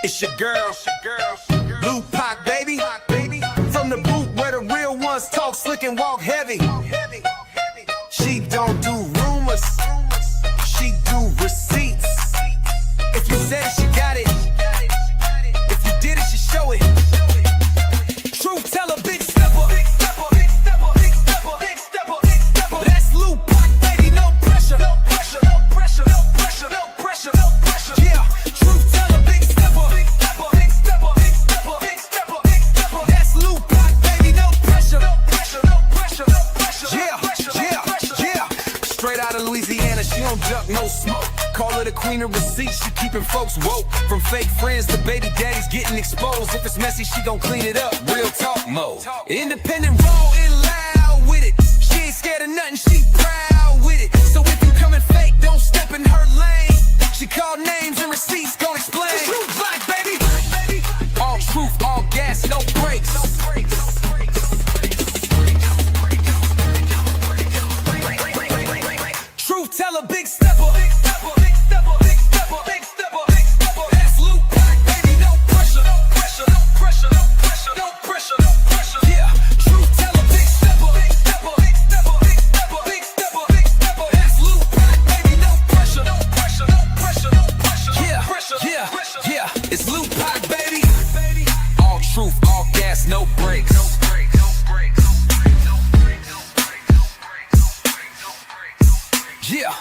It's your girl, Blue Pac, baby. From the boot where the real ones talk slick and walk heavy. She don't do rumors, she do receipts. If you said it, she got it. If you did it, she show it. Truth teller, big stepper. That's Blue Pac, baby, no pressure. Yeah, truth teller, big stepper. That's Blue Pac, baby, no pressure. Yeah. Straight out of Louisiana, she don't duck, no smoke. Call her the queen of receipts, she keeping folks woke. From fake friends to baby daddies getting exposed. If it's messy, she gon' clean it up, real talk mode. Independent, raw and loud with it. She ain't scared of nothing, she proud with it. So if you coming fake, don't step in her lane. She called names and receipts, gon' explain. Truth like, baby. All truth, all gas, no brakes. Truth teller, big stepper. That's Blue Pac, baby, no pressure. Yeah, truth teller, big stepper. That's Blue Pac, baby, no pressure. Yeah, it's Blue Pac, baby. All truth, all gas, no brakes. Yeah,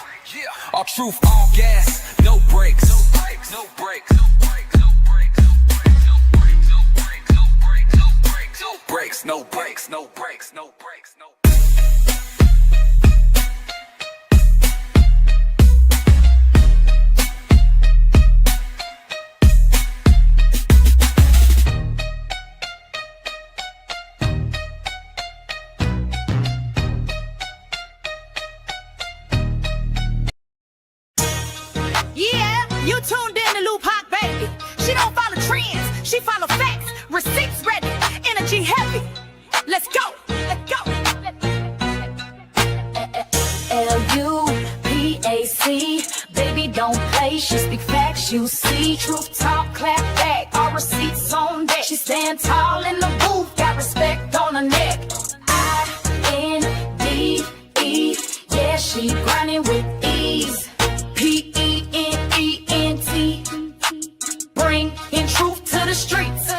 all truth, all gas, no brakes. No brakes. Yeah, you tuned in to Blue Pac, baby. She don't follow trends, she follow facts. Receipts ready, energy heavy. Let's go. L-U-P-A-C, baby don't play, she speak facts, you see. Truth talk, clap back, all receipts on deck. She stand tall in the booth, got respect on her neck. I-N-D-E, yeah, she grinding with ease. P-E-N-E-N-T, bring in truth to the streets.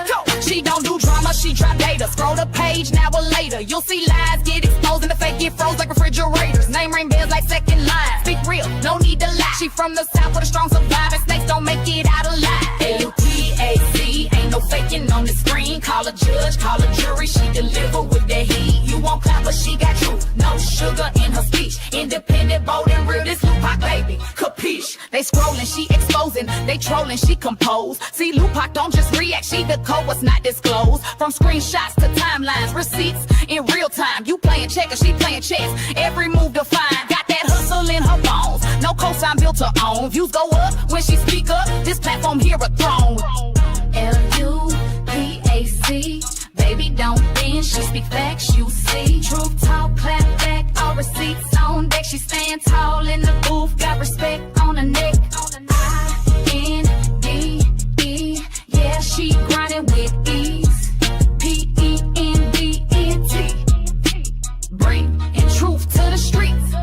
She don't do drama, she drop data. Scroll the page, now or later. You'll see lies get exposed and the fake get froze like refrigerators. Name ring bells like second line. Speak real, no need to lie. She from the south where the strong survive and snakes don't make it out alive. L-U-P-A-C, ain't no faking on the screen. Call a judge, call a jury, she deliver with the heat. You won't clap, but she got truth. No sugar in her speech. Independent, bold and real, this Blue Pac, baby. Capiche? They scrolling, she exposing. They trolling, she compose. See, Blue Pac don't just react, she decode what's not disclosed. From screenshots to timelines, receipts in real time. You playing checkers, she playing chess. Every move defined, got that hustle in her bones. No cosign built to own. Views go up when she speak up. This platform here a throne. L-U-P-A-C, baby don't bend, she speak facts, you see. Truth talk, clap back, all receipts on deck. She stand tall in the booth, got respect on her neck. I-N-D-E, yeah, she grinding with ease. P-E-N-D-N-T, bring in truth to the streets.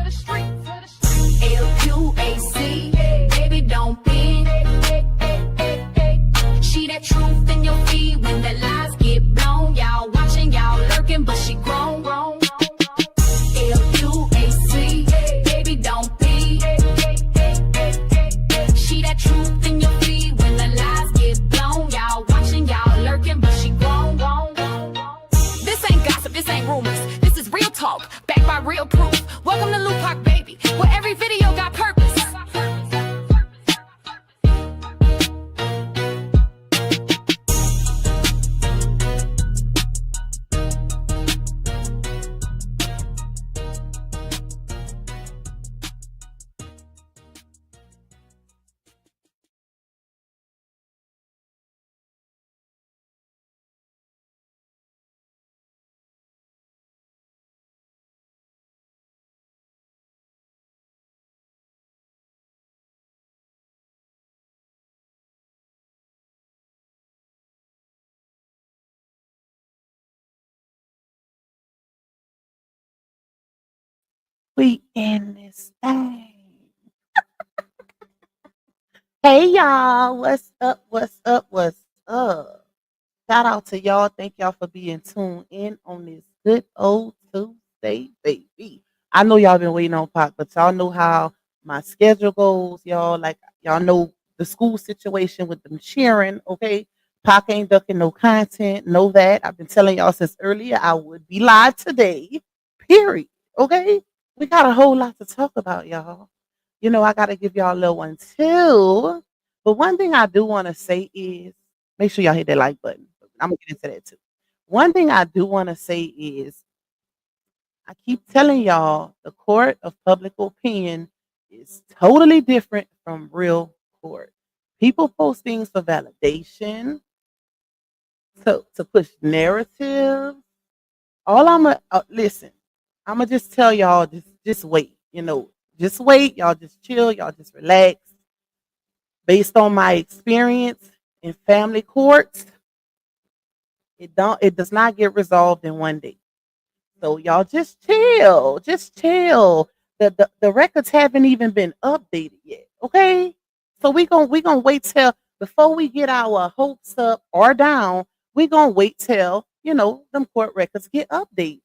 L-Q-A-C, baby don't bend. She that truth in your feed when the lies get blown. Y'all watching, y'all lurking, but she grown. L-U-A-C, baby don't be. She that truth in your feed when the lies get blown. Y'all watching, y'all lurking, but she grown. This ain't gossip, this ain't rumors. This is real talk, backed by real proof. Welcome to Blue Pac, baby, where every video got purpose. We in this thing. Hey y'all, what's up? What's up? What's up? Shout out to y'all. Thank y'all for being tuned in on this good old Tuesday, baby. I know y'all been waiting on Pac, but y'all know how my schedule goes, y'all. Like y'all know the school situation with them cheering, okay? Pac ain't ducking no content. Know that. I've been telling y'all since earlier I would be live today. Period. Okay? We got a whole lot to talk about, y'all. I got to give y'all a little one too. But one thing I do want to say is make sure y'all hit that like button. I'm going to get into that too. One thing I do want to say is I keep telling y'all the court of public opinion is totally different from real court. People post things for validation, to push narrative. All I'm going to listen, I'm going to just tell y'all, just wait, just wait. Y'all just chill. Y'all just relax. Based on my experience in family courts, it does not get resolved in one day. So y'all just chill. Just chill. The records haven't even been updated yet. Okay? So we gonna wait till before we get our hopes up or down, we gonna wait till, them court records get updated.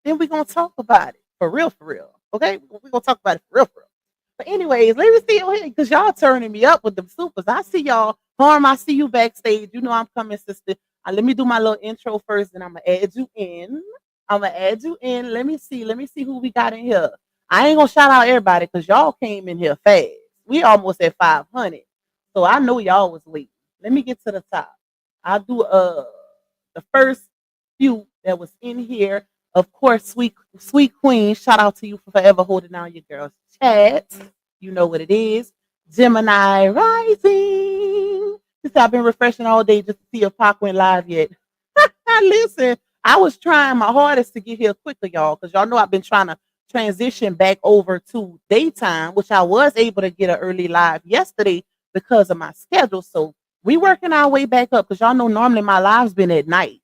Then we gonna talk about it. For real, for real. Okay? we gonna talk about it for real, for real. But anyways, let me see you here because y'all turning me up with them supers. I see y'all. Harm, I see you backstage. You know I'm coming, sister. Let me do my little intro first, and I'm gonna add you in. I'm gonna add you in. Let me see. Let me see who we got in here. I ain't gonna shout out everybody because y'all came in here fast. We almost at 500, so I know y'all was waiting. Let me get to the top. I'll do the first few that was in here. Of course, sweet queen. Shout out to you for forever holding down your girls' chat. You know what it is. Gemini rising. Since I've been refreshing all day just to see if Pac went live yet. Listen, I was trying my hardest to get here quicker, y'all, because y'all know I've been trying to transition back over to daytime, which I was able to get an early live yesterday because of my schedule. So we working our way back up because y'all know normally my live's been at night.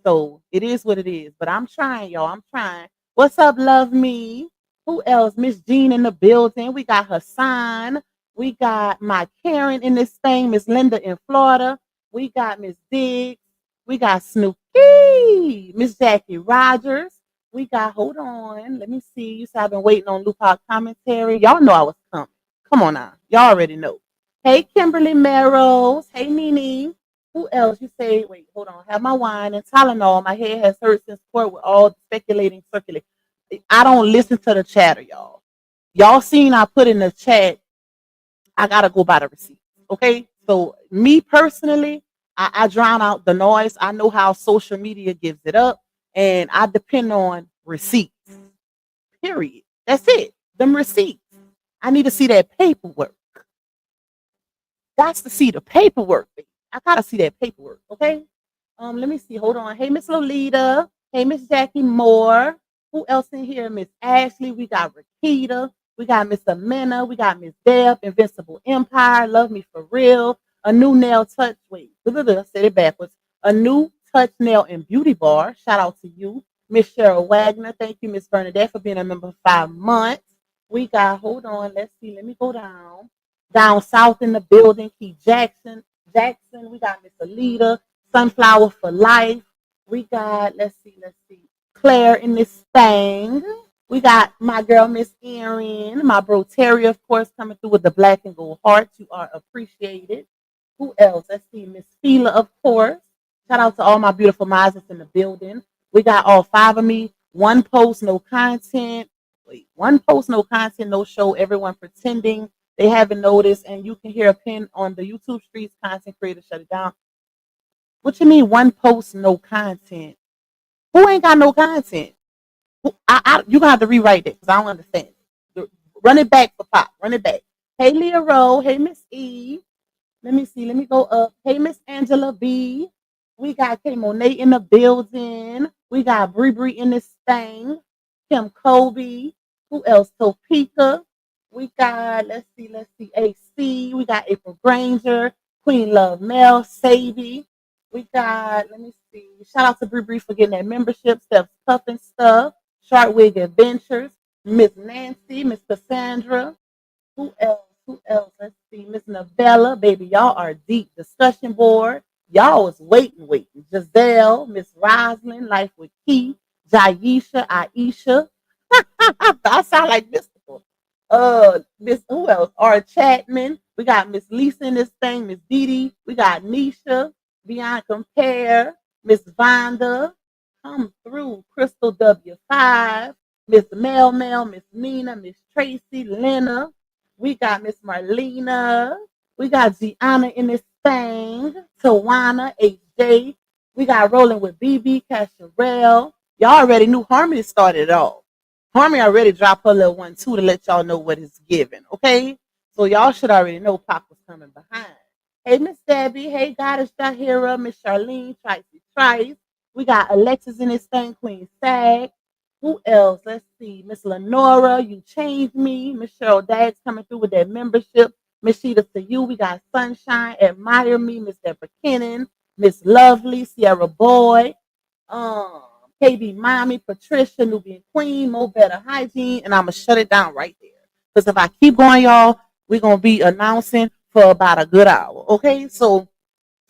So it is what it is. But I'm trying, y'all. I'm trying. What's up, love me? Who else? Miss Jean in the building. We got Hassan. We got my Karen in this thing, Miss Linda in Florida. We got Miss Diggs. We got Snooky, Miss Jackie Rogers. We got, hold on, let me see. You said I've been waiting on Lupac commentary. Y'all know I was coming. Come on now. Y'all already know. Hey, Kimberly Merrows. Hey, Nene. Who else? You say, wait, hold on. Have my wine and Tylenol. My head has hurt since court with all the speculating, circulating. I don't listen to the chatter, y'all. Y'all seen I put in the chat, I got to go by the receipt. Okay? So, me personally, I drown out the noise. I know how social media gives it up, and I depend on receipts. Period. That's it. Them receipts. I need to see that paperwork. That's to see the paperwork. Baby. I gotta see that paperwork. Okay. Let me see. Hold on. Hey, Miss Lolita. Hey, Miss Jackie Moore. Who else in here? Miss Ashley. We got Rakita. We got Miss Amena. We got Miss Deb. Invincible Empire. Love Me For Real. A new nail touch. Wait. I said it backwards. A new touch nail and beauty bar. Shout out to you. Miss Cheryl Wagner. Thank you, Miss Bernadette, for being a member for 5 months. We got, hold on. Let's see. Let me go down. Down south in the building. Keith Jackson. We got Miss Alita. Sunflower for Life. We got, let's see, Claire in this thing. We got my girl, Miss Erin, my bro Terry, of course, coming through with the black and gold hearts. You are appreciated. Who else? Let's see, Miss Fila, of course. Shout out to all my beautiful minds that's in the building. We got all 5 of me. One post, no content. Wait, one post, no content, no show. Everyone pretending they haven't noticed, and you can hear a pin on the YouTube streets. Content creators shut it down. What you mean one post, no content? Who ain't got no content? You gonna have to rewrite it because I don't understand. Run it back for Pop. Run it back. Hey, Leah Rowe. Hey, Miss E. Let me see. Let me go up. Hey, Miss Angela B. We got K Monet in the building. We got Bree Bree in this thing. Kim Kobe. Who else? Topeka. We got, let's see, AC. We got April Granger. Queen Love Mel. Savy. We got, let me see. Shout out to Bree Bree for getting that membership. Steph's Cuff and Stuff. Shark Wig Adventures. Miss Nancy, Miss Cassandra. Who else? Who else? Let's see. Miss Novella, baby, y'all are deep. Discussion board. Y'all was waiting. Giselle, Miss Roslyn, Life with Key, Jaisha, Aisha. I sound like mystical. Miss who else? Art Chapman. We got Miss Lisa in this thing, Miss Dee Dee. We got Nisha, Beyond Compare, Miss Vonda. Come through. Crystal W5, Miss Mel, Miss Nina, Miss Tracy, Lena. We got Miss Marlena. We got Gianna in this thing. Tawana, HJ. We got Rolling with BB, Casharell. Y'all already knew Harmony started it all. Harmony already dropped her little one too to let y'all know what it's giving. Okay? So y'all should already know Pop was coming behind. Hey, Miss Debbie. Hey, Goddess Jahira. Miss Charlene. Tricey Trice. We got Alexis in this thing. Queen Sag. Who else? Let's see. Miss Lenora, you changed me. Miss Cheryl Daggs coming through with that membership. Miss Sheeta to you. We got Sunshine, Admire Me, Miss Deborah Kennan, Miss Lovely, Sierra Boy, um, KB Mommy, Patricia, Nubian Queen, Mo Better Hygiene, and I'm gonna shut it down right there. Because if I keep going, y'all, we're gonna be announcing for about a good hour. Okay, so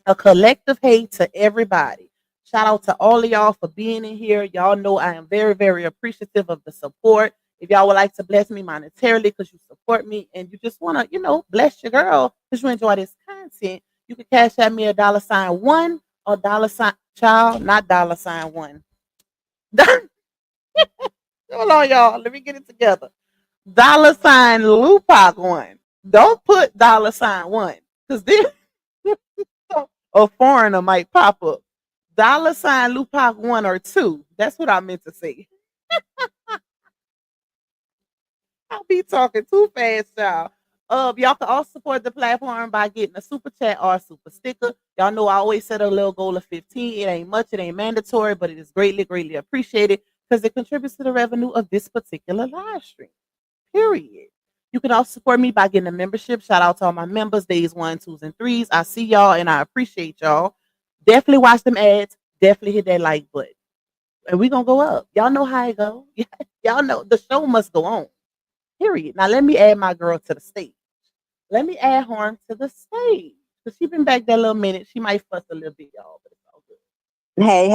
a collective hey to everybody. Shout out to all of y'all for being in here. Y'all know I am very, very appreciative of the support. If y'all would like to bless me monetarily because you support me and you just want to, bless your girl because you enjoy this content, you can cash at me a $1 or $ child, not $1. Hold on, y'all. Let me get it together. $Lupac1. Don't put $1 because then a foreigner might pop up. $Lupac1 or 2. That's what I meant to say. I'll be talking too fast, y'all. Y'all can also support the platform by getting a super chat or a super sticker. Y'all know I always set a little goal of 15. It ain't much, it ain't mandatory, but it is greatly, greatly appreciated because it contributes to the revenue of this particular live stream. Period. You can also support me by getting a membership. Shout out to all my members, days 1, 2s, and 3s. I see y'all and I appreciate y'all. Definitely watch them ads. Definitely hit that like button. And we're gonna go up. Y'all know how it go. Y'all know the show must go on. Period. Now let me add my girl to the stage. Let me add Harm to the stage. Because she been back that little minute. She might fuss a little bit, y'all, but it's all good. Hey.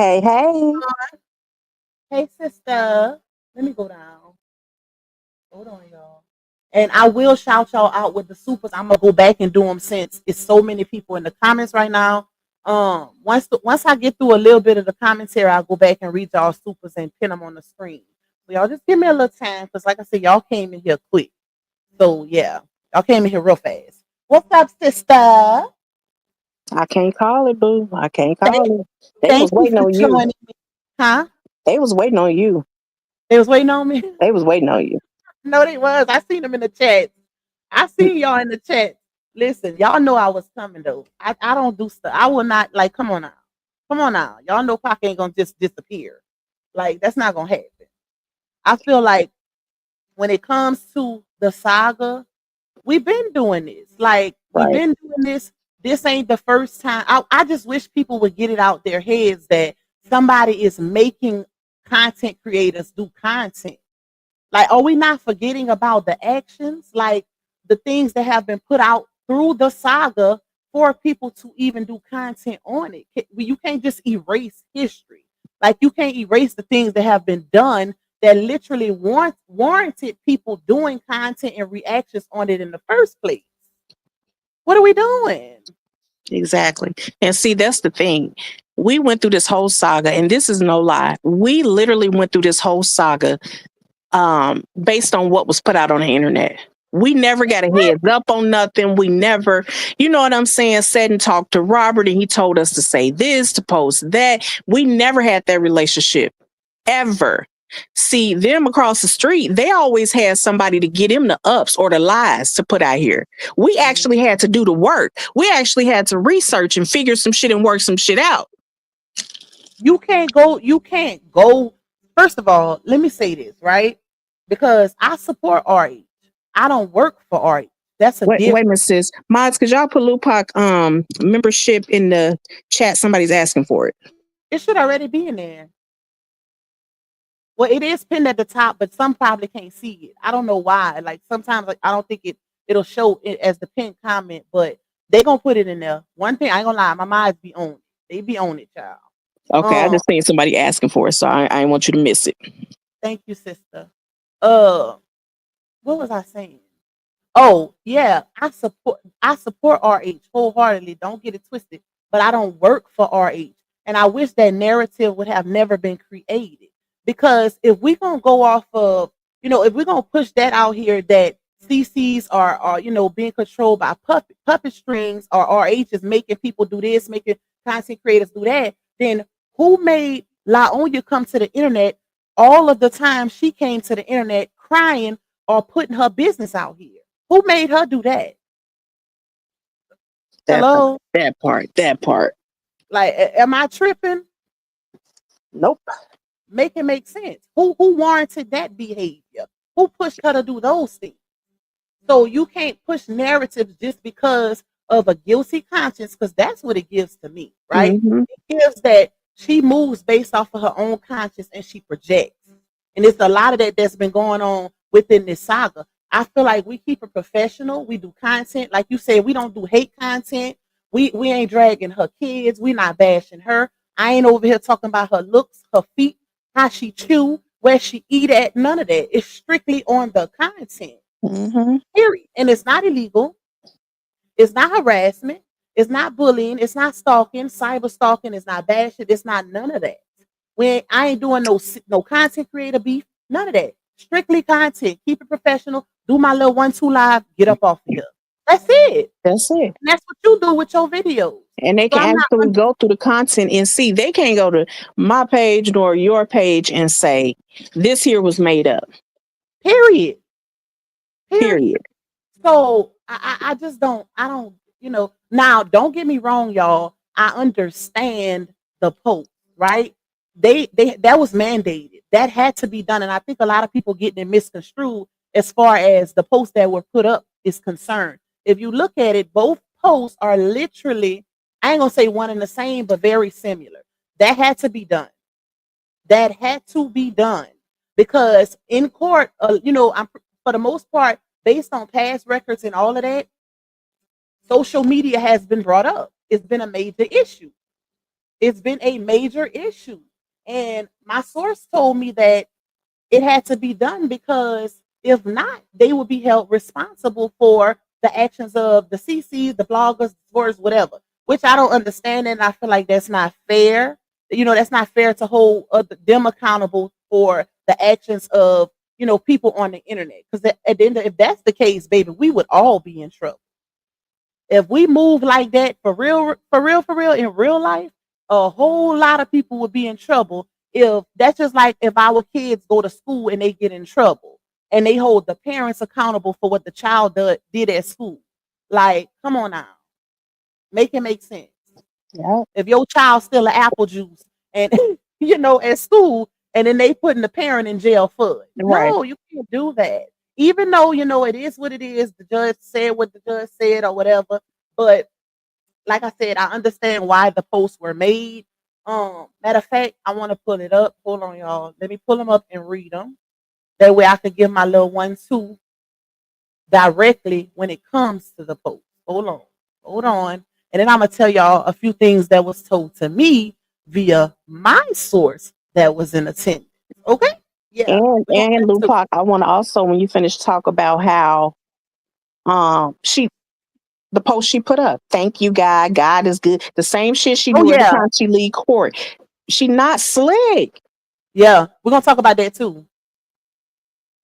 Hey, sister. Let me go down. Hold on, y'all. And I will shout y'all out with the supers. I'm gonna go back and do them since it's so many people in the comments right now. Once I get through a little bit of the commentary, I'll go back and read y'all supers and pin them on the screen. So y'all just give me a little time because, like I said, y'all came in here quick. So yeah, y'all came in here real fast. What's up, sister? I can't call it, boo. I can't Thank, call it. They was thank you waiting for on you. joining me. Huh? They was waiting on you. They was waiting on me. They was waiting on you. No, they was. I seen them in the chat. I seen y'all in the chat. Listen, y'all know I was coming though. I don't do stuff. I will not like. Come on now. Come on now. Y'all know Pac ain't gonna just disappear. Like that's not gonna happen. I feel like when it comes to the saga, we've been doing this. Like we've Right. been doing this. This ain't the first time. I just wish people would get it out their heads that somebody is making content creators do content. Like, are we not forgetting about the actions? Like the things that have been put out through the saga for people to even do content on it. You can't just erase history. Like you can't erase the things that have been done that literally warranted people doing content and reactions on it in the first place. What are we doing? Exactly. And see, that's the thing. We went through this whole saga, and this is no lie. We literally went through this whole saga based on what was put out on the internet. We never got a heads up on nothing. We never, you know what I'm saying, sat and talked to Robert and he told us to say this, to post that. We never had that relationship ever. See, them across the street, they always had somebody to get them the ups or the lies to put out here. We actually had to do the work. We actually had to research and figure some shit and work some shit out. You can't go. First of all, let me say this, right? Because I support RH. I don't work for RH. That's a Wait a difference. minute, sis. Mods, could y'all put Lupac membership in the chat? Somebody's asking for it. It should already be in there. Well, it is pinned at the top, but some probably can't see it. I don't know why. Like sometimes, like I don't think it'll show it as the pinned comment, but they gonna put it in there. One thing I ain't gonna lie, my minds be on it. They be on it, child. Okay, I Um, just seen somebody asking for it, so I didn't want you to miss it. thank you, sister. Uh, what was I saying? Oh yeah, I support RH wholeheartedly. Don't get it twisted, but I don't work for RH, and I wish that narrative would have never been created. Because if we gonna go off of, if we're gonna push that out here that CCs are being controlled by puppet strings, or RH is making people do this, making content creators do that, then who made La Onya come to the internet all of the time she came to the internet crying or putting her business out here? Who made her do that? That part. Hello? That part. That part. Like, am I tripping? Nope. Make it make sense. Who warranted that behavior? Who pushed her to do those things? So you can't push narratives just because of a guilty conscience, because that's what it gives to me, right? Mm-hmm. It gives that she moves based off of her own conscience and she projects. And it's a lot of that that's been going on within this saga. I feel like we keep it professional. We do content. Like you said, we don't do hate content. We ain't dragging her kids. We not bashing her. I ain't over here talking about her looks, her feet, how she chew, where she eat at. None of that. It's strictly on the content. Mm-hmm. Period. And it's not illegal. It's not harassment. It's not bullying. It's not stalking. Cyber stalking. It's not bashing. It's not none of that. I ain't doing no content creator beef. None of that. Strictly content. Keep it professional. Do my little 1-2 live. Get up off of here. That's it. That's it. And that's what you do with your videos. And they So can I'm not. actually go through the content and see. They can't go to my page nor your page and say, this here was made up. Period. Period. So I just don't. I don't. Now, don't get me wrong, y'all. I understand the post, right? They that was mandated. That had to be done, and I think a lot of people getting it misconstrued as far as the posts that were put up is concerned. If you look at it, both posts are literally, I ain't gonna say one and the same, but very similar. That had to be done. That had to be done because in court, I'm for the most part based on past records and all of that. Social media has been brought up. It's been a major issue. It's been a major issue. And my source told me that it had to be done because if not, they would be held responsible for the actions of the CCs, the bloggers, the stores, whatever, which I don't understand. And I feel like that's not fair. That's not fair to hold them accountable for the actions of, people on the internet. Because at the end if that's the case, baby, we would all be in trouble. If we move like that for real, in real life, a whole lot of people would be in trouble. If that's just like if our kids go to school and they get in trouble and they hold the parents accountable for what the child did at school. Like, come on now. Make it make sense. Yeah. If your child steal an apple juice and at school and then they putting the parent in jail for it. Right. No, you can't do that. Even though, it is what it is, the judge said what the judge said or whatever. But like I said, I understand why the posts were made. Matter of fact, I want to pull it up. Hold on, y'all. Let me pull them up and read them. That way I can give my little 1-2 directly when it comes to the post. Hold on. And then I'm going to tell y'all a few things that was told to me via my source that was in attendance. Okay? Yeah. And Lupac, I want to also, when you finish, talk about how the post she put up. Thank you, God. God is good. The same shit she do every time she leave court. She not slick. Yeah, we're gonna talk about that too.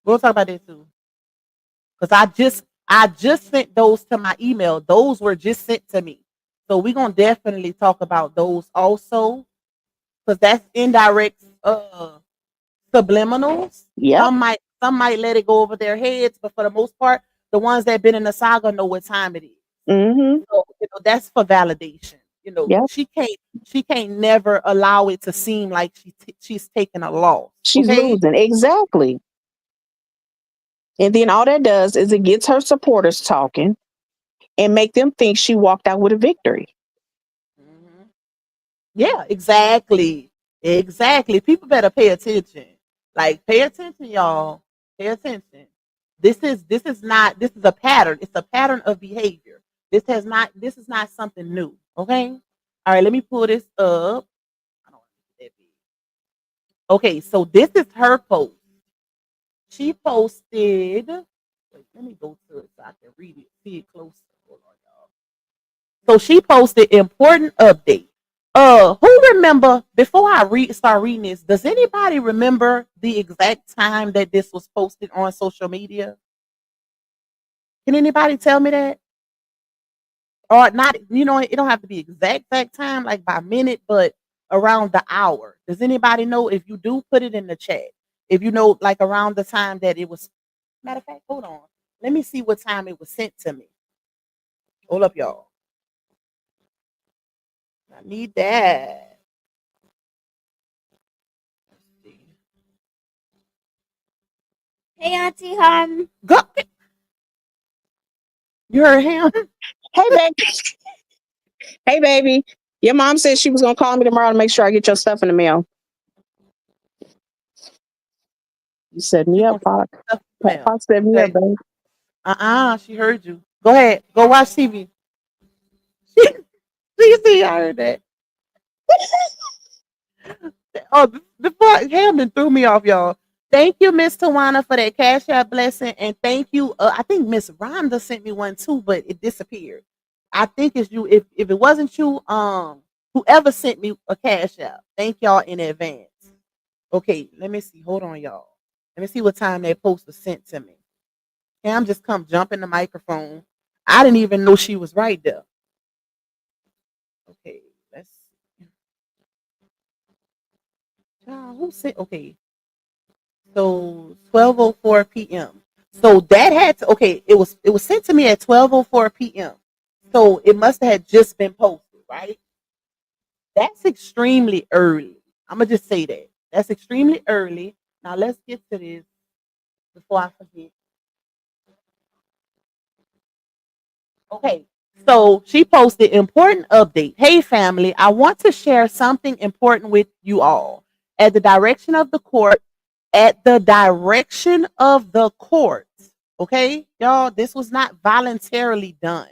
Because I just sent those to my email. Those were just sent to me. So we're gonna definitely talk about those also. Because that's indirect subliminals. Yeah. Some might let it go over their heads, but for the most part, the ones that been in the saga know what time it is. Mm-hmm. So that's for validation. Yep. She can't never allow it to seem like she's taking a loss. She's losing. Exactly. And then all that does is it gets her supporters talking and make them think she walked out with a victory. Mm-hmm. Yeah, exactly. People better pay attention. Like, pay attention, y'all. Pay attention. This is a pattern. It's a pattern of behavior. This is not something new. Okay. All right, let me pull this up. I don't want to get that big. Okay, so this is her post. She posted. Wait, let me go to it so I can read it, see it closer. Hold on, y'all. So she posted important update. Who remember before I start reading this? Does anybody remember the exact time that this was posted on social media? Can anybody tell me that? Or not? It don't have to be exact time, like by minute, but around the hour. Does anybody know? If you do, put it in the chat. If you know, like around the time that it was. Matter of fact, hold on. Let me see what time it was sent to me. Hold up, y'all. I need that. Hey, Auntie Hum. Go. You heard him? Hey, baby. Hey, baby. Your mom said she was gonna call me tomorrow to make sure I get your stuff in the mail. You set me up, Pop. Pop set me up, baby. She heard you. Go ahead. Go watch TV. See, I heard that. Oh, before Hamden threw me off, y'all. Thank you, Miss Tawana, for that Cash App blessing, and thank you. I think Miss Rhonda sent me one too, but it disappeared. I think it's you. If it wasn't you, whoever sent me a Cash App, thank y'all in advance. Okay, let me see. Hold on, y'all. Let me see what time that post was sent to me. Cam just come jump in the microphone. I didn't even know she was right there. Okay, let's see. Who sent? Okay, so 12:04 p.m. So that had to. Okay, it was sent to me at 12:04 p.m. So it must have just been posted, right? That's extremely early. I'm gonna just say that. That's extremely early. Now let's get to this before I forget. Okay, so she posted important update. Hey family, I want to share something important with you all. At the direction of the court, at the direction of the court. Okay, y'all, this was not voluntarily done.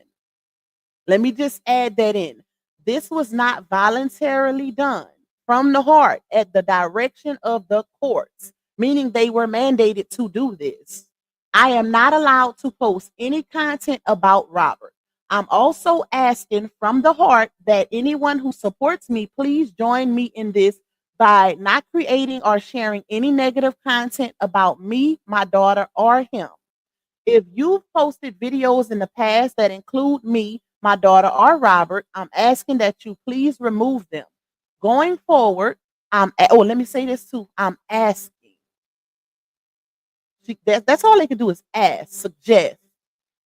Let me just add that in. This was not voluntarily done from the heart at the direction of the courts, meaning they were mandated to do this. I am not allowed to post any content about Robert. I'm also asking from the heart that anyone who supports me, please join me in this by not creating or sharing any negative content about me, my daughter, or him. If you've posted videos in the past that include me, my daughter, or Robert, I'm asking that you please remove them. Going forward, let me say this too. I'm asking. That's all they can do is ask, suggest.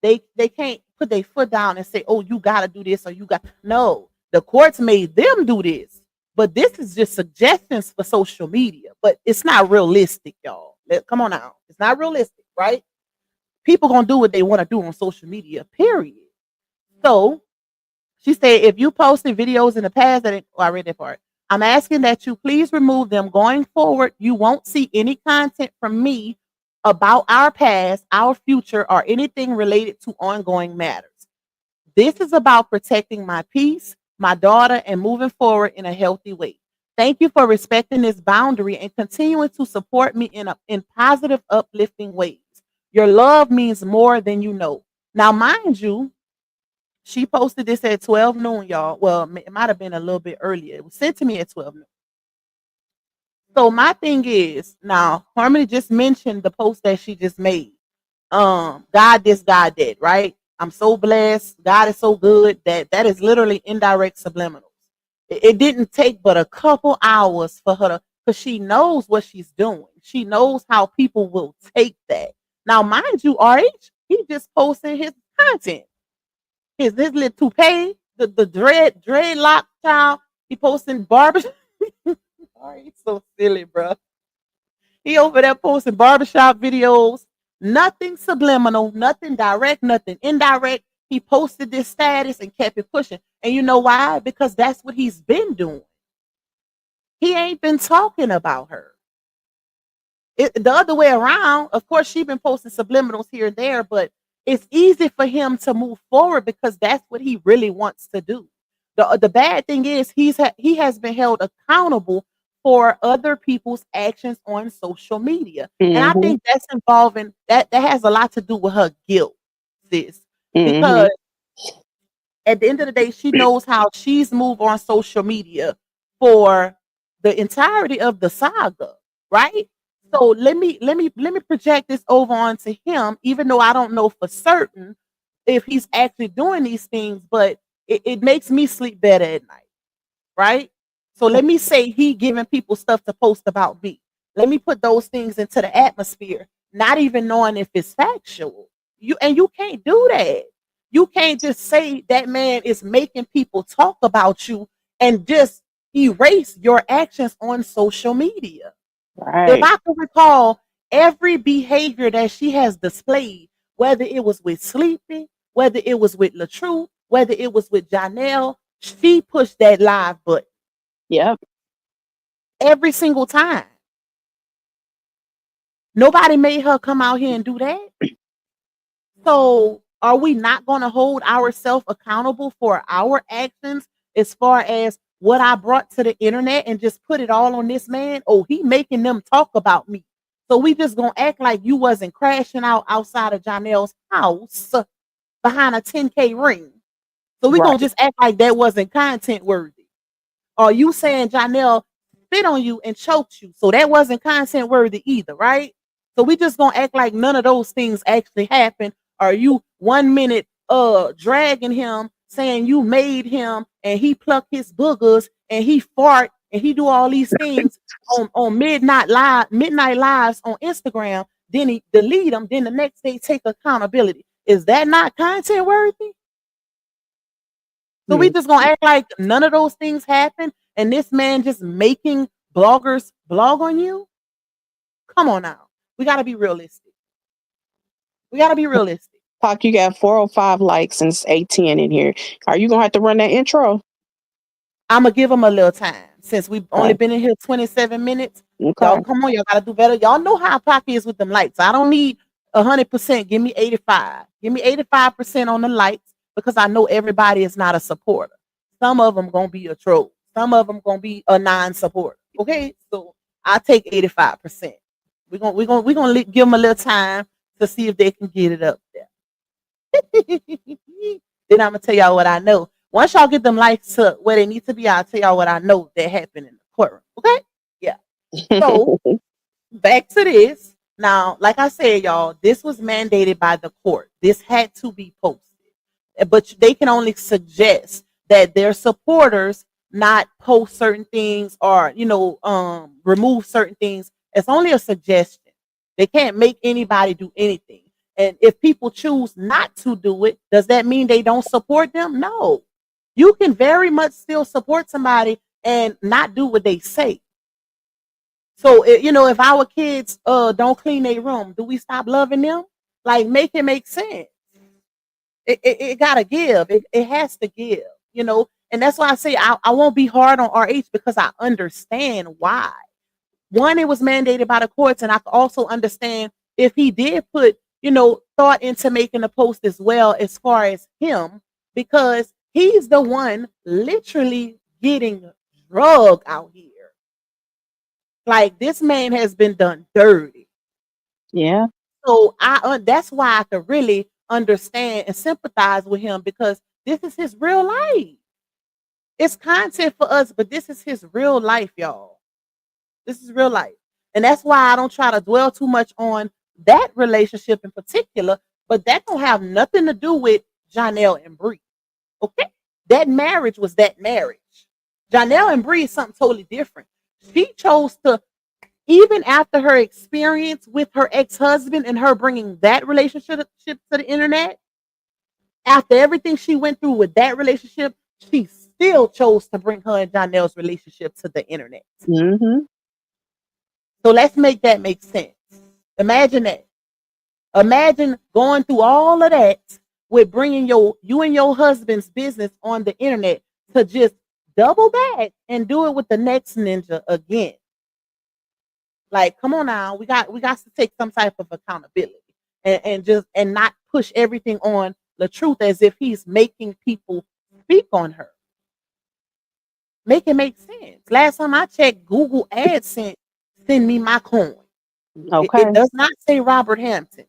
They can't put their foot down and say, "Oh, you got to do this," or "You got." No, the courts made them do this, but this is just suggestions for social media. But it's not realistic, y'all. Come on now, it's not realistic, right? People gonna do what they want to do on social media. Period. So she said, if you posted videos in the past I read that part. I'm asking that you please remove them. Going forward, you won't see any content from me about our past, our future, or anything related to ongoing matters. This is about protecting my peace, my daughter, and moving forward in a healthy way. Thank you for respecting this boundary and continuing to support me in positive, uplifting ways. Your love means more than you know. Now, mind you, she posted this at 12 noon, y'all. Well, it might have been a little bit earlier. It was sent to me at 12 noon. So my thing is, now Harmony just mentioned the post that she just made. God this, God that, right? I'm so blessed. God is so good. That is literally indirect subliminals. It didn't take but a couple hours for her to, because she knows what she's doing. She knows how people will take that. Now, mind you, RH, he just posted his content. His little toupee, the dreadlock child. He posting barbershop. RH, so silly, bro. He over there posting barbershop videos. Nothing subliminal, nothing direct, nothing indirect. He posted this status and kept it pushing. And you know why? Because that's what he's been doing. He ain't been talking about her. The other way around, of course, she's been posting subliminals here and there, but it's easy for him to move forward because that's what he really wants to do. The bad thing is he has been held accountable for other people's actions on social media. And I Mm-hmm. think that's involving that has a lot to do with her guilt, sis. Mm-hmm. Because at the end of the day, she knows how she's moved on social media for the entirety of the saga, right? So let me project this over onto him, even though I don't know for certain if he's actually doing these things, but it makes me sleep better at night, right? So let me say he giving people stuff to post about me. Let me put those things into the atmosphere, not even knowing if it's factual. You can't do that. You can't just say that man is making people talk about you and just erase your actions on social media. If Right. I can recall every behavior that she has displayed, whether it was with Sleepy, whether it was with LaTruth, whether it was with Janelle, she pushed that live button Yep. every single time. Nobody made her come out here and do that. So are we not going to hold ourselves accountable for our actions as far as what I brought to the internet and just put it all on this man? Oh, he making them talk about me. So we just gonna act like you wasn't crashing out outside of Janelle's house behind a 10K ring. So we gonna Right. just act like that wasn't content worthy. Or you saying Janelle spit on you and choked you. So that wasn't content worthy either, right? So we just gonna act like none of those things actually happened. Are you 1 minute dragging him, saying you made him and he pluck his boogers and he fart and he do all these things on midnight lives on Instagram, then he delete them, then the next day take accountability. Is that not content worthy? So we Mm. just gonna act like none of those things happen, and this man just making bloggers blog on you? Come on now. We gotta be realistic. We gotta be realistic. Pac, you got 405 likes and it's 810 in here. Are you gonna have to run that intro? I'm gonna give him a little time since we've only Okay. been in here 27 minutes. Y'all, Okay. come on, y'all gotta do better. Y'all know how Pac is with them lights. I don't need 100%. Give me 85. Give me 85% on the lights because I know everybody is not a supporter. Some of them gonna be a troll. Some of them gonna be a non-supporter. Okay, so I take 85%. We're gonna give them a little time to see if they can get it up there. Then I'm gonna tell y'all what I know. Once y'all get them lights to where they need to be, I'll tell y'all what I know that happened in the courtroom. Okay? Yeah. So back to this. Now, like I said, y'all, this was mandated by the court. This had to be posted. But they can only suggest that their supporters not post certain things or, remove certain things. It's only a suggestion. They can't make anybody do anything. And if people choose not to do it, does that mean they don't support them? No. You can very much still support somebody and not do what they say. So, if our kids don't clean their room, do we stop loving them? Like, make it make sense. It gotta give. It has to give. And that's why I say I won't be hard on RH because I understand why. One, it was mandated by the courts, and I can also understand if he did put, thought into making a post as well as far as him, because he's the one literally getting drugged out here. Like, this man has been done dirty. Yeah. So that's why I could really understand and sympathize with him because this is his real life. It's content for us, but this is his real life, y'all. This is real life. And that's why I don't try to dwell too much on that relationship in particular, but that don't have nothing to do with Janelle and Bree. Okay? That marriage was that marriage. Janelle and Bree is something totally different. She chose to, even after her experience with her ex-husband and her bringing that relationship to the internet, after everything she went through with that relationship, she still chose to bring her and Janelle's relationship to the internet. Mm-hmm. So let's make that make sense. Imagine that. Imagine going through all of that with bringing you and your husband's business on the internet to just double back and do it with the next ninja again. Like, come on now, we got to take some type of accountability and not push everything on the truth as if he's making people speak on her. Make it make sense. Last time I checked, Google AdSense send me my coin. Okay. It does not say Robert Hampton.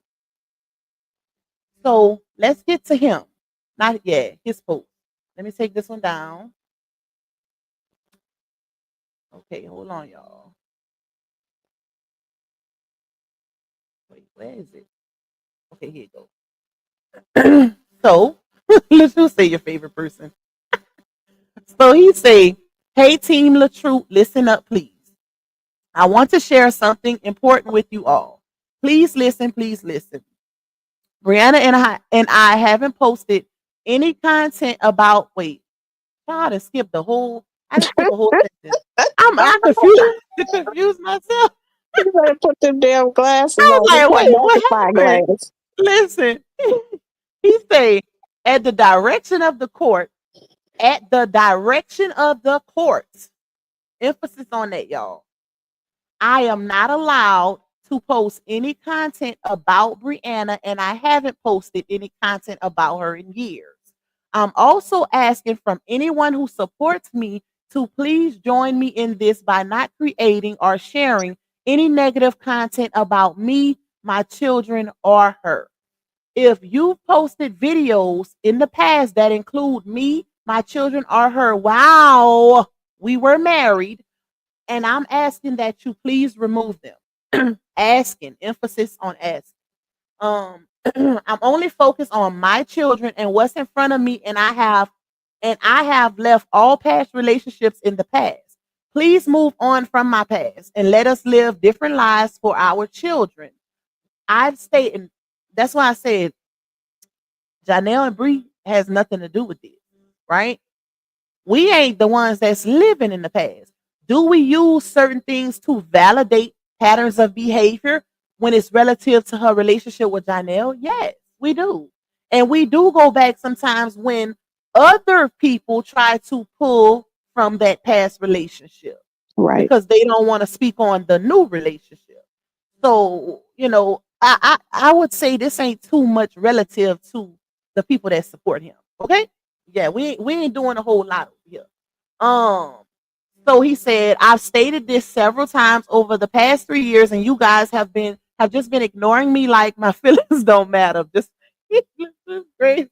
So let's get to him. Not yet, his post. Let me take this one down. Okay, hold on, y'all. Wait, where is it? Okay, here you go. So let's just say your favorite person. So he say, "Hey Team LaTruth, listen up, please. I want to share something important with you all. Please listen, please listen. Brianna and I haven't posted any content about wait. God, I skipped the whole. I just skipped the whole sentence. I confused confused myself. You better put them damn glasses I was on. like, Them wait, what magnifying happened? glasses. Listen, he say at the direction of the court. At the direction of the courts. Emphasis on that, y'all. I am not allowed to post any content about Brianna, and I haven't posted any content about her in years. I'm also asking from anyone who supports me to please join me in this by not creating or sharing any negative content about me, my children, or her. If you posted videos in the past that include me, my children, or her, wow, we were married, and I'm asking that you please remove them. Asking, emphasis on asking. I'm only focused on my children and what's in front of me, and I have left all past relationships in the past. Please move on from my past and let us live different lives for our children. I've stated that's why I said Janelle and Bree has nothing to do with this, right? We ain't the ones that's living in the past. Do we use certain things to validate patterns of behavior when it's relative to her relationship with Janelle? Yes, we do. And we do go back sometimes when other people try to pull from that past relationship Right. because they don't want to speak on the new relationship. So, I would say this ain't too much relative to the people that support him. Okay? Yeah, we ain't doing a whole lot over here. Um, so he said, I've stated this several times over the past 3 years, and you guys have just been ignoring me like my feelings don't matter. Just this is crazy.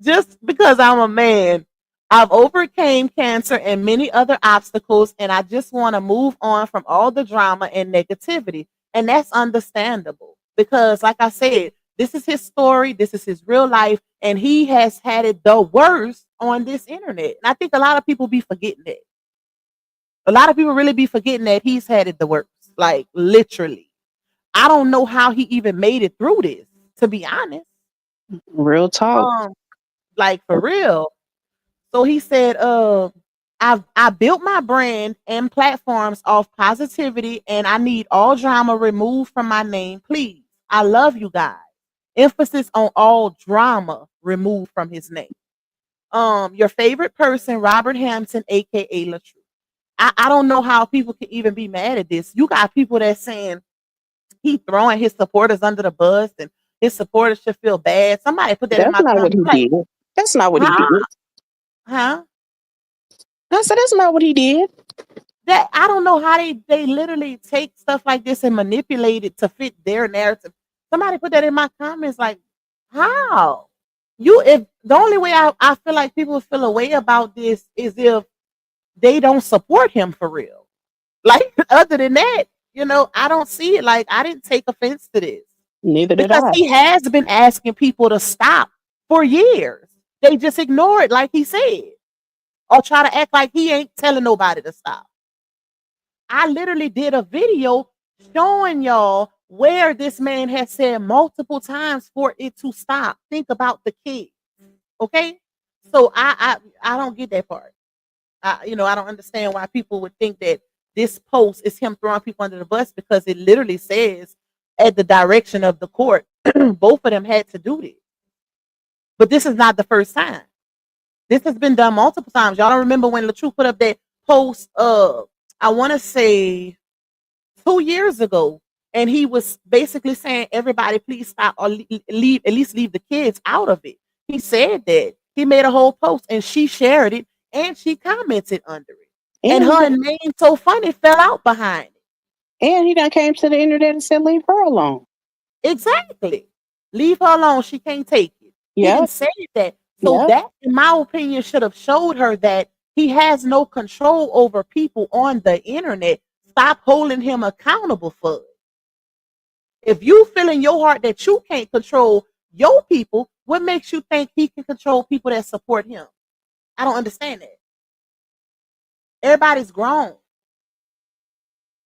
Just because I'm a man, I've overcame cancer and many other obstacles, and I just want to move on from all the drama and negativity. And that's understandable because, like I said, this is his story, this is his real life, and he has had it the worst on this internet. And I think a lot of people be forgetting that. A lot of people really be forgetting that he's had it the worst, like literally. I don't know how he even made it through this, to be honest. Real talk. Um, like for real. So he said, I built my brand and platforms off positivity and I need all drama removed from my name. Please. I love you guys. Emphasis on all drama removed from his name. Your favorite person, Robert Hampton, aka LaTrue. I don't know how people can even be mad at this. You got people that saying he throwing his supporters under the bus and his supporters should feel bad. Somebody put that in That's my not what comments. he Like, did. That's not what he huh? did. Huh? I said that's not what he did. That I don't know how they literally take stuff like this and manipulate it to fit their narrative. Somebody put that in my comments, like, how? You if the only way I feel like people feel a way about this is if they don't support him for real. Like other than that, I don't see it. Like I didn't take offense to this Neither did because I. he has been asking people to stop for years. They just ignore it, like he said, or try to act like he ain't telling nobody to stop. I literally did a video showing y'all where this man has said multiple times for it to stop. Think about the kids. Okay. So I don't get that part. I don't understand why people would think that this post is him throwing people under the bus because it literally says at the direction of the court, both of them had to do this. But this is not the first time. This has been done multiple times. Y'all don't remember when LaTrue put up that post I want to say 2 years ago, and he was basically saying, "Everybody, please stop or leave. At least leave the kids out of it." He said that. He made a whole post, and she shared it, and she commented under it. And And her and Name So Funny fell out behind it. he done came to the internet and said, leave her alone. Exactly. Leave her alone. She can't take it. He Yep. didn't say that. So Yep. that, in my opinion, should have showed her that he has no control over people on the internet. Stop holding him accountable for it. If you feel in your heart that you can't control your people, what makes you think he can control people that support him? I don't understand that. Everybody's grown.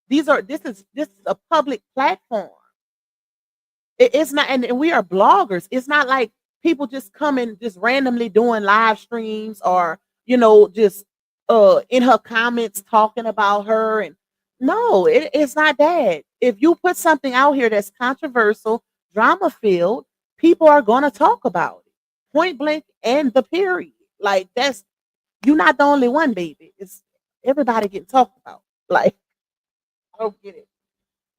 This is a public platform. It's not, and we are bloggers. It's not like people just coming just randomly doing live streams or just in her comments talking about her. And no, it's not that. If you put something out here that's controversial, drama filled, people are gonna talk about it. Point blank and the period. Like, that's, you're not the only one, baby. It's everybody getting talked about. Like, I don't get it.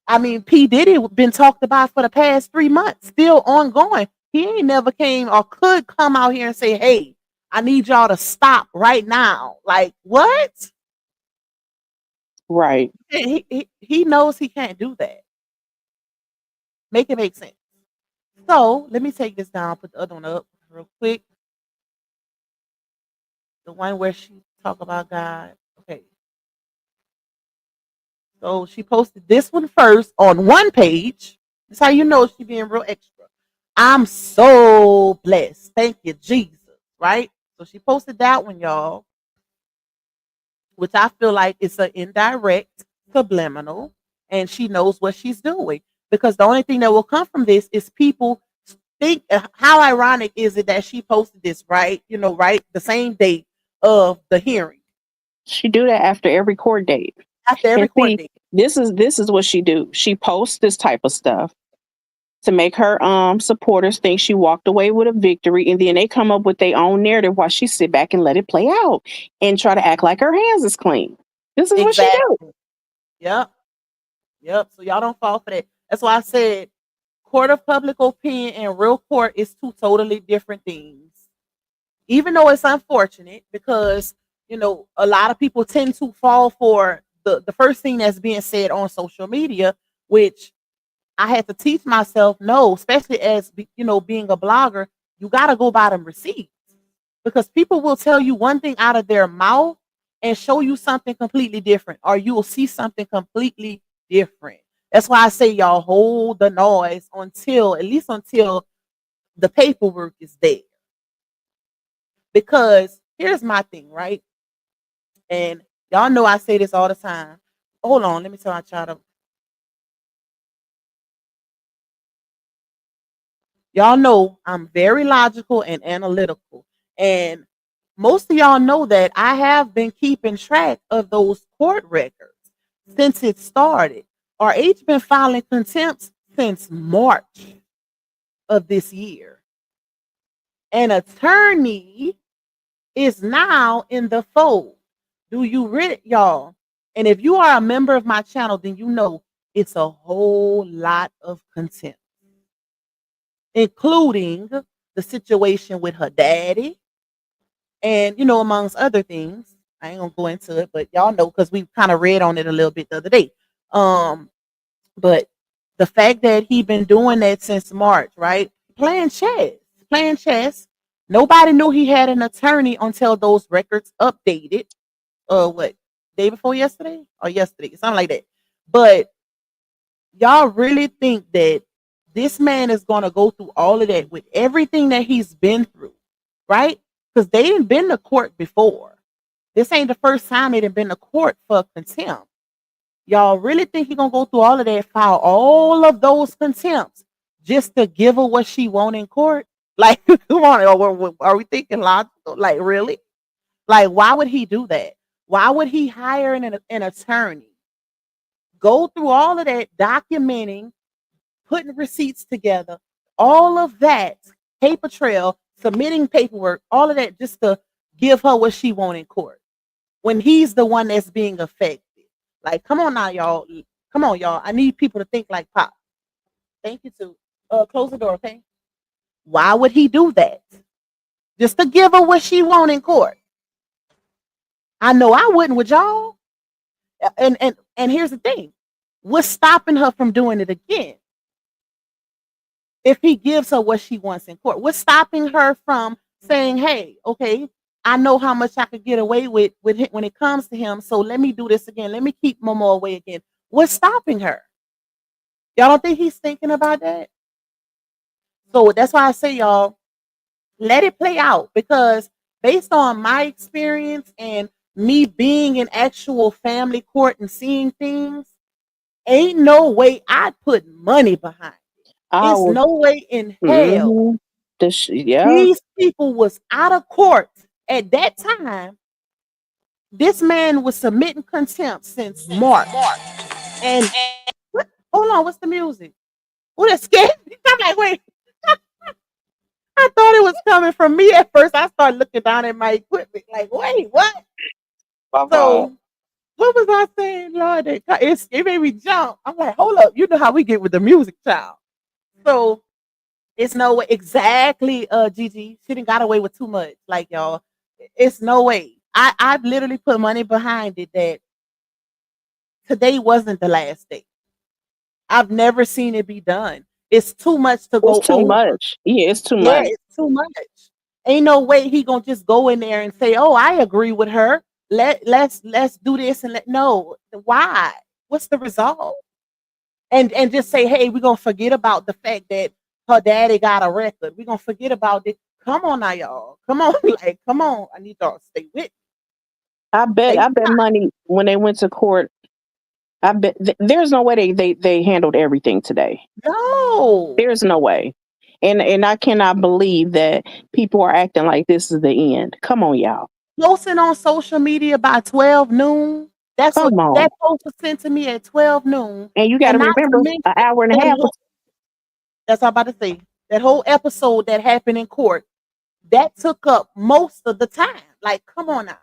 I mean, P. Diddy been talked about for the past 3 months, still ongoing. He ain't never came or could come out here and say, "Hey, I need y'all to stop right now." Like, what? Right. He knows he can't do that. Make it make sense. So let me take this down, put the other one up real quick. The one where she talk about God. Okay. So she posted this one first on one page. That's how you know she being real extra. "I'm so blessed. Thank you, Jesus." Right? So she posted that one, y'all, which I feel like it's an indirect subliminal, and she knows what she's doing. Because the only thing that will come from this is people think, how ironic is it that she posted this, right? Right? The same date of the hearing. She do that after every court date. After every And court see, date. this is what she do. She posts this type of stuff to make her supporters think she walked away with a victory, and then they come up with their own narrative while she sit back and let it play out and try to act like her hands is clean. This is what she do. Exactly. Yep. Yep. So y'all don't fall for that. That's why I said court of public opinion and real court is two totally different things. Even though it's unfortunate because, a lot of people tend to fall for the first thing that's being said on social media, which I had to teach myself, no, especially as, being a blogger, you got to go by them receipts, because people will tell you one thing out of their mouth and show you something completely different, or you will see something completely different. That's why I say y'all hold the noise at least until the paperwork is there. Because here's my thing, right? And y'all know I say this all the time. Hold on, let me tell my child. Y'all know I'm very logical and analytical. And most of y'all know that I have been keeping track of those court records since it started. RH been filing contempt since March of this year. An attorney is now in the fold. Do you read it, y'all? And if you are a member of my channel, then you know it's a whole lot of contempt, including the situation with her daddy and, amongst other things. I ain't gonna go into it, but y'all know because we kind of read on it a little bit the other day. But the fact that he been doing that since March, right? Playing chess. Nobody knew he had an attorney until those records updated. What, day before yesterday or yesterday, something like that. But y'all really think that this man is gonna go through all of that with everything that he's been through, right? Because they didn't been to court before. This ain't the first time they done been to court for contempt. Y'all really think he gonna go through all of that, file all of those contempts just to give her what she want in court? Like, come on, are we thinking logical? Like, really? Like, why would he do that? Why would he hire an attorney, go through all of that, documenting, putting receipts together, all of that, paper trail, submitting paperwork, all of that just to give her what she want in court when he's the one that's being affected? Like, come on now, y'all. Come on, y'all. I need people to think like Pop. Thank you, too. Close the door, okay? Why would he do that? Just to give her what she want in court. I know I wouldn't with y'all. And here's the thing. What's stopping her from doing it again? If he gives her what she wants in court, what's stopping her from saying, hey, okay, I know how much I could get away with him when it comes to him, so let me do this again. Let me keep Momo away again. What's stopping her? Y'all don't think he's thinking about that? So that's why I say, y'all, let it play out, because based on my experience and me being in actual family court and seeing things, ain't no way I'd put money behind it. There's no way in hell. These people was out of court at that time. This man was submitting contempt since March. And hold on, what's the music? Oh, that scared me. I'm like, wait. I thought it was coming from me at first. I started looking down at my equipment, like, wait, what? So, what was I saying, Lord? It made me jump. I'm like, hold up. You know how we get with the music, child. So, it's no way. Exactly, Gigi. She didn't got away with too much. Like, y'all, it's no way. I've literally put money behind it that today wasn't the last day. I've never seen it be done. It's too much to go over. It's too much. Yeah, it's too much. Yeah, it's too much. Ain't no way he gonna just go in there and say, "Oh, I agree with her. Let's do this and no." Why? What's the result? And just say, "Hey, we're gonna forget about the fact that her daddy got a record. We're gonna forget about it." Come on now, y'all. Come on, like, come on. I need y'all to stay with me. I bet money when they went to court. I bet there's no way they handled everything today. No, there's no way. And I cannot believe that people are acting like this is the end. Come on, y'all. Posting on social media by 12 noon. That post was sent to me at 12 noon. And you got to remember, an hour and a half. That's what I'm about to say. That whole episode that happened in court, that took up most of the time. Like, come on now.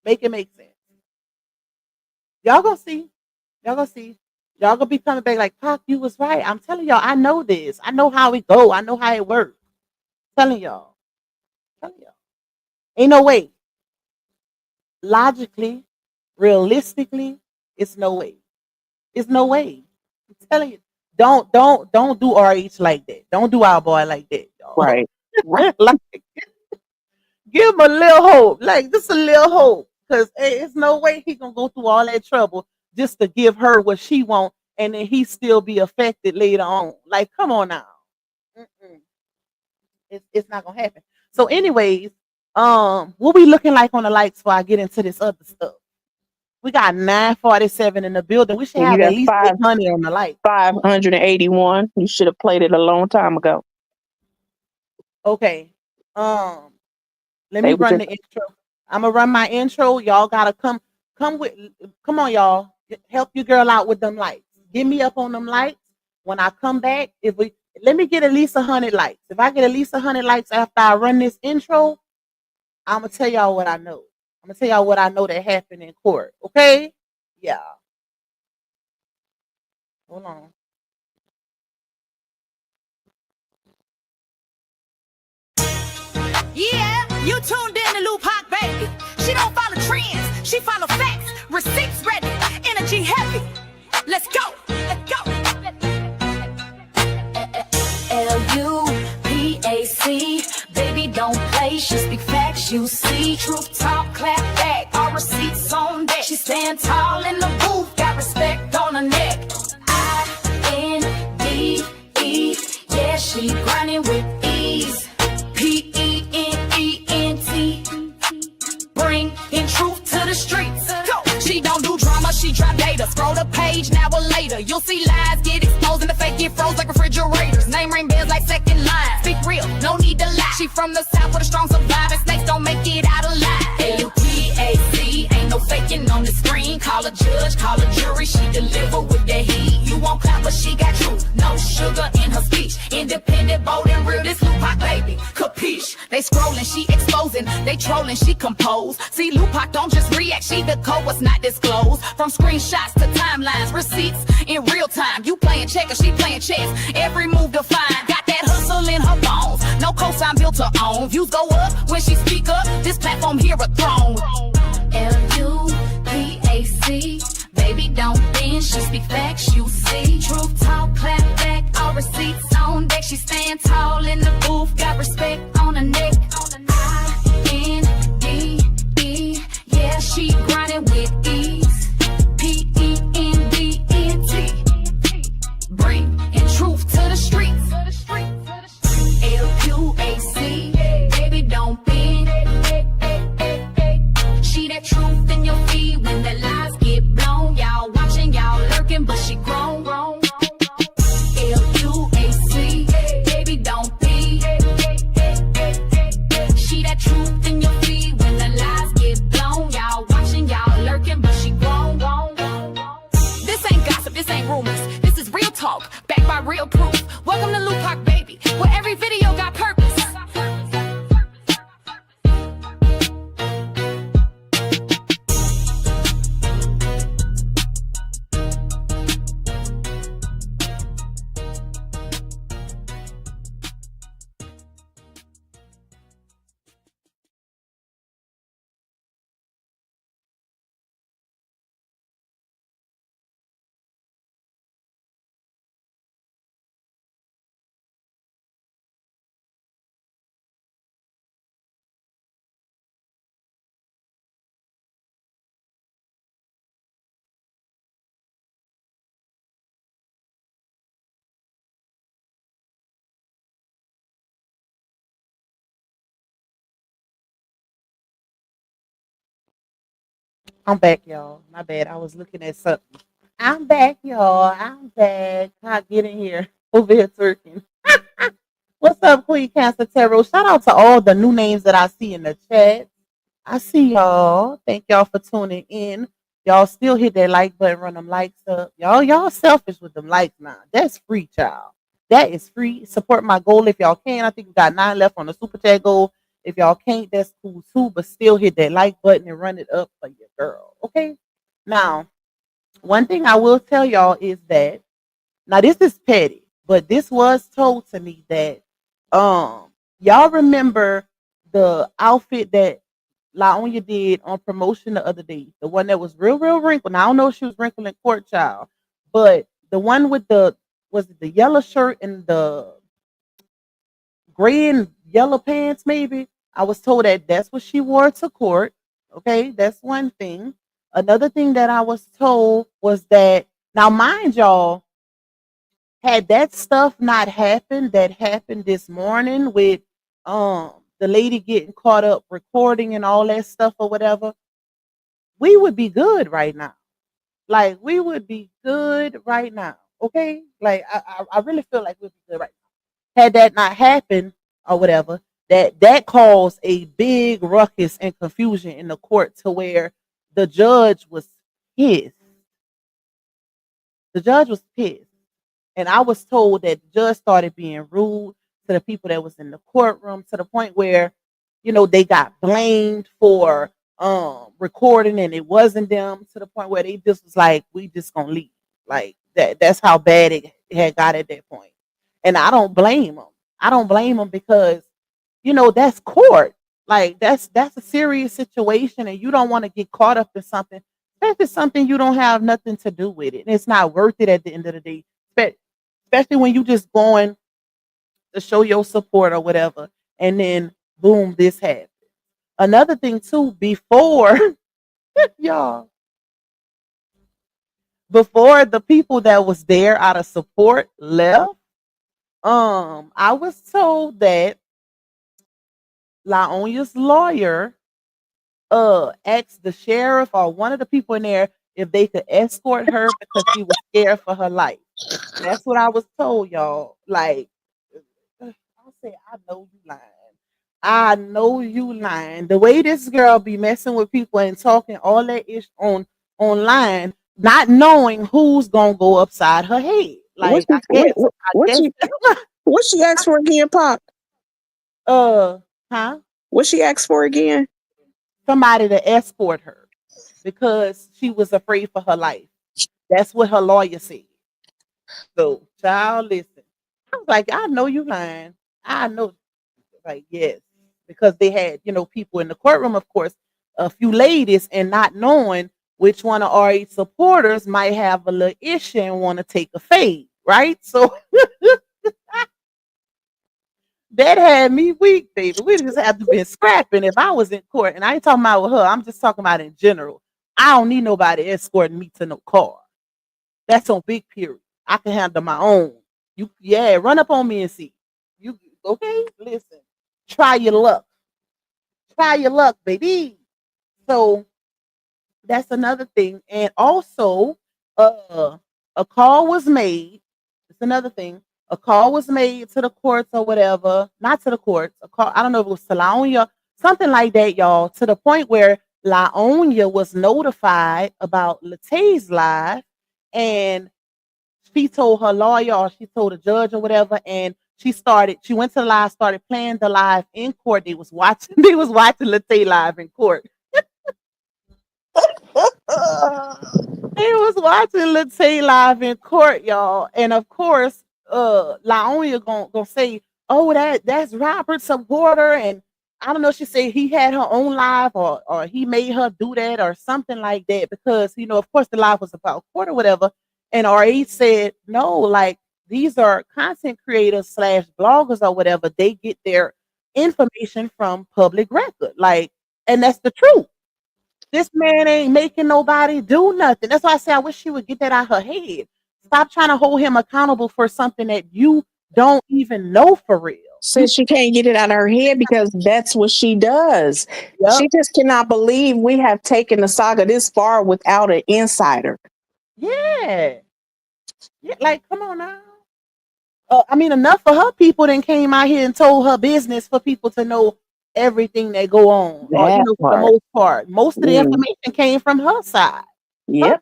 Make it make sense. Y'all gonna see. Y'all gonna see. Y'all gonna be coming back like, Pac, you was right. I'm telling y'all, I know this. I know how it go. I know how it works. Telling y'all. Ain't no way. Logically, realistically, it's no way. It's no way. I'm telling you. Don't do RH like that. Don't do our boy like that, y'all. Right. Like, give him a little hope. Like, just a little hope. Because it's no way he gonna go through all that trouble just to give her what she want, and then he still be affected later on. Like, come on now. It's not gonna happen. So, anyways, what we looking like on the lights before I get into this other stuff? We got 947 in the building. We should have at least 800 on the light. 581. You should have played it a long time ago. Okay. Let me run the intro. I'm gonna run my intro. Y'all gotta come on, y'all. Help your girl out with them lights. Get me up on them lights. When I come back, let me get at least 100 likes. If I get at least 100 likes after I run this intro, I'm gonna tell y'all what I know. I'm gonna tell y'all what I know that happened in court. Okay? Yeah. Hold on. Yeah, you tuned in to Lou Hawk Baby. She don't follow trends, she follow facts. Receipts ready, energy heavy. Let's go, let's go. L-U-P-A-C, baby don't play. She speak facts, you see. Truth talk, clap back. All receipts on deck. She stand tall in the booth, got respect on her neck. I-N-D-E, yeah, she grinding with ease. P-E-N-E-N-T, bring in truth to the streets. Go. She don't do drama, she drop data. Scroll the page, now or later. You'll see lies get exposed and the fake get froze like refrigerators. Name ring bells like second line. Speak real, no need to lie. She from the south with a strong survivor. Snakes don't make it out alive. L-U-P-A-C, ain't no faking on the screen. Call a judge, call a jury, she deliver with the heat. You won't clap, but she got truth. No sugar in her speech. Independent, bold, and real. This Lou Hawk Baby, capiche? They scrolling, she exposing. They trolling, she compose. See, Lupac don't just react, she decode what's not disclosed. From screenshots to timelines, receipts in real time. You playing checkers, she playing chess. Every move defined, got that hustle in her bones. No cosign built her own. Views go up when she speak up. This platform here a throne. Lupac, baby don't bend, she speak facts, you see. Truth talk, clap back, all receipts on deck. She stand tall in the booth, got respect on her neck. INDE, yeah, she grinding with ease. PENDENT, bringing truth to the streets. LUAC, baby don't bend. She that truth in your feed when the lies get blown. Y'all watching, y'all lurking, but she grown. LUAC, baby don't be. She that truth in your feed when the lies get blown. Y'all watching, y'all lurking, but she grown. This ain't gossip, this ain't rumors. This is real talk, backed by real proof. Welcome to Lupac, baby, where every video got purpose. I'm back, y'all. My bad. I was looking at something. I'm back, y'all. I'm back. How get in here? Over here twerking. What's up, Queen Cancer Tarot? Shout out to all the new names that I see in the chat. I see y'all. Thank y'all for tuning in. Y'all still hit that like button, run them likes up. Y'all selfish with them likes now. That's free, child. That is free. Support my goal if y'all can. I think we got 9 left on the super chat goal. If y'all can't, that's cool too. But still hit that like button and run it up for your girl. Okay. Now, one thing I will tell y'all is that now this is petty, but this was told to me that y'all remember the outfit that LaOnya did on promotion the other day, the one that was real wrinkled. Now I don't know if she was wrinkled in court, child, but the one with the was it the yellow shirt and the gray and yellow pants, maybe. I was told that that's what she wore to court. Okay, that's one thing. Another thing that I was told was that now, mind y'all, had that stuff not happened that happened this morning with the lady getting caught up recording and all that stuff or whatever, we would be good right now. Like we would be good right now. Okay, like I really feel like we'd be good right now. Had that not happened or whatever, that caused a big ruckus and confusion in the court to where the judge was pissed. The judge was pissed. And I was told that the judge started being rude to the people that was in the courtroom to the point where, they got blamed for recording and it wasn't them, to the point where they just was like, we just gonna leave. Like that's how bad it had got at that point. And I don't blame them. I don't blame them because, that's court. Like that's a serious situation and you don't want to get caught up in something. That's something you don't have nothing to do with it. And it's not worth it at the end of the day. Especially when you just going to show your support or whatever, and then boom, this happens. Another thing too, before y'all, before the people that was there out of support left, I was told that LaOnya's lawyer asked the sheriff or one of the people in there if they could escort her because she was scared for her life. That's what I was told, y'all. Like, I say, I know you lying. I know you lying. The way this girl be messing with people and talking all that ish online, not knowing who's gonna go upside her head. Like, What she asked for again, Pop? uh, Huh? What she asked for again? Somebody to escort her because she was afraid for her life. That's what her lawyer said. So, child, listen. I was like, I know you lying. I know. Like, yes, because they had, people in the courtroom, of course, a few ladies, and not knowing which one of RA supporters might have a little issue and want to take a fade, right? So that had me weak, baby. We just have to be scrapping if I was in court. And I ain't talking about with her. I'm just talking about in general. I don't need nobody escorting me to no car. That's on big period. I can handle my own. Run up on me and see. You okay? Listen, try your luck. Try your luck, baby. So that's another thing. And also, a call was made. It's another thing. A call was made to the courts or whatever. Not to the courts. A call. I don't know if it was to Laonia, something like that, y'all. To the point where Laonia was notified about Latay's life, and she told her lawyer or she told the judge or whatever, and she went to the live, started playing the live in court. They was watching they was watching Latay live in court. They was watching Latay live in court, y'all. And of course, Laonia gonna say, oh, that's Robert's supporter. And I don't know, she said he had her own live or he made her do that or something like that. Because, of course the live was about court or whatever. And RA said, no, like these are content creators slash bloggers or whatever. They get their information from public record. Like, and that's the truth. This man ain't making nobody do nothing. That's why I say I wish she would get that out her head. Stop trying to hold him accountable for something that you don't even know for real. Since she can't get it out of her head because that's what she does. Yep. She just cannot believe we have taken the saga this far without an insider. Yeah. Like, come on now. I mean, enough for her people then came out here and told her business for people to know everything that go on. Or, for the most part. Most of the information came from her side. Yep.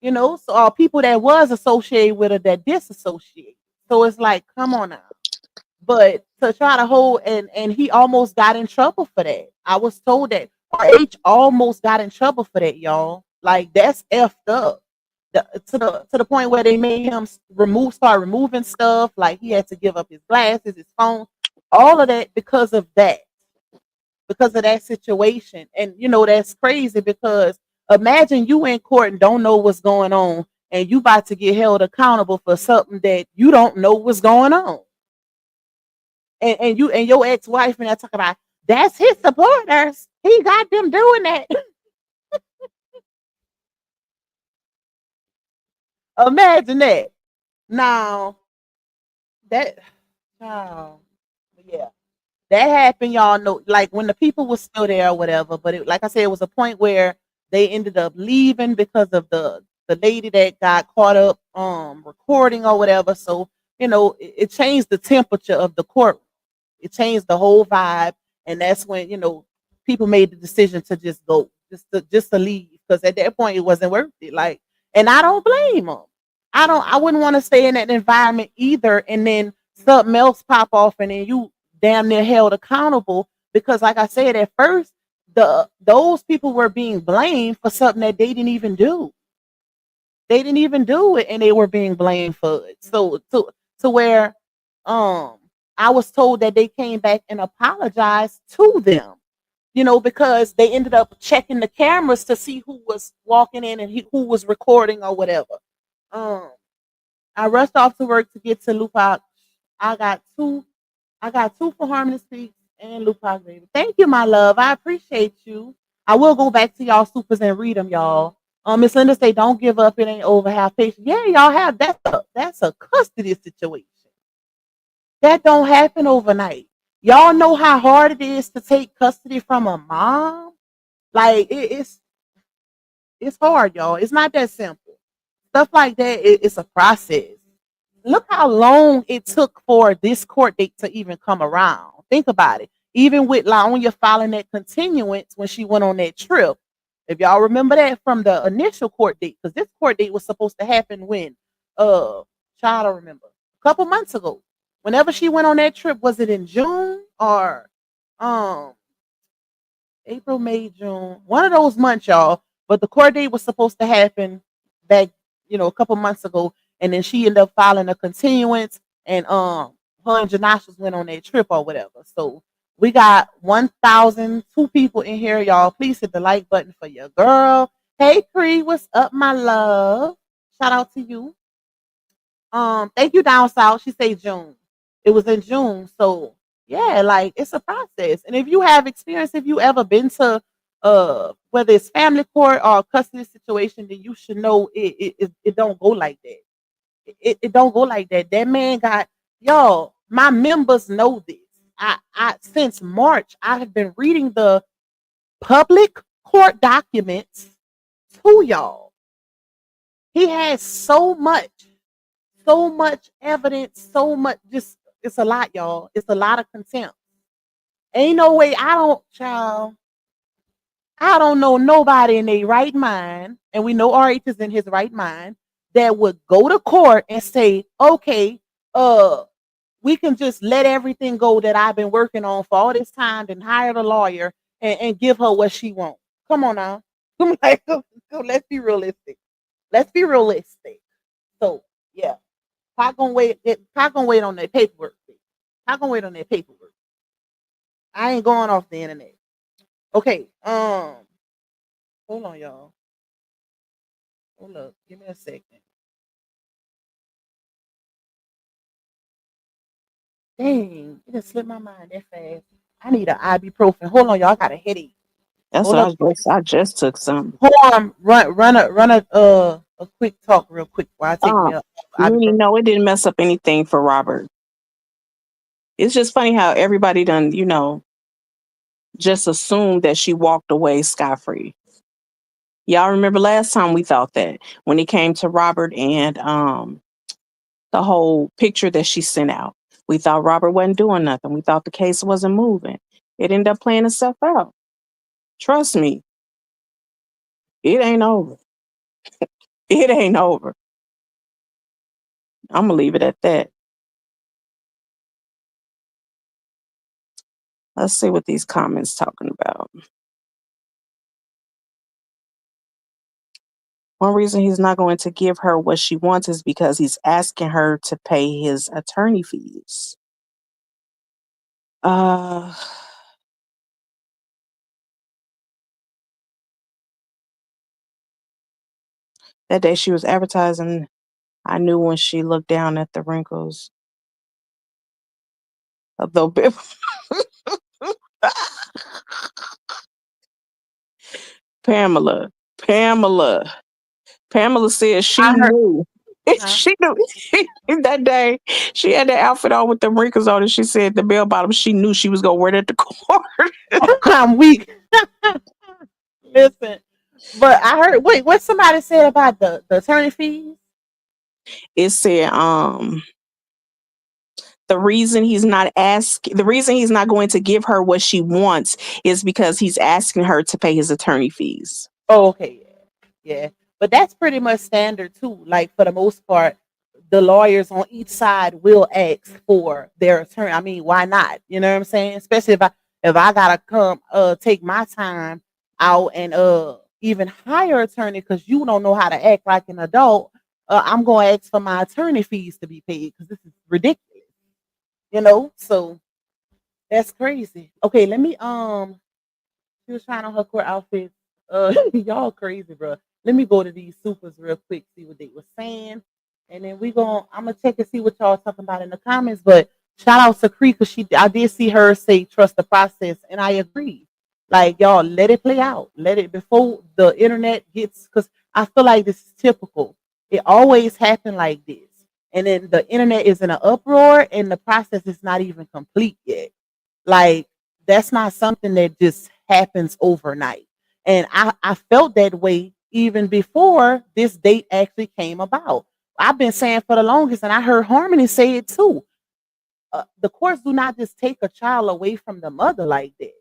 So people that was associated with her that disassociate. So it's like, come on now. But to try to hold and he almost got in trouble for that. I was told that RH almost got in trouble for that, y'all. Like that's effed up. To the point where they made him start removing stuff. Like he had to give up his glasses, his phone, all of that because of that. Because of that situation. And that's crazy because imagine you in court and don't know what's going on and you about to get held accountable for something that you don't know what's going on. And you and your ex-wife and I talk about that's his supporters. He got them doing that. Imagine that. Now that yeah. That happened, y'all know, like when the people was still there or whatever. But like I said, it was a point where they ended up leaving because of the lady that got caught up recording or whatever. So, it changed the temperature of the court. It changed the whole vibe. And that's when, people made the decision to just go, just to leave. Because at that point it wasn't worth it. Like, and I don't blame them. I wouldn't want to stay in that environment either. And then something else pop off and then you damn near held accountable because like I said at first those people were being blamed for something that they didn't even do. They didn't even do it and they were being blamed for it. So to where I was told that they came back and apologized to them, because they ended up checking the cameras to see who was walking in and who was recording or whatever. I rushed off to work to get to Lupac. I got two for Harmony Speaks and Lupac, baby. Thank you, my love. I appreciate you. I will go back to y'all supers and read them, y'all. Miss Linda say, don't give up. It ain't over. Have patience. Yeah, y'all have. That's a custody situation. That don't happen overnight. Y'all know how hard it is to take custody from a mom. Like it's hard, y'all. It's not that simple. Stuff like that. It's a process. Look how long it took for this court date to even come around. Think about it. Even with Laonia filing that continuance when she went on that trip. If y'all remember that from the initial court date, because this court date was supposed to happen when, child, I remember, a couple months ago. Whenever she went on that trip, was it in June or um April, May, June, one of those months, y'all. But the court date was supposed to happen back, a couple months ago, and then she ended up filing a continuance, and her and Janashas went on their trip or whatever. So we got 1,002 people in here, y'all. Please hit the like button for your girl. Hey, Cree, what's up, my love? Shout out to you. Thank you, down south. She said June. It was in June, so yeah, like it's a process. And if you have experience, if you ever been to whether it's family court or custody situation, then you should know it don't go like that. It don't go like that. That man got y'all. My members know this. I since March I have been reading the public court documents to y'all. He has so much evidence, so much just it's a lot, y'all. It's a lot of contempt. Ain't no way I don't know nobody in their right mind, and we know RH is in his right mind, that would go to court and say, okay, we can just let everything go that I've been working on for all this time and hire a lawyer and give her what she wants. Come on now. Like, let's be realistic. Let's be realistic. So yeah. How gonna wait? How gonna wait on their paperwork? How gonna wait on their paperwork? I ain't going off the internet. Okay. Hold on, y'all. Hold up. Give me a second. Dang, it just slipped my mind that fast. I need an ibuprofen. Hold on, y'all. I got a headache. That's Hold what up. I just took some. Hold on. Run a quick talk real quick while I take me up. You Ibuprofen. know, it didn't mess up anything for Robert. It's just funny how everybody done, just assumed that she walked away scot-free. Y'all remember last time we thought that when it came to Robert and the whole picture that she sent out. We thought Robert wasn't doing nothing. We thought the case wasn't moving. It ended up playing itself out. Trust me, it ain't over. It ain't over. I'm gonna leave it at that. Let's see what these comments talking about. One reason he's not going to give her what she wants is because he's asking her to pay his attorney fees. That day she was advertising, I knew when she looked down at the wrinkles of the bit. Pamela said she I heard. knew. Huh? She knew that day she had the outfit on with the wrinkles on it. She said the bell bottom, she knew she was gonna wear that to court. I'm weak. Listen, but I heard. Wait, what somebody said about the attorney fees? It said the reason he's not going to give her what she wants is because he's asking her to pay his attorney fees. Oh, okay, yeah. But that's pretty much standard too. Like for the most part, the lawyers on each side will ask for their attorney. I mean, why not? You know what I'm saying? Especially if I gotta come take my time out and even hire attorney because you don't know how to act like an adult. I'm gonna ask for my attorney fees to be paid because this is ridiculous. So that's crazy. Okay, let me she was trying on her court outfit. Y'all crazy, bro. Let me go to these supers real quick, see what they were saying, and then I'm gonna check and see what y'all talking about in the comments. But shout out to Cree because I did see her say trust the process, and I agree. Like y'all, let it play out. Let it before the internet gets because I feel like this is typical. It always happen like this, and then the internet is in an uproar, and the process is not even complete yet. Like that's not something that just happens overnight. And I felt that way even before this date actually came about. I've been saying for the longest, and I heard Harmony say it too. The courts do not just take a child away from the mother like that.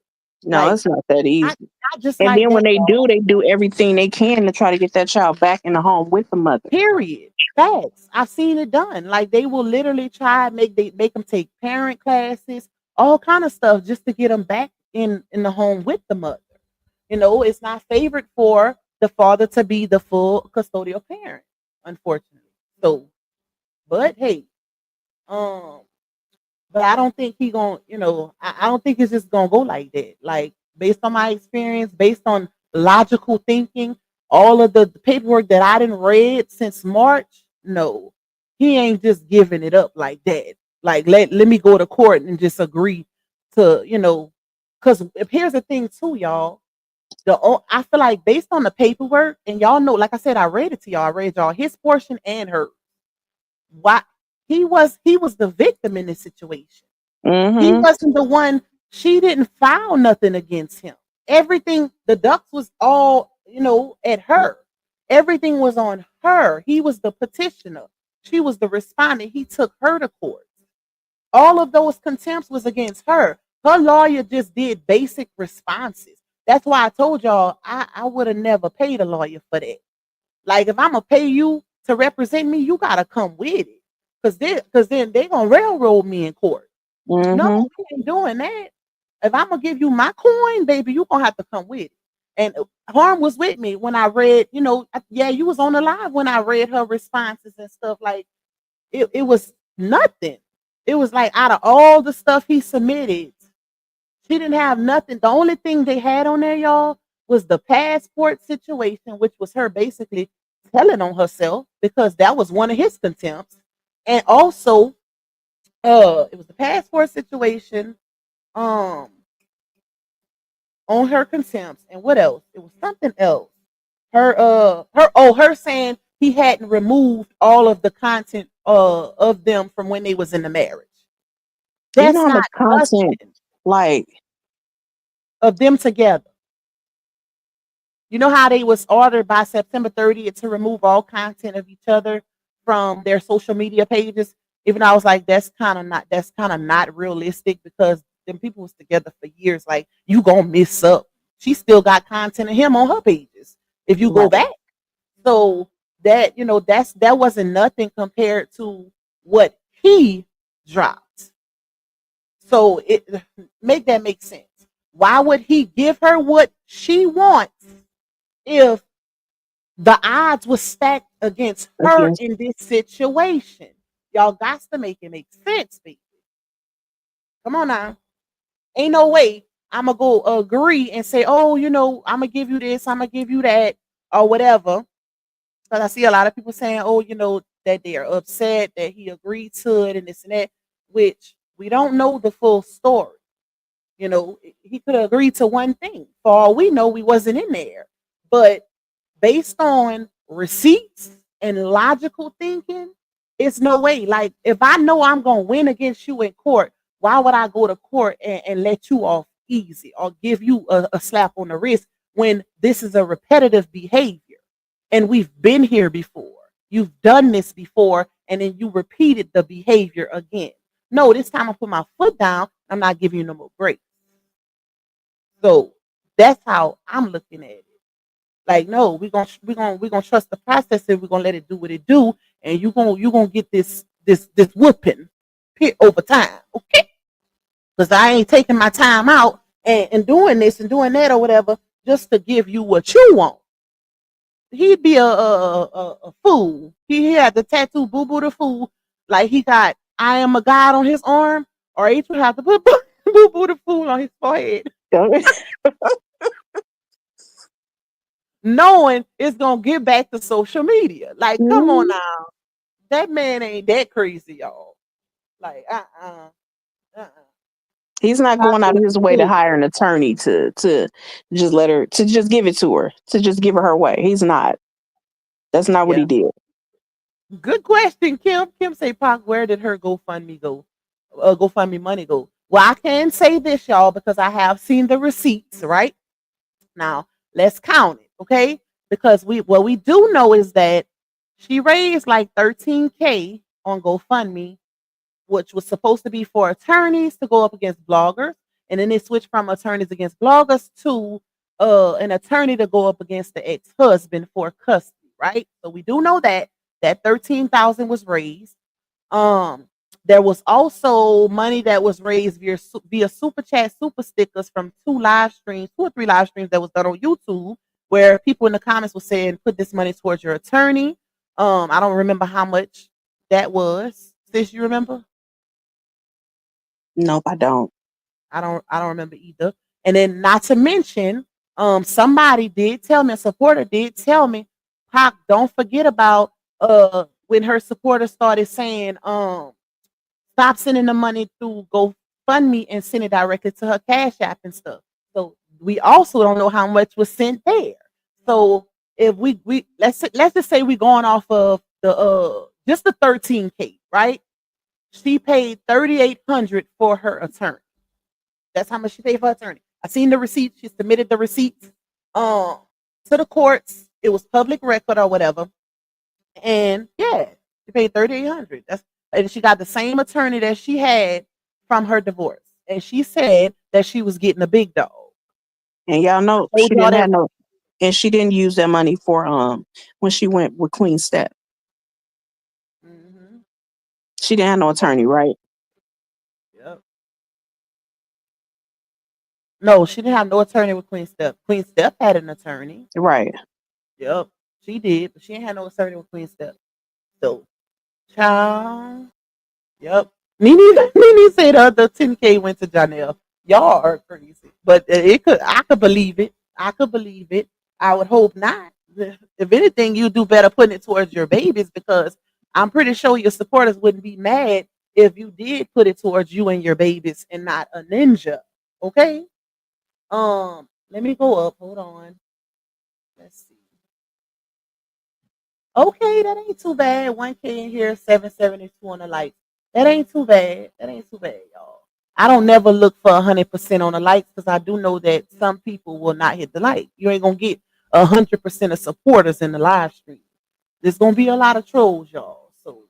No, Like it's not that easy. not just And like then when that. they do everything they can to try to get that child back in the home with the mother. Period. Facts. I've seen it done. Like they will literally try make them take parent classes, all kind of stuff just to get them back in the home with the mother. It's not favored for the father to be the full custodial parent, unfortunately. So, but hey, um, but I don't think he gonna, I don't think it's just gonna go like that. Like based on my experience, based on logical thinking, all of the paperwork that I didn't read since March, no, he ain't just giving it up like that. Like let me go to court and just agree to, because here's the thing too, y'all. I feel like based on the paperwork, and y'all know, like I said, I read it to y'all. I read y'all his portion and her. Why he was the victim in this situation. He Mm-hmm. wasn't the one. She didn't file nothing against him. Everything, the ducks was all, at her. Everything was on her. He was the petitioner. She was the respondent. He took her to court. All of those contempts was against her. Her lawyer just did basic responses. That's why I told y'all I would have never paid a lawyer for that. Like if I'm gonna pay you to represent me, you gotta come with it. Cause then they gonna railroad me in court. No, Mm-hmm. we ain't doing that. If I'm gonna give you my coin, baby, you gonna have to come with it. And Harm was with me when I read, yeah, you was on the live when I read her responses and stuff. Like it was nothing. It was like out of all the stuff he submitted, she didn't have nothing. The only thing they had on there, y'all, was the passport situation, which was her basically telling on herself because that was one of his contempts. And also, it was the passport situation, um, on her contempts, and what else? It was something else. Her saying he hadn't removed all of the content of them from when they was in the marriage. You know That's how much not content, nothing like, of them together. You know how they was ordered by September 30th to remove all content of each other from their social media pages. Even though I was like, that's kind of not realistic because them people was together for years. Like you gonna miss up. She still got content of him on her pages if you go right. back. So that wasn't nothing compared to what he dropped. So it make that make sense. Why would he give her what she wants if the odds were stacked against her Against in this situation? Y'all got to make it make sense, baby. Come on now. Ain't no way I'm gonna go agree and say, oh, I'm gonna give you this, I'm gonna give you that, or whatever. Because I see a lot of people saying, oh, that they are upset that he agreed to it and this and that, which we don't know the full story. He could have agreed to one thing. For all we know, we wasn't in there. But based on receipts and logical thinking, it's no way. Like, if I know I'm going to win against you in court, why would I go to court and let you off easy or give you a slap on the wrist when this is a repetitive behavior and we've been here before? You've done this before and then you repeated the behavior again. No, this time I put my foot down. I'm not giving you no more breaks. So that's how I'm looking at it. Like, no, we're gonna trust the process and we're gonna let it do what it do, and you gonna get this whooping over time, okay? Because I ain't taking my time out and doing this and doing that or whatever just to give you what you want. He'd be a fool. He had the tattoo Boo Boo the Fool, like he got I am a god on his arm, or H would have to put Boo Boo the Fool on his forehead, knowing it's gonna get back to social media. Like, come on Mhm. now, that man ain't that crazy, y'all. Like, uh. He's not going out of his way to hire an attorney to just let her to just give it to her to just give her way. He's not. That's not what he Yeah. did. Good question, Kim. Kim say, Pac, where did her GoFundMe go? GoFundMe money go? Well, I can say this, y'all, because I have seen the receipts. Right now, let's count it, okay? Because what we do know is that she raised like 13K on GoFundMe, which was supposed to be for attorneys to go up against bloggers, and then they switched from attorneys against bloggers to an attorney to go up against the ex-husband for custody, right? So we do know that 13,000 was raised. Um, There was also money that was raised via super chat, super stickers from two or three live streams that was done on YouTube, where people in the comments were saying, "Put this money towards your attorney." I don't remember how much that was. Sis, you remember? Nope, I don't. I don't remember either. And then not to mention, somebody did tell me, a supporter did tell me, Pac, don't forget about when her supporters started saying, stop sending the money through GoFundMe and send it directly to her Cash App and stuff. So we also don't know how much was sent there. So if we let's just say we're going off of the just the 13K, right? She paid 3,800 for her attorney. That's how much she paid for her attorney. I seen the receipt. She submitted the receipts um to the courts. It was public record or whatever. And yeah, she paid 3,800. And she got the same attorney that she had from her divorce. And she said that she was getting a big dog. And y'all know I told y'all that. and she didn't use that money for when she went with Queen Step. Mhm. She didn't have no attorney, right? Yep. No, she didn't have no attorney with Queen Steph. Queen Steph had an attorney. Right. Yep. She did, but she ain't had no attorney with Queen Steph. So, child. Yep. Nene said the other 10K went to Janelle. Y'all are crazy. But I could believe it. I could believe it. I would hope not. If anything, you do better putting it towards your babies, because I'm pretty sure your supporters wouldn't be mad if you did put it towards you and your babies and not a ninja. Okay? Let me go up. Hold on. Let's see. Okay, that ain't too bad. 1K in here, 772 on the likes. That ain't too bad. That ain't too bad, y'all. I don't never look for 100% on the likes, because I do know that some people will not hit the like. You ain't gonna get 100% of supporters in the live stream. There's gonna be a lot of trolls, y'all. So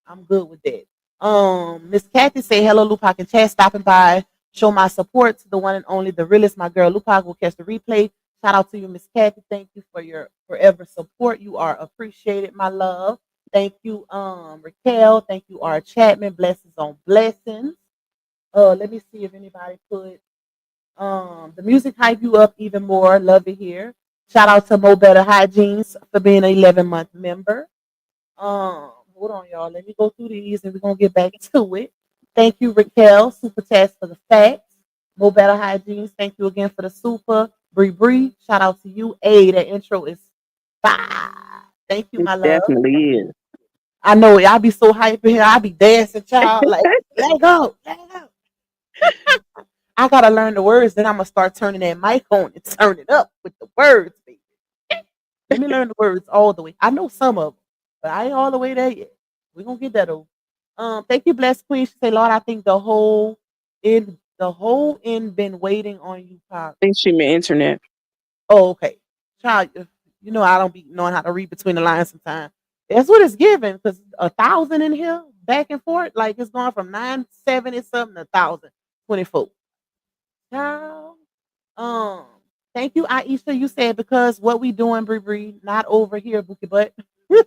I'm good with that. Miss Kathy say hello, Lupac and chat, stopping by. Show my support to the one and only, the realest, my girl Lupac. Will catch the replay. Shout out to you, Miss Kathy. Thank you for your forever support. You are appreciated, my love. Thank you, Raquel. Thank you, R. Chapman. Blessings on blessings. Let me see if anybody put the music hype you up even more. Love it here. Shout out to Mo Better Hygienes for being an 11-month member. Hold on, y'all. Let me go through these and we're gonna get back to it. Thank you, Raquel. Super chats for the facts. Mo Better Hygienes. Thank you again for the super. Bree. Shout out to you. Hey, that intro is fire. Thank you, It my love. definitely is. I know it. I'll be so hyped here. I'll be dancing, child. Like, let go. Let go. I gotta learn the words. Then I'm gonna start turning that mic on and turn it up with the words, baby. Let me learn the words all the way. I know some of them, but I ain't all the way there yet. We're gonna get that over. Thank you, blessed queen. She said, Lord, I think the whole end been waiting on you, Pop. I think she meant internet. Oh, okay. Child, you know I don't be knowing how to read between the lines sometimes. That's what it's giving, because 1,000 in here, back and forth, like it's going from 970 something to 1,024. Child. Um, Thank you, Aisha. You said because what we doing, Bree, not over here, Bookie Butt.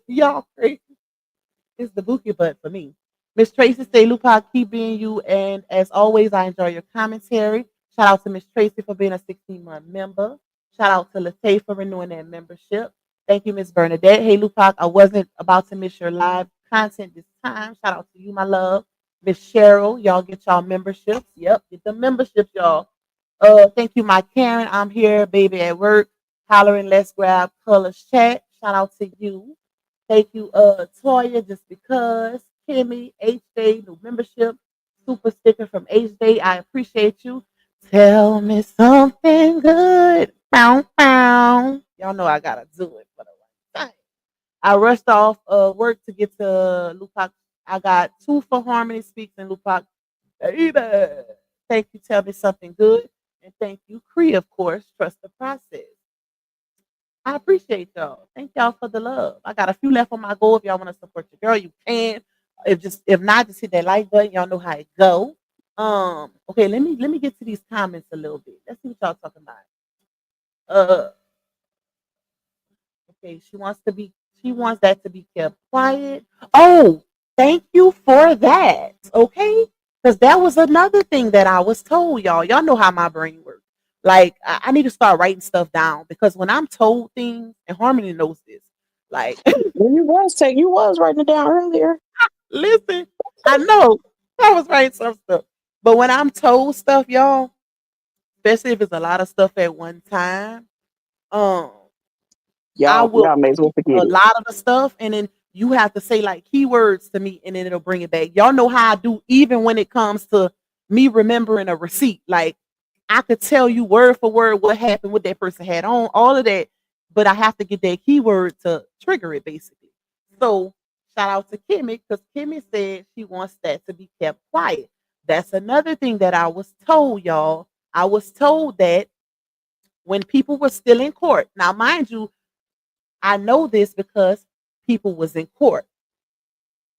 Y'all crazy. It's the Bookie Butt for me. Miss Tracy say, Lupac, keep being you. And as always, I enjoy your commentary. Shout out to Miss Tracy for being a 16-month member. Shout out to Latae for renewing that membership. Thank you, Miss Bernadette. Hey, Lupac, I wasn't about to miss your live content this time. Shout out to you, my love. Miss Cheryl, y'all get y'all memberships. Yep, get the memberships, y'all. Thank you, my Karen. I'm here, baby, at work. Hollering, let's grab colors chat. Shout out to you. Thank you, Toya, just because. Kimmy, H Day, new membership. Super sticker from H Day. I appreciate you. Tell me something good. Bow, bow. Y'all know I gotta do it for the right time. I rushed off work to get to Lupac. I got 2 for Harmony Speaks and Lupac. Baby. Thank you. Tell me something good. And thank you, Cree, of course. Trust the process. I appreciate y'all. Thank y'all for the love. I got a few left on my goal. If y'all want to support your girl, you can. If not, just hit that like button. Y'all know how it go. Okay, let me get to these comments a little bit. Let's see what y'all talking about. Uh okay, she wants that to be kept quiet. Oh, thank you for that. Okay. Because that was another thing that I was told, y'all. Y'all know how my brain works. Like, I need to start writing stuff down because when I'm told things, and Harmony knows this, like, Well, you was writing it down earlier. listen, I know I was writing some stuff. But when I'm told stuff, y'all, especially if it's a lot of stuff at one time, um, I will Y'all may as well keep forget a it. lot of the stuff, and then you have to say like keywords to me, and then it'll bring it back. Y'all know how I do, even when it comes to me remembering a receipt. Like I could tell you word for word what happened, what that person had on, all of that, but I have to get that keyword to trigger it, basically. So shout out to Kimmy because Kimmy said she wants that to be kept quiet. That's another thing that I was told, y'all. I was told that when people were still in court. Now, mind you, I know this because people was in court.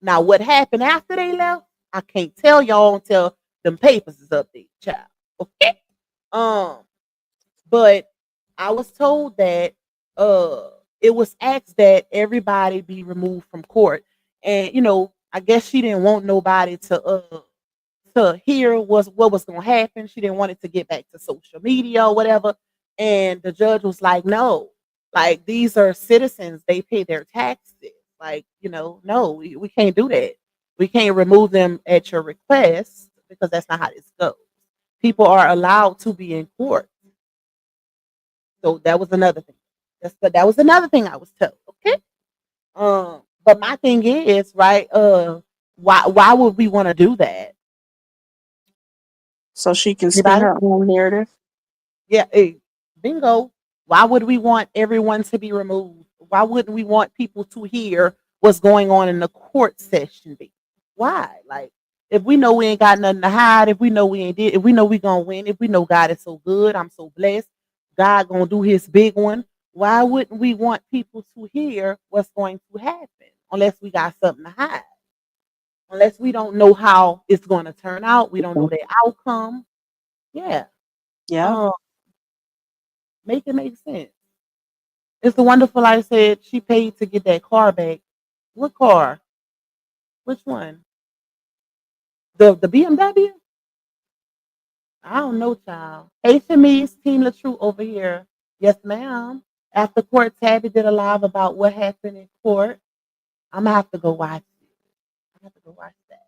Now, what happened after they left, I can't tell y'all until them papers is up there, child. Okay. Um, but I was told that it was asked that everybody be removed from court. And I guess she didn't want nobody to hear what was gonna happen. She didn't want it to get back to social media or whatever. And the judge was like, no, like these are citizens, they pay their taxes. Like, no, we can't do that. We can't remove them at your request because that's not how this goes. People are allowed to be in court. So that was another thing. That was another thing I was told. Okay. But my thing is, right, why would we want to do that? So she can spin Anybody? her own narrative. Yeah, hey, bingo. Why would we want everyone to be removed? Why wouldn't we want people to hear what's going on in the court session? Why? Like, if we know we ain't got nothing to hide, if we know we ain't did, if we know we gonna win, if we know God is so good, I'm so blessed, God gonna do His big one. Why wouldn't we want people to hear what's going to happen? Unless we got something to hide, unless we don't know how it's going to turn out, we don't know the outcome. Yeah, Yeah. um, make it make sense. It's the wonderful life said she paid to get that car back. What car? Which one? The BMW? I don't know, child. HME's Team LaTrue over here. Yes, ma'am. After court, Tabby did a live about what happened in court. I'm gonna have to go watch it. I have to go watch that.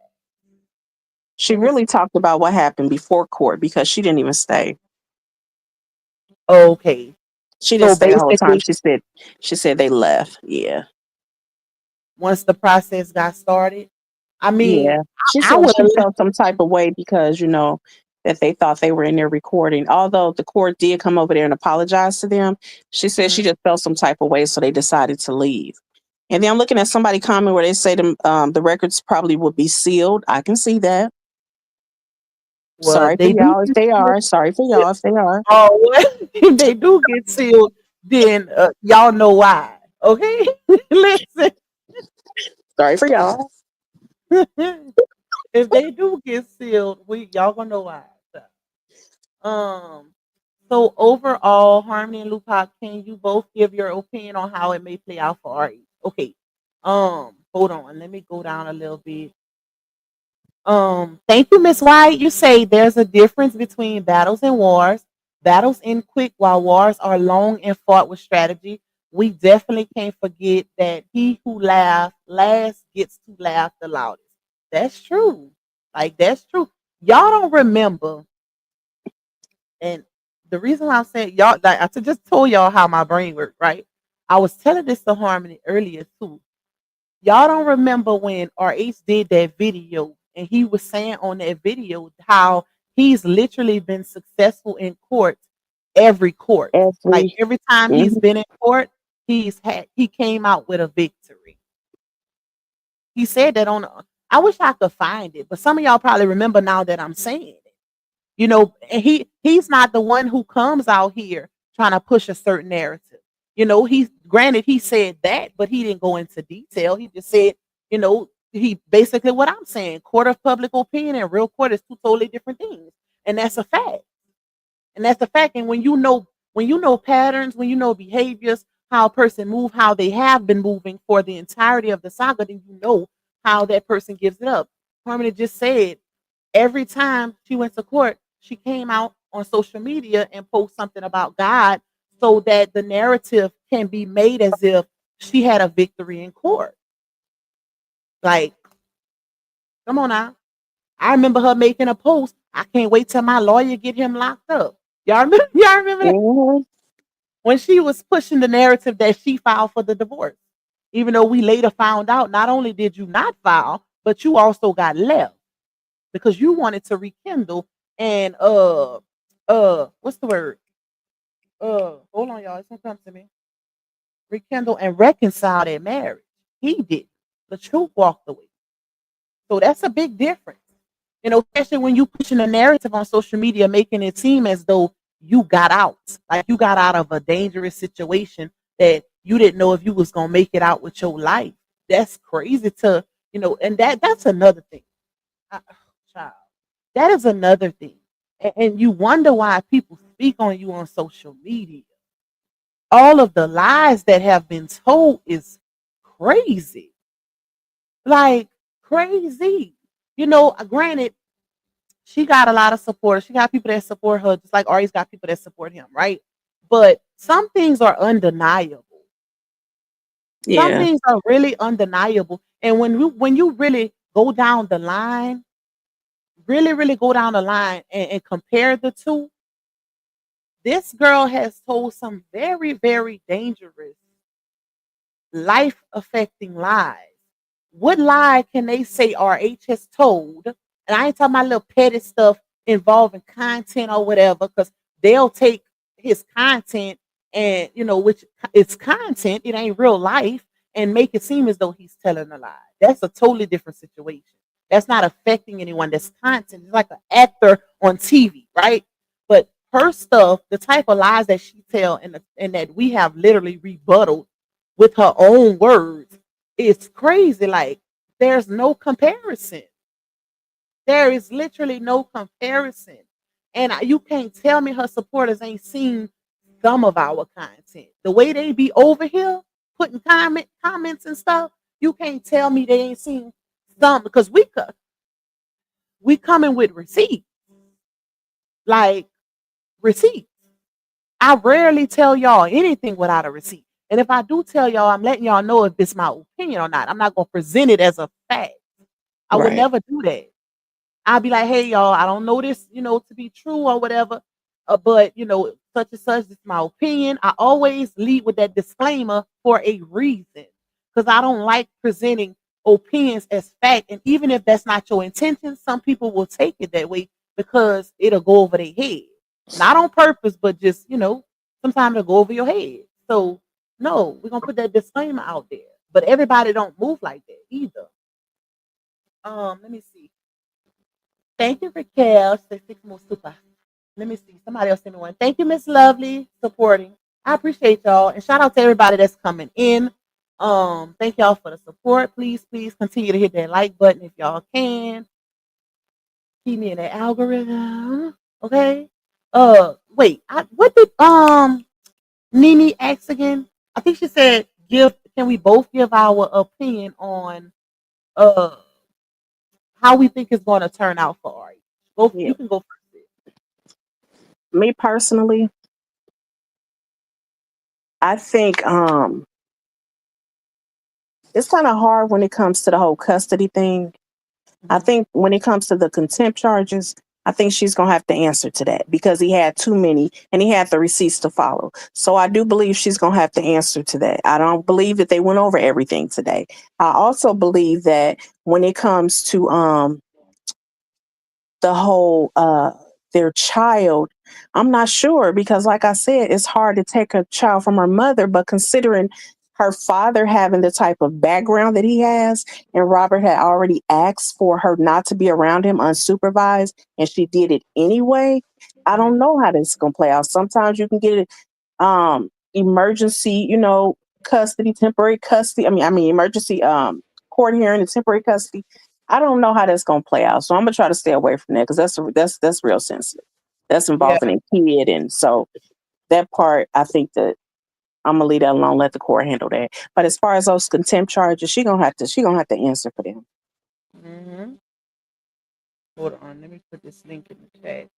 She Let me see. really talked about what happened before court because she didn't even stay. Okay. She didn't So stay the whole time. basically, She said they left. Yeah. once the process got started, I mean, Yeah. She I said would she have left. felt some type of way because, that they thought they were in there recording. Although the court did come over there and apologize to them, she said she Mhm. just felt some type of way, so they decided to leave. And then I'm looking at somebody comment where they say the records probably will be sealed. I can see that. Well, Sorry for they do y'all if get they sealed. are. Sorry for y'all if they are. Oh, if they do get sealed, then y'all know why. Okay, listen. Sorry for y'all. If they do get sealed, we y'all gonna know why. So, So overall, Harmony and Lupac, can you both give your opinion on how it may play out for RE? Okay. Hold on. Let me go down a little bit. Thank you, Miss White. You say there's a difference between battles and wars. Battles end quick while wars are long and fought with strategy. We definitely can't forget that he who laughs last gets to laugh the loudest. That's true. Like that's true. Y'all don't remember, and the reason why I'm saying y'all, like just told y'all how my brain works, right? I was telling this to Harmony earlier too. Y'all don't remember when RH did that video and he was saying on that video how he's literally been successful in court, every court. Like Every. every time he's Mhm. been in court, he came out with a victory. He said that I wish I could find it, but some of y'all probably remember now that I'm saying it. And he's not the one who comes out here trying to push a certain narrative. He's granted he said that, but he didn't go into detail. He just said, he basically what I'm saying, court of public opinion and real court is two totally different things. And that's a fact. And that's the fact. And when you know patterns, when you know behaviors, how a person move, how they have been moving for the entirety of the saga, then you know how that person gives it up. Harmony just said every time she went to court, she came out on social media and post something about God so that the narrative can be made as if she had a victory in court. Like, come on now. I remember her making a post. I can't wait till my lawyer get him locked up. Y'all remember? Y'all remember that? Mhm. When she was pushing the narrative that she filed for the divorce. Even though we later found out not only did you not file, but you also got left because you wanted to rekindle and what's the word? Hold on, y'all. It's gonna come to me. Rekindle and reconcile their marriage. He did. The truth walked away. So that's a big difference. You know, especially when you pushing a narrative on social media, making it seem as though you got out, like you got out of a dangerous situation that you didn't know if you was gonna make it out with your life. That's crazy to, and that's another thing. Child, that is another thing. And you wonder why people speak on you on social media. All of the lies that have been told is crazy. Like crazy. Granted, she got a lot of support. She got people that support her, just like Ari's got people that support him, right? But some things are undeniable. Some Yeah. things are really undeniable. And when you really go down the line, really, really go down the line and compare the two, this girl has told some very, very dangerous, life affecting lies. What lie can they say RH has told? And I ain't talking about little petty stuff involving content or whatever, because they'll take his content and which it's content, it ain't real life, and make it seem as though he's telling a lie. That's a totally different situation. That's not affecting anyone. That's content. It's like an actor on TV, right? But her stuff, the type of lies that she tell and that we have literally rebutted with her own words, it's crazy. Like, there's no comparison. There is literally no comparison. And you can't tell me her supporters ain't seen some of our content. The way they be over here putting comments and stuff, you can't tell me they ain't seen some, because we coming with receipts. Like, receipts. I rarely tell y'all anything without a receipt. And if I do tell y'all, I'm letting y'all know if it's my opinion or not. I'm not going to present it as a fact. I would Right. never do that. I'll be like, hey, y'all, I don't know this, to be true or whatever. But, such and such is my opinion. I always lead with that disclaimer for a reason, because I don't like presenting opinions as fact. And even if that's not your intention, some people will take it that way because it'll go over their head. Not on purpose, but just, sometimes it'll go over your head. So, no, we're going to put that disclaimer out there. But everybody don't move like that either. Let me see. Thank you, Raquel. Say six more super. Let me see. Somebody else send me one. Thank you, Miss Lovely, supporting. I appreciate y'all. And shout out to everybody that's coming in. Thank y'all for the support. Please, please continue to hit that like button if y'all can. Keep me in the algorithm. Okay. Wait. What did Nini ask again? I think she said can we both give our opinion on uh how we think it's going to turn out for Ari? Yeah. You can go first. Me personally, I think it's kind of hard when it comes to the whole custody thing. I Mhm. think when it comes to the contempt charges, I think she's going to have to answer to that because he had too many and he had the receipts to follow. So I do believe she's going to have to answer to that. I don't believe that they went over everything today. I also believe that when it comes to the whole their child, I'm not sure because like I said, it's hard to take a child from her mother, but considering her father having the type of background that he has, and Robert had already asked for her not to be around him unsupervised, and she did it anyway. I Mhm. don't know how this is gonna play out. Sometimes you can get it emergency, custody, temporary custody. I mean emergency court hearing and temporary custody. I don't know how that's gonna play out. So I'm gonna try to stay away from that because that's real sensitive. That's Yeah. involving a kid. And so that part I think that I'm gonna leave that alone. Let the court handle that. But as far as those contempt charges, she gonna have to answer for them. Mm-hmm. Hold on, let me put this link in the chat.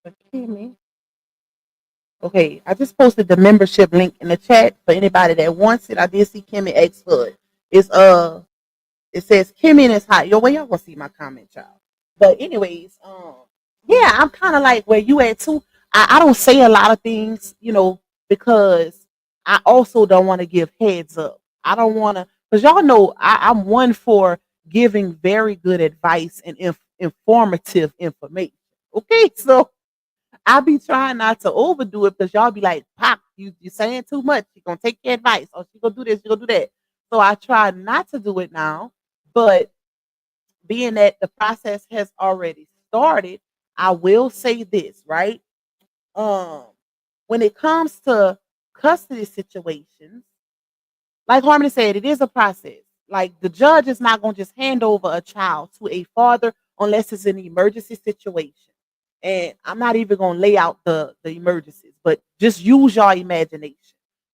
For Kimmy. Okay, I just posted the membership link in the chat for anybody that wants it. I did see Kimmy X for it. It says Kimmy and it's hot. Yo, well, y'all gonna see my comment, y'all. But anyways, yeah, I'm kind of like where you at too. I don't say a lot of things, because I also don't want to give heads up. I don't want to, because y'all know I'm one for giving very good advice and informative information. Okay, so I be trying not to overdo it because y'all be like, Pop, you saying too much. She gonna take your advice, or she gonna do this, she gonna do that. So I try not to do it now. But being that the process has already started, I will say this, right? Um, when it comes to custody situations, like Harmony said, it is a process. Like the judge is not going to just hand over a child to a father unless it's an emergency situation. And I'm not even going to lay out the emergencies, but just use your imagination.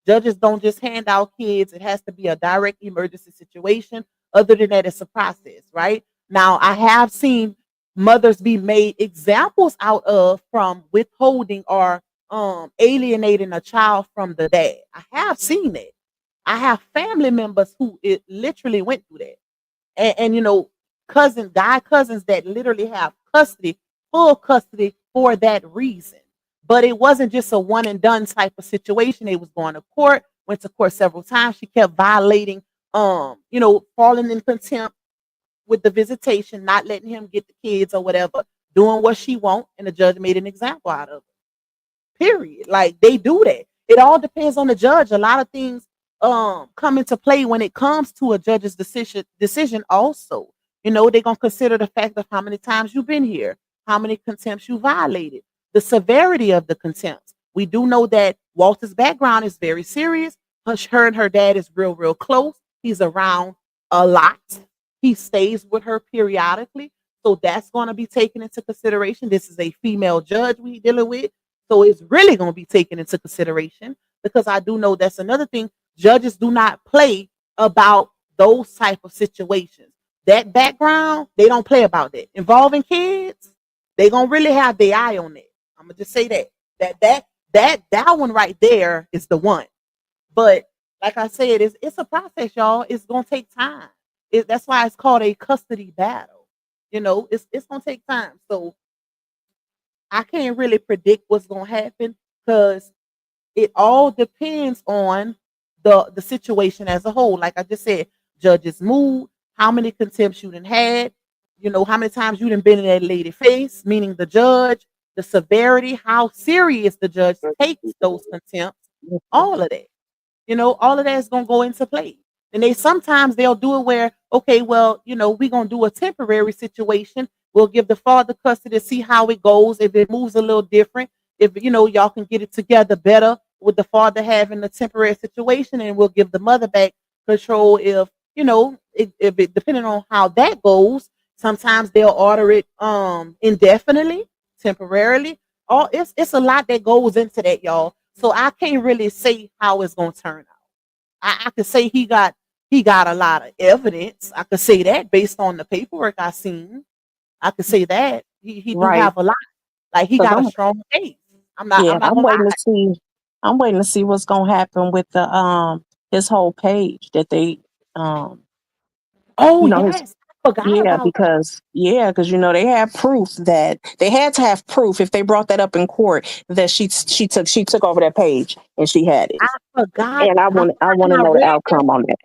Judges don't just hand out kids. It has to be a direct emergency situation. Other than that, it's a process, right? Now, I have seen mothers be made examples out of from withholding or alienating a child from the dad. I have seen that. I have family members who it literally went through that. And guy cousins that literally have custody, full custody for that reason. But it wasn't just a one and done type of situation. They was going to court, went to court several times. She kept violating, falling in contempt with the visitation, not letting him get the kids or whatever, doing what she want, and the judge made an example out of it. Period. Like they do that. It all depends on the judge. A lot of things come into play when it comes to a judge's decision also. They're gonna consider the fact of how many times you've been here, how many contempts you violated, the severity of the contempts. We do know that Walter's background is very serious. Her and her dad is real, real close. He's around a lot. He stays with her periodically. So that's going to be taken into consideration. This is a female judge we dealing with. So it's really going to be taken into consideration, because I do know that's another thing. Judges do not play about those type of situations. That background, they don't play about that. Involving kids, they gonna really have their eye on it. I'm gonna just say that one right there is the one. But like I said, it's a process, y'all. It's gonna take time. That's why it's called a custody battle. It's gonna take time. So I can't really predict what's gonna happen, because it all depends on the situation as a whole. Like I just said, judge's mood, how many contempts you done had, how many times you done been in that lady face, meaning the judge, the severity, how serious the judge takes those contempts, all of that. All of that is gonna go into play. And sometimes they'll do it where, okay, well, we're gonna do a temporary situation. We'll give the father custody to see how it goes. If it moves a little different, if y'all can get it together better with the father having a temporary situation, and we'll give the mother back control if if it depending on how that goes. Sometimes they'll order it indefinitely, temporarily. It's a lot that goes into that, y'all. So I can't really say how it's gonna turn out. I could say he got a lot of evidence. I could say that based on the paperwork I seen. I could say that he do Right. have a lot. Like he 'Cause got a strong case. I'm not I'm gonna waiting lie. to see. I'm waiting to see what's gonna happen with the his whole page that they Oh his yes, I forgot yeah, about that. because they have proof that they had to have proof if they brought that up in court that she took over that page and she had it. I forgot. And I I want I forgot want when to I know the read that. outcome on that.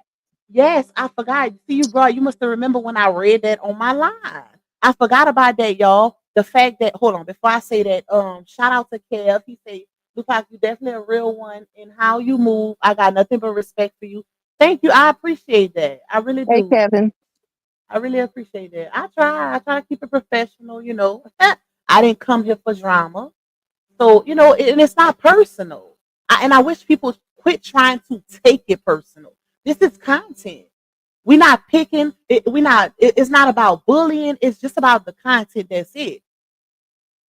Yes, I forgot. See, you must have remember when I read that on my line. I forgot about that, y'all. The fact that, hold on, before I say that, shout out to Kev. He said, Lupac, you definitely a real one in how you move. I got nothing but respect for you. Thank you. I appreciate that. I really Hey, do. Kevin. I really appreciate that. I try to keep it professional. I didn't come here for drama. So, and it's not personal. And I wish people quit trying to take it personal. This is content. We're not picking. It's not about bullying. It's just about the content. That's it.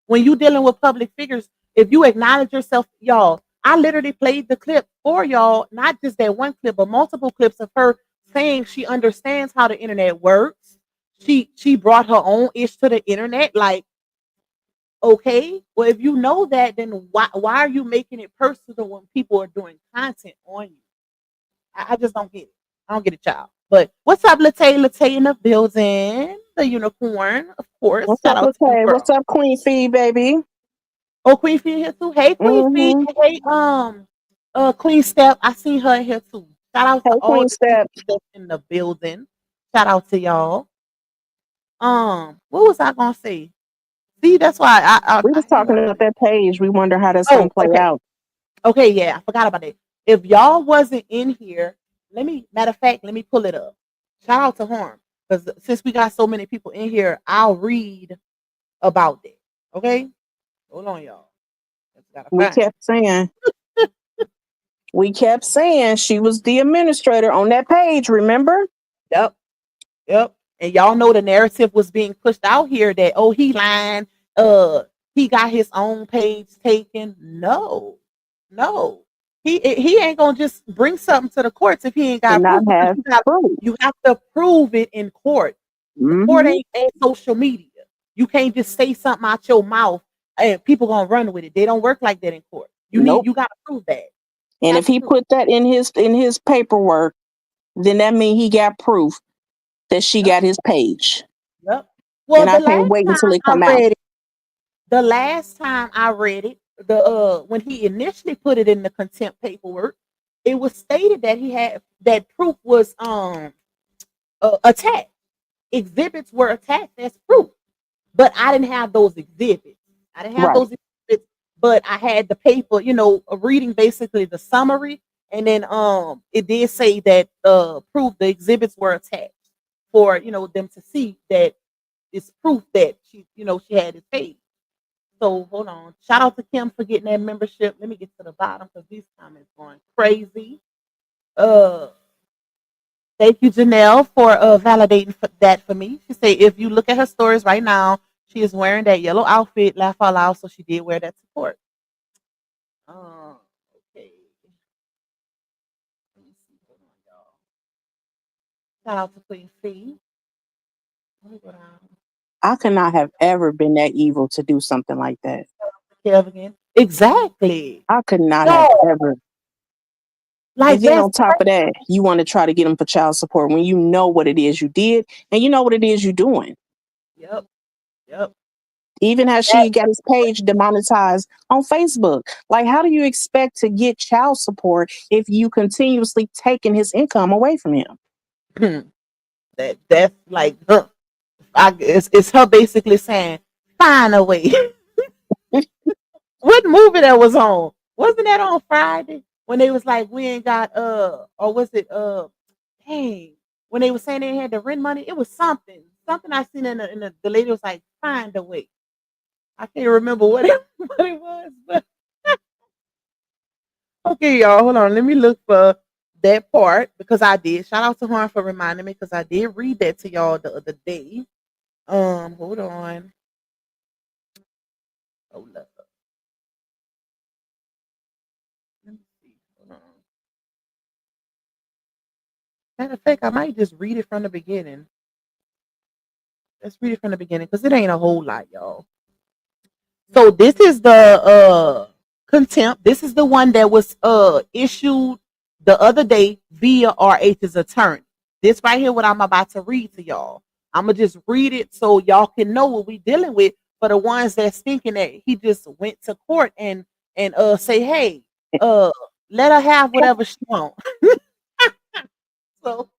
When you dealing with public figures, if you acknowledge yourself, y'all, I literally played the clip for y'all, not just that one clip, but multiple clips of her saying she understands how the internet works. She brought her own ish to the internet. Like, okay, well, if you know that, then why are you making it personal when people are doing content on you? I just don't get it. I don't get it, child. But what's up, Latay? Latay in the building, the unicorn, of course. What's Shout up, out to you, Latay? girl. What's up, Queen Fee, baby? Oh, Queen Fee here too. Hey, Queen Fee. Mm-hmm. Hey, Queen Step. I seen her in here too. Shout out Hey, to all Queen the Queens Step. that's in the building. Shout out to y'all. What was I gonna say? See, that's why We I was hate talking when about that page. We wonder how that's oh, gonna play okay. out. Okay, yeah, I forgot about it. If y'all wasn't in here, matter of fact, let me pull it up. Shout out to Harm. Because since we got so many people in here, I'll read about it. Okay? Hold on, y'all. Just gotta We find it. kept saying she was the administrator on that page, remember? Yep. Yep. And y'all know the narrative was being pushed out here that oh he lying, he got his own page taken. No, no. He ain't gonna just bring something to the courts if he ain't And got not proof because have proof. you have to prove it in court. The court Mm-hmm. ain't social media. You can't just say something out your mouth and people gonna run with it. They don't work like that in court. Nope. You gotta prove that. And if he put that in his paperwork, then that means he got proof that she Yep. got his page. Yep. Well, And I can't wait until it come out. the last time I read it, the when he initially put it in the contempt paperwork, it was stated that he had that proof was attached. Exhibits were attached as proof, but I didn't have those exhibits. I didn't have Right. those exhibits, but I had the paper, reading basically the summary, and then it did say that proof the exhibits were attached for them to see that it's proof that she had his page. So hold on. Shout out to Kim for getting that membership. Let me get to the bottom because these comments going crazy. Uh Thank you, Janelle, for validating that for me. She said if you look at her stories right now, she is wearing that yellow outfit, laugh out loud, so she did wear that support. Okay. Let me see. Hold on, y'all. Shout out to Queen C. Let me go down. I could not have ever been that evil to do something like that. Kev again. Exactly. I could not have No, ever. And like then that's on top of that, you want to try to get him for child support when you know what it is you did and you know what it is you're doing. yep, yep. Even how she got his page demonetized on Facebook. Like, how do you expect to get child support if you continuously taking his income away from him? That's like it's her basically saying, find a way. What movie that was on? Wasn't that on Friday when they was like we ain't got or was it dang when they was saying they had the rent money? It was something I seen the lady was like find a way. I can't remember what it what it was, but okay, y'all, hold on. Let me look for that part because I did. Shout out to Horn for reminding me because I did read that to y'all the other day. Hold on. Hold up. Let me see. Hold on. Matter of fact, I might just read it from the beginning. Let's read it from the beginning because it ain't a whole lot, y'all. So this is the contempt. This is the one that was issued the other day via RH's attorney. This right here, what I'm about to read to y'all. I'm gonna just read it so y'all can know what we dealing with. For the ones that's thinking that he just went to court and say, hey, uh, let her have whatever she want. So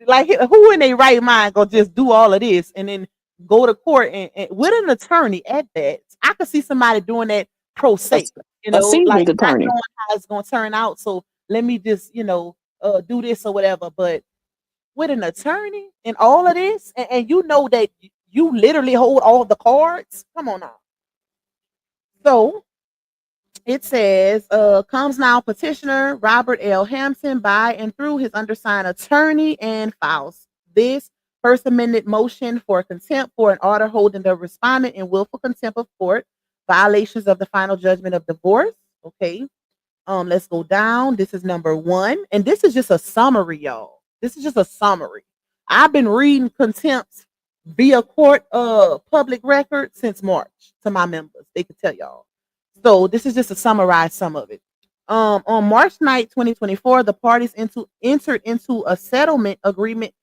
like who in their right mind gonna just do all of this and then go to court and with an attorney at that? I could see somebody doing that pro A, se, a like seasoned not attorney. knowing how it's gonna turn out. So let me just, do this or whatever. But with an attorney and all of this, and you know that you literally hold all the cards. Come on now. So it says, comes now petitioner Robert L. Hampton by and through his undersigned attorney and files this First Amendment motion for contempt for an order holding the respondent in willful contempt of court, violations of the final judgment of divorce. Okay. Let's go down. This is number 1, and this is just a summary, y'all. This is just a summary. I've been reading contempt via court public record since March to my members. They could tell y'all. So this is just to summarize some of it. On March 9th, 2024, the parties entered into a settlement agreement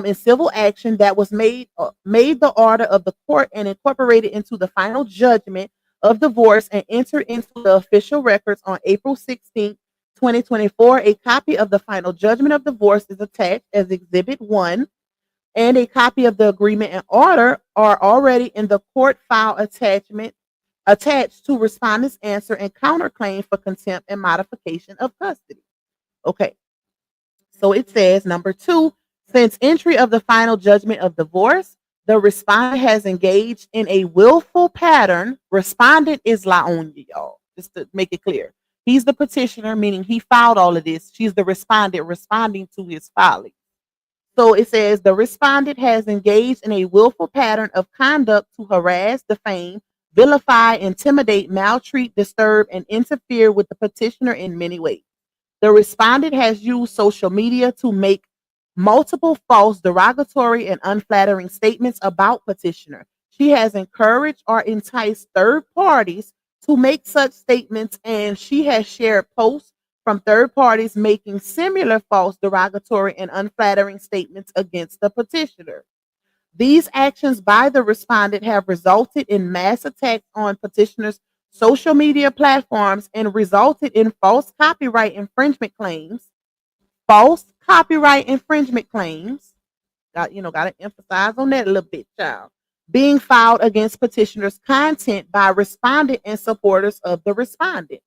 in civil action that was made the order of the court and incorporated into the final judgment of divorce and entered into the official records on April 16th, 2024. A copy of the final judgment of divorce is attached as Exhibit 1, and a copy of the agreement and order are already in the court file attached to respondent's answer and counterclaim for contempt and modification of custody. Okay, so it says number 2, since entry of the final judgment of divorce, the respondent has engaged in a willful pattern. Respondent is Laonya, y'all, just to make it clear. He's the petitioner, meaning he filed all of this. She's the respondent responding to his filing. So it says the respondent has engaged in a willful pattern of conduct to harass, defame, vilify, intimidate, maltreat, disturb, and interfere with the petitioner in many ways. The respondent has used social media to make multiple false, derogatory, and unflattering statements about petitioner. She has encouraged or enticed third parties to make such statements, and she has shared posts from third parties making similar false, derogatory, and unflattering statements against the petitioner. These actions by the respondent have resulted in mass attacks on petitioners' social media platforms and resulted in false copyright infringement claims. False copyright infringement claims. Got to emphasize on that a little bit, child. Being filed against petitioners' content by respondent and supporters of the respondent.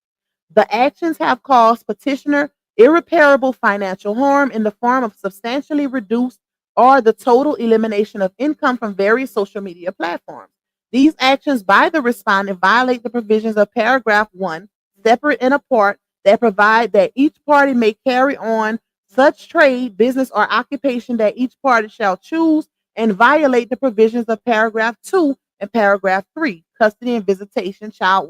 The actions have caused petitioner irreparable financial harm in the form of substantially reduced or the total elimination of income from various social media platforms. These actions by the respondent violate the provisions of paragraph 1, separate and apart, that provide that each party may carry on such trade, business, or occupation that each party shall choose, and violate the provisions of paragraph 2 and paragraph 3, custody and visitation, child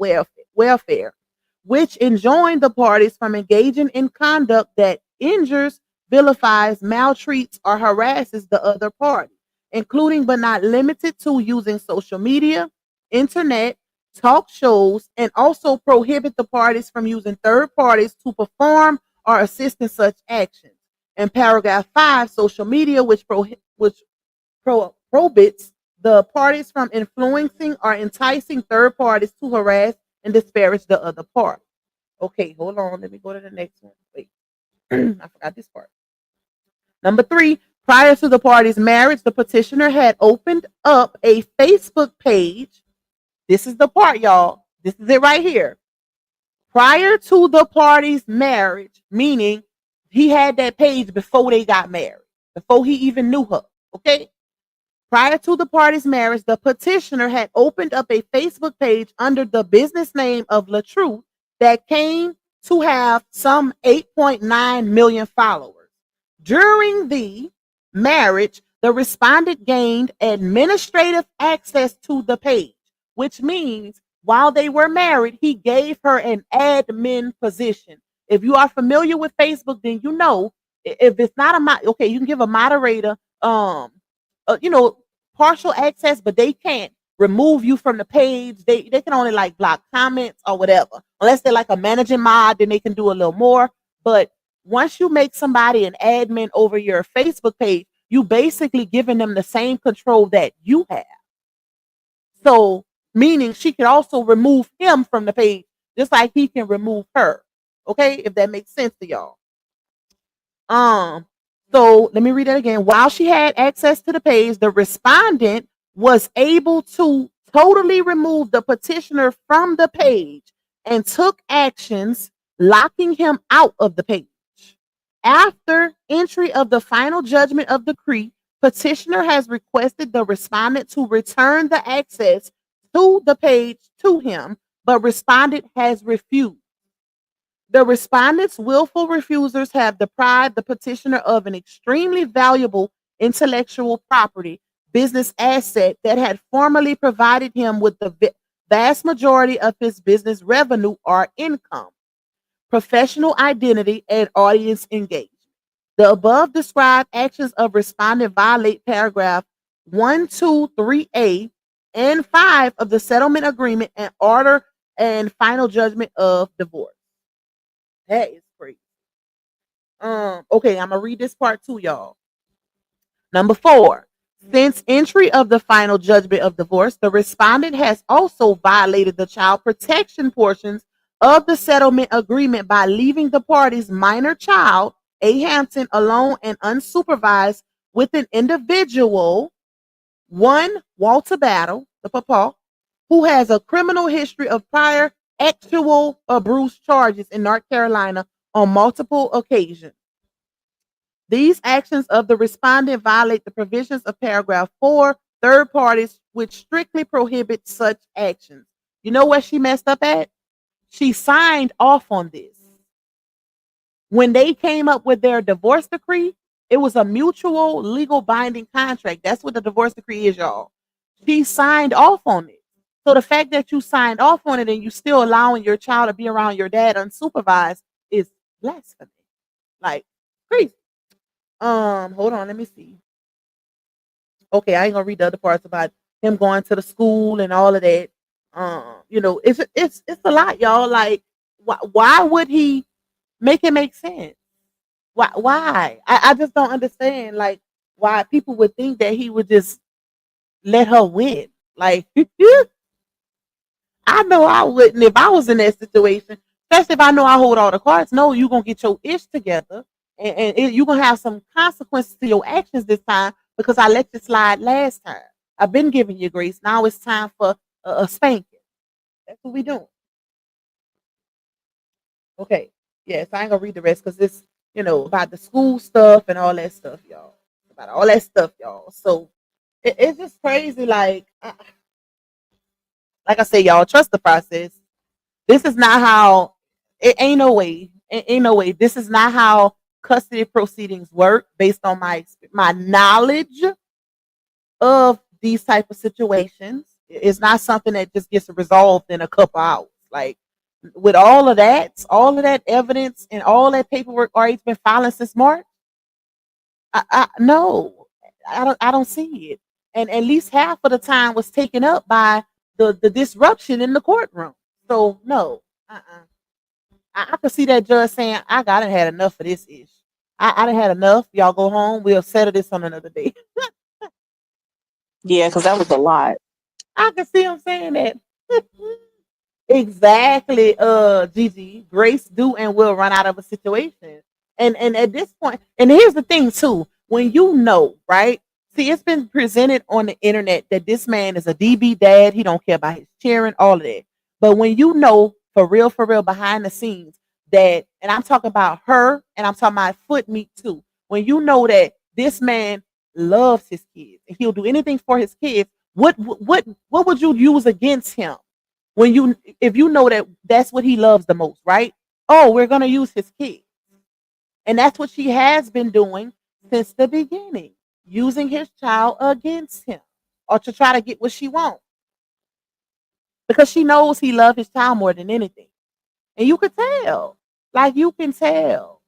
welfare, which enjoin the parties from engaging in conduct that injures, vilifies, maltreats, or harasses the other party, including but not limited to using social media, internet, talk shows, and also prohibit the parties from using third parties to perform or assist in such actions. And paragraph 5, social media, which prohibits the parties from influencing or enticing third parties to harass and disparage the other party. Okay, hold on. Let me go to the next one. Wait, I forgot this part. Number 3, prior to the parties' marriage, the petitioner had opened up a Facebook page. This is the part, y'all. This is it right here. Prior to the parties' marriage, meaning he had that page before they got married, before he even knew her. Okay. Prior to the parties' marriage, the petitioner had opened up a Facebook page under the business name of LaTruth that came to have some 8.9 million followers. During the marriage, the respondent gained administrative access to the page, which means while they were married, he gave her an admin position. If you are familiar with Facebook, then you know if it's not okay, you can give a moderator partial access, but they can't remove you from the page. They can only like block comments or whatever. Unless they're like a managing mod, then they can do a little more. But once you make somebody an admin over your Facebook page, you basically giving them the same control that you have. So meaning she could also remove him from the page, just like he can remove her. Okay, if that makes sense to y'all. So let me read it again. While she had access to the page, the respondent was able to totally remove the petitioner from the page and took actions locking him out of the page. After entry of the final judgment of decree, petitioner has requested the respondent to return the access to the page to him, but respondent has refused. The respondent's willful refusers have deprived the petitioner of an extremely valuable intellectual property business asset that had formerly provided him with the vast majority of his business revenue or income. professional identity, and audience engagement. The above described actions of respondent violate paragraph 1, 2, 3A and 5 of the settlement agreement and order and final judgment of divorce. That is crazy. Okay, I'm gonna read this part too, y'all. Number 4. Since entry of the final judgment of divorce, the respondent has also violated the child protection portions of the settlement agreement by leaving the party's minor child, A. Hampton, alone and unsupervised with an individual, one Walter Battle, the papa, who has a criminal history of prior actual abuse charges in North Carolina on multiple occasions. These actions of the respondent violate the provisions of paragraph 4, third parties, which strictly prohibit such actions. You know where she messed up at? She signed off on this. When they came up with their divorce decree, it was a mutual legal binding contract. That's what the divorce decree is, y'all. She signed off on it. So the fact that you signed off on it and you still allowing your child to be around your dad unsupervised is blasphemy. Like crazy. Hold on, let me see. Okay, I ain't gonna read the other parts about him going to the school and all of that. It's a lot, y'all. Like, why would he make it make sense? Why? I just don't understand. Like, why people would think that he would just let her win. Like, I know I wouldn't if I was in that situation. Especially if I know I hold all the cards. No, you gonna get your ish together, and you're gonna have some consequences to your actions this time because I let you slide last time. I've been giving you grace. Now it's time for a spanking. That's what we doing. Okay. Yes, I ain't gonna read the rest because it's about the school stuff and all that stuff, y'all. About all that stuff, y'all. So it's just crazy. Like I say, y'all, trust the process. This is not how. It ain't no way. It ain't no way. This is not how custody proceedings work, based on my knowledge of these type of situations. It's not something that just gets resolved in a couple hours. Like with all of that evidence and all that paperwork already been filing since March. No, I don't see it. And at least half of the time was taken up by the disruption in the courtroom. So no, I could see that judge saying, I gotta had enough of this ish. I done had enough. Y'all go home. We'll settle this on another day. Yeah, because that was a lot. I can see him saying that. Exactly, Gigi. Grace do and will run out of a situation. And at this point, and here's the thing too, when you know, right? See, it's been presented on the internet that this man is a DB dad, he don't care about his children, all of that. But when you know for real, behind the scenes, that, and I'm talking about her and I'm talking about foot meat too. When you know that this man loves his kids and he'll do anything for his kids, what would you use against him? When if you know that that's what he loves the most, right? Oh, we're gonna use his kids. And that's what she has been doing since the beginning, using his child against him or to try to get what she wants. Because she knows he loves his child more than anything. And you could tell. Like you can tell.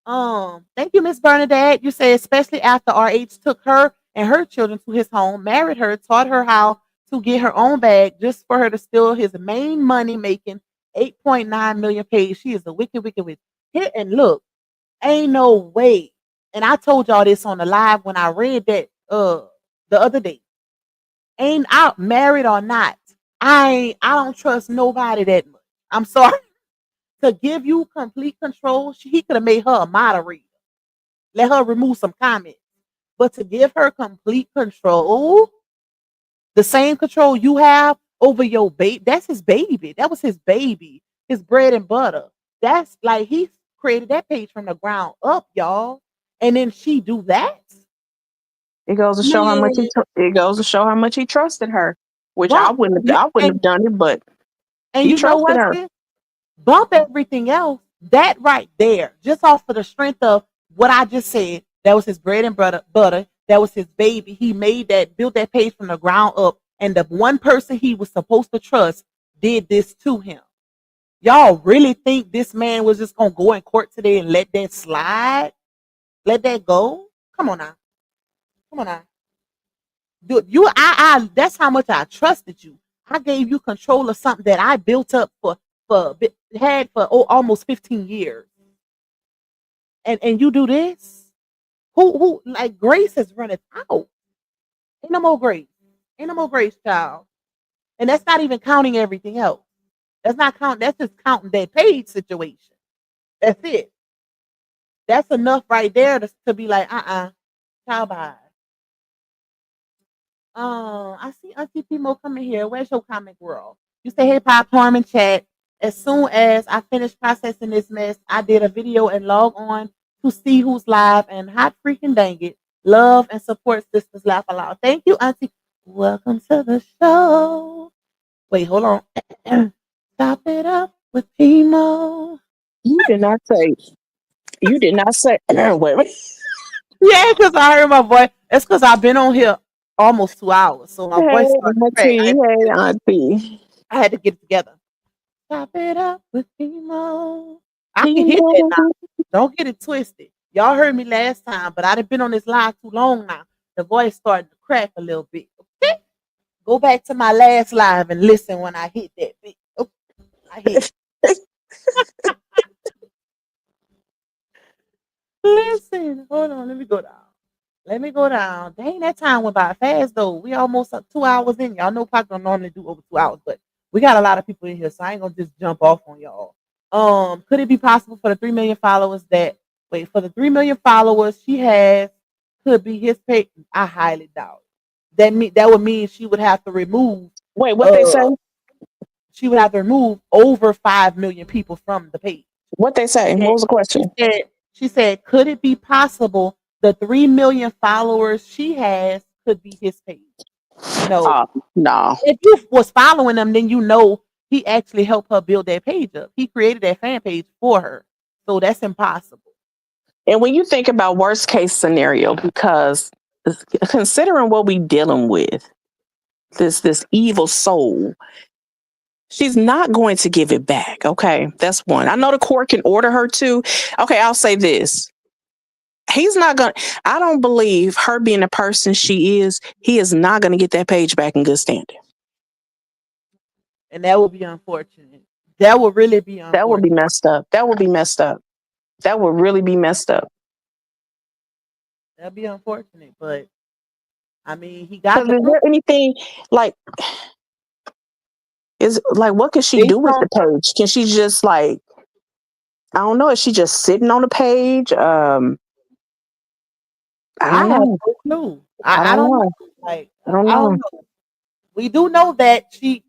Thank you, Miss Bernadette. You say especially after RH took her and her children to his home, married her, taught her how to get her own bag just for her to steal his main money making 8.9 million paid. She is a wicked witch. Here and look, ain't no way. And I told y'all this on the live when I read that the other day. Ain't out married or not. I don't trust nobody that much. I'm sorry. To give you complete control, he could have made her a moderator. Let her remove some comments. But to give her complete control, the same control you have over your baby, that's his baby. That was his baby, his bread and butter. That's like he created that page from the ground up, y'all. And then she do that. It goes to show how much it goes to show how much he trusted her, which Right. I wouldn't have done it, but And he you know trusted what? her. Sis? Bump everything else. That right there, just off of the strength of what I just said, that was his bread and butter. That was his baby. He made that, built that page from the ground up. And the one person he was supposed to trust did this to him. Y'all really think this man was just gonna go in court today and let that slide? Let that go? Come on now. Come on now. Dude, that's how much I trusted you. I gave you control of something that I built up had for almost 15 years. And you do this? Who like grace is running out. Ain't no more grace. Ain't no more grace, child. And that's not even counting everything else. That's not count. That's just counting that paid situation. That's it. That's enough right there to be like, child bye. I see Auntie Pimo coming here. Where's your comic world? You say, hey, popcorn and chat. As soon as I finish processing this mess, I did a video and log on to see who's live and hot freaking dang it. Love and support sisters laugh aloud. Thank you, Auntie. Welcome to the show. Wait, hold on. Stop it up with Pimo. You did not say. You did not say. Wait. Yeah, because I heard my voice. That's because I've been on here almost 2 hours. So my Hey, voice started to crack. auntie. Hey, auntie. I had to get it together. Stop it up with Pimo. I can hit that now. Don't get it twisted. Y'all heard me last time, but I've been on this live too long now. The voice started to crack a little bit. Okay? Go back to my last live and listen when I hit that bit. Okay. I hit it. Listen, hold on. Let me go down. Let me go down. Dang, that time went by fast though. We almost 2 hours in. Y'all know Pac don't normally do over 2 hours, but we got a lot of people in here, so I ain't gonna just jump off on y'all. Could it be possible for the 3 million followers for the 3 million followers she has could be his page? I highly doubt it. That would mean she would have to remove Wait, what they say? Over 5 million people from the page. What they say? What was the question? She said, could it be possible the 3 million followers she has could be his page? No. No. If you was following him, then you know he actually helped her build that page up. He created that fan page for her. So that's impossible. And when you think about worst case scenario, because considering what we dealing with, this evil soul, she's not going to give it back. Okay, that's one. I know the court can order her to. Okay, I'll say this. He's not going to, I don't believe her being the person she is, he is not going to get that page back in good standing. And that would be unfortunate. That would really be unfortunate. That would be messed up. That would be messed up. That would really be messed up. That'd be unfortunate, but I mean, he got Is there anything like, what can she do with the page? Can she just I don't know, is she just sitting on the page? I don't know. Have no clue. I don't know. I don't know. We do know that she,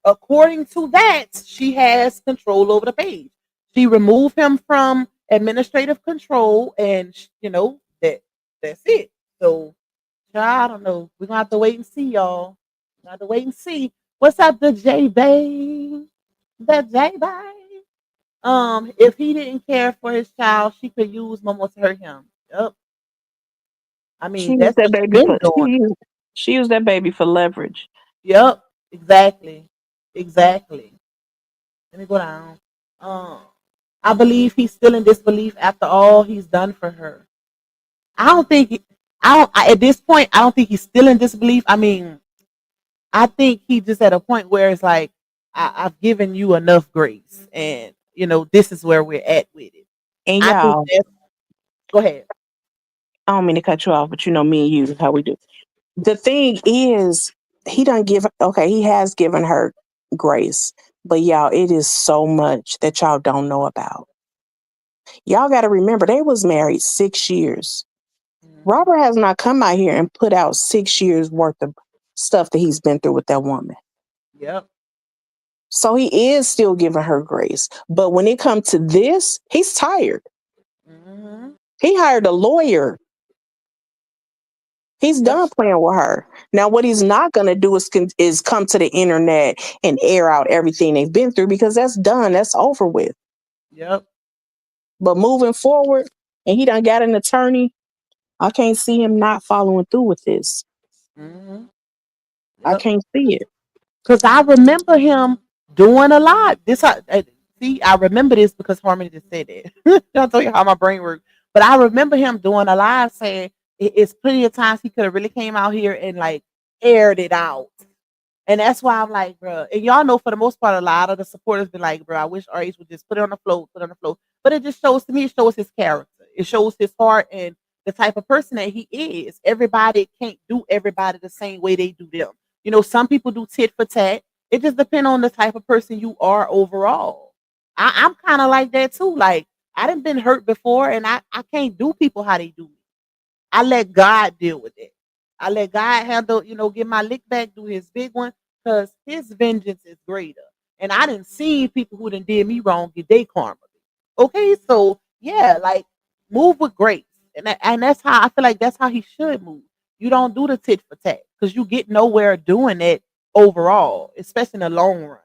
according to that, she has control over the page. She removed him from administrative control, and that's it. So, I don't know. We're gonna have to wait and see, y'all. We're gonna have to wait and see. What's up, the J Bay? The J Bay. If he didn't care for his child, she could use Momo to hurt him. Yep. I mean, that's what she's been doing. She used that baby for leverage. Yep, exactly. Let me go down. I believe he's still in disbelief after all he's done for her. At this point, I don't think he's still in disbelief. I mean, I think he's just at a point where it's like, I've given you enough grace, and this is where we're at with it. And y'all, go ahead. I don't mean to cut you off, but me and you, how we do. The thing is, he has given her grace, but y'all, it is so much that y'all don't know about. Y'all got to remember, they was married 6 years. Robert has not come out here and put out 6 years worth of stuff that he's been through with that woman. Yep. So he is still giving her grace. But when it comes to this, he's tired. Mm-hmm. He hired a lawyer. He's done playing with her. Now, what he's not going to do is come to the internet and air out everything they've been through, because that's done. That's over with. Yep. But moving forward, and he done got an attorney, I can't see him not following through with this. Mm-hmm. Yep. I can't see it. Because I remember him doing a lot. See, I remember this because Harmony just said that. I'll tell you how my brain works. But I remember him doing a live saying it's plenty of times he could have really came out here and like aired it out. And that's why I'm like, bro. And y'all know for the most part, a lot of the supporters be like, bro, I wish RH would just put it on the float, put it on the float. But it just shows to me, it shows his character. It shows his heart and the type of person that he is. Everybody can't do everybody the same way they do them. Some people do tit for tat. It just depends on the type of person you are overall. I'm kind of like that too. Like I done been hurt before, and I can't do people how they do me. I let God deal with it. I let God handle, get my lick back, do his big one, because his vengeance is greater. And I didn't see people who done did me wrong get their karma. Okay, so yeah, like move with grace. And that's how I feel like that's how he should move. You don't do the tit for tat because you get nowhere doing it overall, especially in the long run.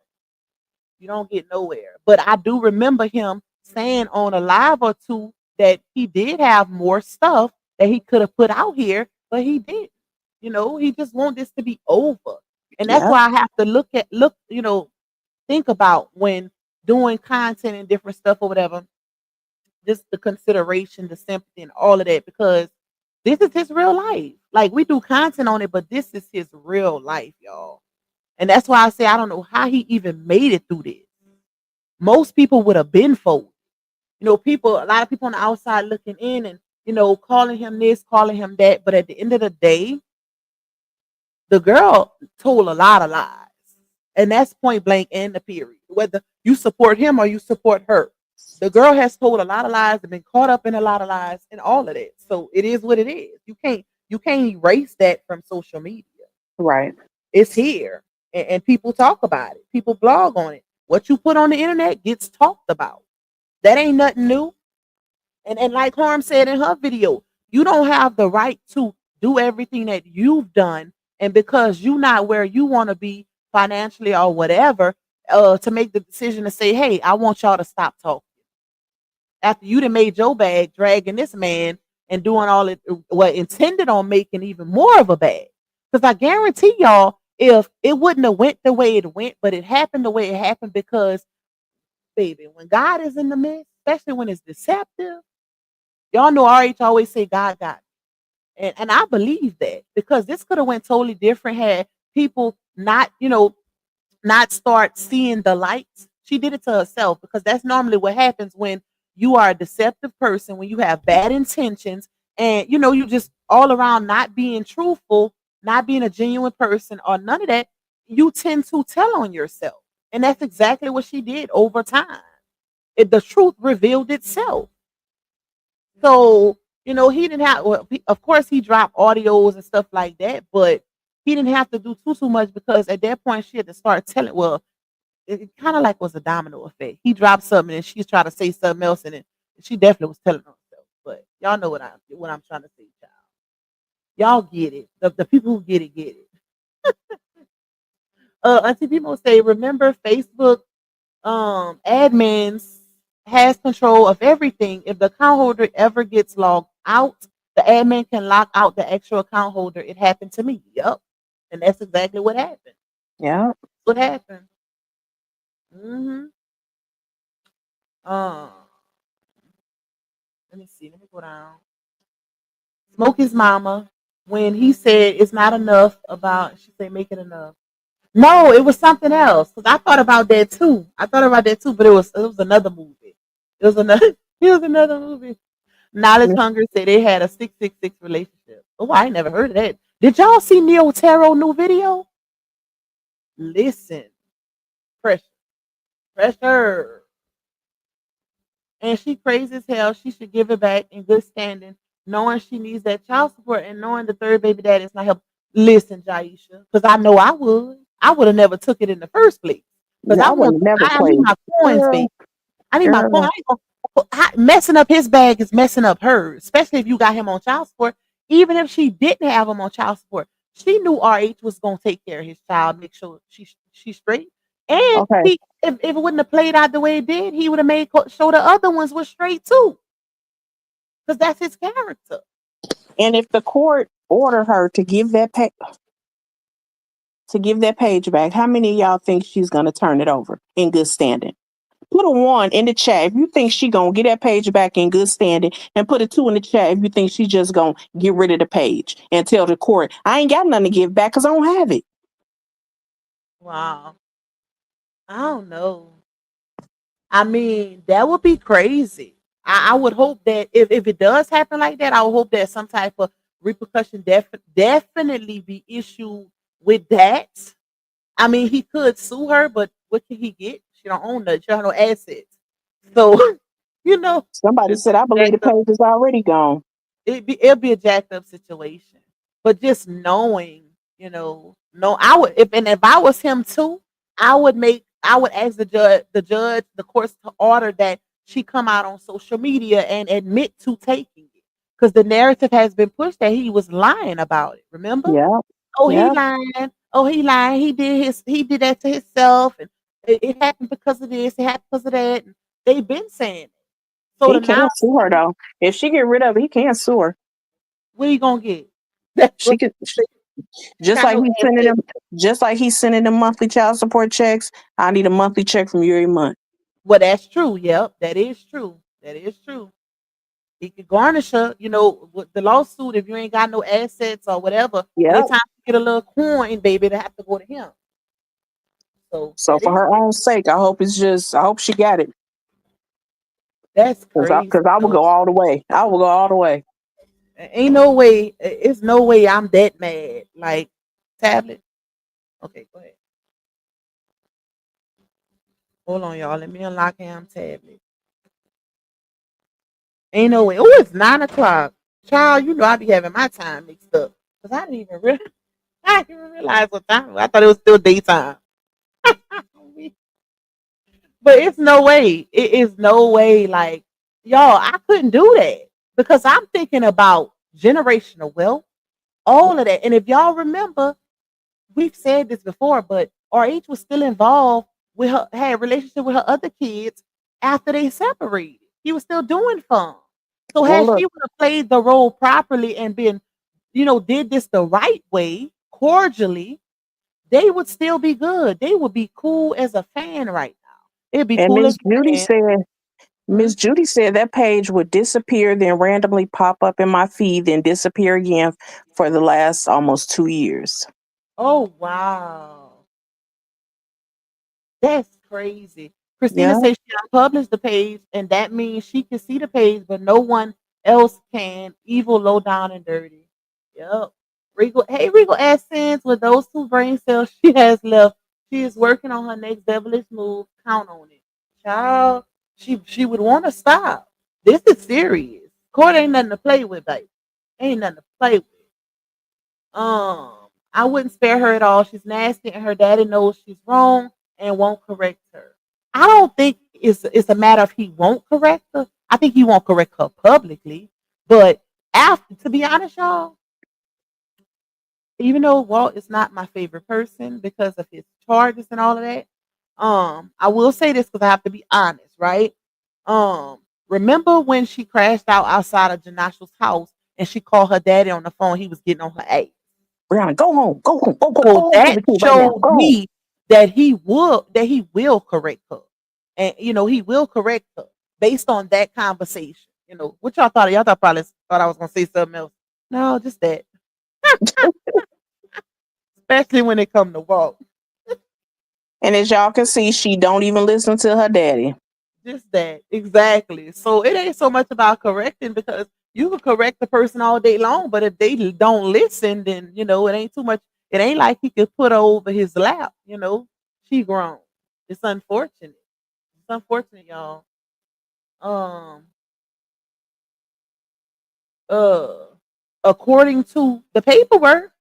You don't get nowhere. But I do remember him saying on a live or two that he did have more stuff that he could have put out here, but he did. He just want this to be over. And that's Yeah. why I have to think about when doing content and different stuff or whatever, just the consideration, the sympathy, and all of that, because this is his real life. Like we do content on it, but this is his real life, y'all. And that's why I say I don't know how he even made it through this. Most people would have been folded. A lot of people on the outside looking in and, calling him this, calling him that. But at the end of the day, the girl told a lot of lies. And that's point blank in the period. Whether you support him or you support her. The girl has told a lot of lies and been caught up in a lot of lies and all of that. So it is what it is. You can't erase that from social media. Right. It's here. And people talk about it. People blog on it. What you put on the internet gets talked about. That ain't nothing new. And like Harm said in her video, you don't have the right to do everything that you've done. And because you're not where you want to be financially or whatever, to make the decision to say, hey, I want y'all to stop talking. After you done made your bag, dragging this man and doing all it what intended on making even more of a bag. Because I guarantee y'all, if it wouldn't have went the way it went, but it happened the way it happened because, baby, when God is in the midst, especially when it's deceptive, y'all know RH always say God got me. And I believe that because this could have went totally different had people not start seeing the lights. She did it to herself because that's normally what happens when you are a deceptive person, when you have bad intentions and you just all around not being truthful, not being a genuine person or none of that, you tend to tell on yourself. And that's exactly what she did over time. The truth revealed itself. So, he didn't have, well, of course, he dropped audios and stuff like that, but he didn't have to do too much because at that point she had to start telling. Well, it kind of like was a domino effect. He dropped something and she's trying to say something else, and she definitely was telling herself. But y'all know what I'm trying to say, child. Y'all get it. The people who get it. Auntie people say, remember Facebook admins has control of everything. If the account holder ever gets logged out, the admin can lock out the actual account holder. It happened to me. Yep. And that's exactly what happened. Yeah. What happened? Mm-hmm. Uh, let me see. Let me go down. Smokey's mama, when he said it's not enough about, she said make it enough. No, it was something else. Because I thought about that too. But it was another movie. It was another it was another movie. Knowledge Hunger said they had a 666 relationship. Oh, I ain't never heard of that. Did y'all see Neo Taro new video? Listen, pressure, pressure. And she crazy as hell. She should give it back in good standing, knowing she needs that child support and knowing the third baby daddy is not help. Listen, Jaisha, because I know I would. I would have never took it in the first place. Because I would have never I need played. my coins, baby. Girl, I need my coins. girl. Messing up his bag is messing up hers, especially if you got him on child support. Even if she didn't have him on child support, she knew RH was gonna take care of his child, make sure she's straight. And Okay. if it wouldn't have played out the way it did, he would have made sure the other ones were straight too, because that's his character. And if the court order her to give that pay, to give that page back, how many of y'all think she's gonna turn it over in good standing? Put a 1 in the chat if you think she gonna get that page back in good standing, and put a 2 in the chat if you think she just gonna get rid of the page and tell the court, I ain't got nothing to give back because I don't have it. Wow. I don't know. I mean, that would be crazy. I would hope that if it does happen like that, I would hope that some type of repercussion definitely be issued with that. I mean, he could sue her, but what can he get? She don't own nothing. She don't have no assets. So, you know, Somebody it's said, I believe the jacked up. page is already gone. It'd be a jacked up situation. But just knowing, no, I would if I was him too, I would ask the courts to order that she come out on social media and admit to taking it. Because the narrative has been pushed that he was lying about it. Remember? Yeah, Oh, he yeah. lying. Oh, he lying. He did that to himself, and it happened because of this. It happened because of that. And they've been saying it. So He to now can't sue her see though. If she get rid of it, he can't sue her. what you gonna get? That's She what could you just got like no he's sending assets. them, just like he's sending them monthly child support checks. I need a monthly check from you every month. Well, that's true. Yep, that is true. That is true. He could garnish her, with the lawsuit if you ain't got no assets or whatever. Yeah. Anytime you get a little coin, baby, they have to go to him. So So that for is her own sake, I hope she got it. that's Cause crazy I will though. go all the way. I will go all the way. Ain't no way. It's no way I'm that mad. Like tablet. Okay, go ahead. Hold on, y'all. Let me unlock him tablet. Ain't no way. Oh, it's 9 o'clock. Child, I be having my time mixed up. Cause I didn't even realize I didn't even realize what time it was. I thought it was still daytime. But it's no way. It is no way. Like, y'all, I couldn't do that. Because I'm thinking about generational wealth, all of that. And if y'all remember, we've said this before, but RH was still involved with her, had a relationship with her other kids after they separated. He was still doing fun. So Well, had look, she would have played the role properly and been, did this the right way, cordially, they would still be good. They would be cool as a fan right now. It'd be and cool as a fan. Miss Mhm. Judy said that page would disappear, then randomly pop up in my feed, then disappear again for the last almost 2 years. Oh wow. That's crazy. Christina Yeah. says she unpublished the page, and that means she can see the page, but no one else can. Evil, low down, and dirty. Yep. Regal Essence, with those 2 brain cells she has left, she is working on her next devilish move. Count on it. Child, she would want to stop. This is serious. Court ain't nothing to play with, baby. Ain't nothing to play with. I wouldn't spare her at all. She's nasty, and her daddy knows she's wrong and won't correct her. I don't think it's a matter of he won't correct her. I think he won't correct her publicly. But after, to be honest, y'all, even though Walt is not my favorite person because of his charges and all of that, I will say this because I have to be honest, right? Um, remember when she crashed out outside of Janasha's house and she called her daddy on the phone? He was getting on her ass. Brianna, go home. Go home. Go So home to that the kid right now. showed Go home. me that he will correct her. And he will correct her based on that conversation. What y'all thought? Y'all probably thought I was gonna say something else. No, just that. Especially when it come to walk. And as y'all can see, she don't even listen to her daddy. Just that. Exactly. So it ain't so much about correcting because you can correct the person all day long, but if they don't listen, then it ain't too much. It ain't like he could put her over his lap. She grown. It's unfortunate. It's unfortunate, y'all. Um, uh, according to the paperwork,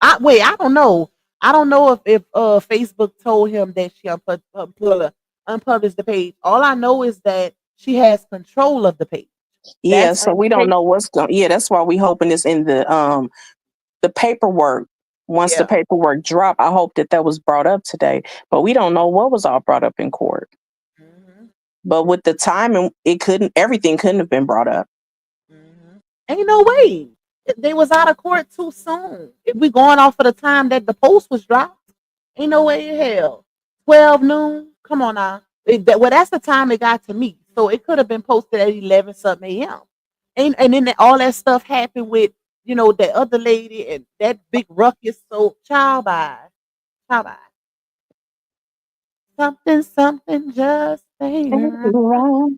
I don't know. I don't know if Facebook told him that she unpublished the page. All I know is that she has control of the page. Yeah, That's so we don't know what's going. Yeah, that's why we hoping it's in the paperwork. Once the yeah. paperwork drop, I hope that was brought up today. But we don't know what was all brought up in court. hmm But with the timing, everything couldn't have been brought up. Ain't no way. They was out of court too soon. If we going off of the time that the post was dropped, Ain't no way in hell. 12 noon? Come on now. Well, that's the time it got to me. So it could have been posted at 11 something a.m. And then all that stuff happened with, that other lady and that big ruckus. So, child bye. Child bye. Something just ain't right. Wrong.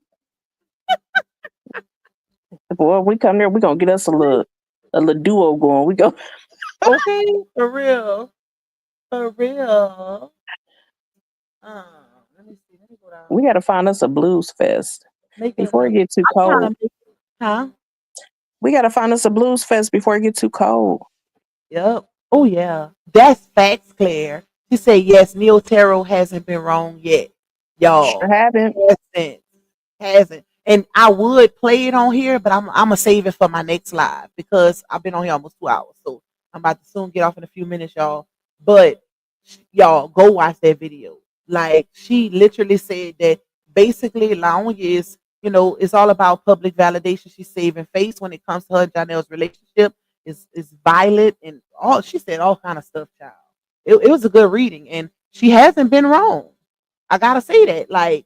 Boy, we come there, we gonna get us a little duo going. We go. Okay, for real. For real. Um, let me see. Let me go down. We gotta find us a blues fest Make it before it another. get too I'm trying cold. to make huh? We gotta find us a blues fest before it get too cold. Yep. Oh yeah. That's facts, Claire. She said yes, Neil Tarot hasn't been wrong yet. Sure Y'all. haven't. Hasn't. Hasn't. And I would play it on here, but I'm gonna save it for my next live because I've been on here almost 2 hours. So I'm about to soon get off in a few minutes, y'all. But y'all go watch that video. Like she literally said that basically long is, it's all about public validation. She's saving face when it comes to her and Janelle's relationship is violent and all she said all kind of stuff, child. It was a good reading and she hasn't been wrong. I gotta say that. Like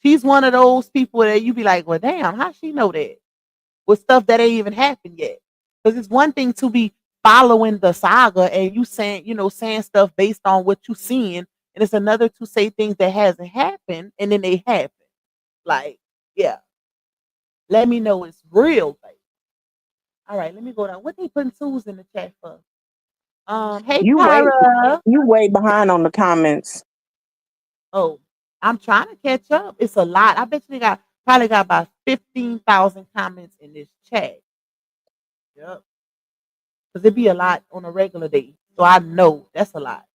she's one of those people that you be like, well, damn, how she know that? With stuff that ain't even happened yet. Because it's one thing to be following the saga and you saying stuff based on what you seeing, and it's another to say things that hasn't happened and then they happen. Like, yeah, let me know it's real, baby. All right, let me go down. What they putting twos in the chat for? Hey You wait. Kyra. You way behind on the comments. Oh, I'm trying to catch up. It's a lot. I bet you they probably got about 15,000 comments in this chat. Yep. Because it'd be a lot on a regular day. So I know that's a lot.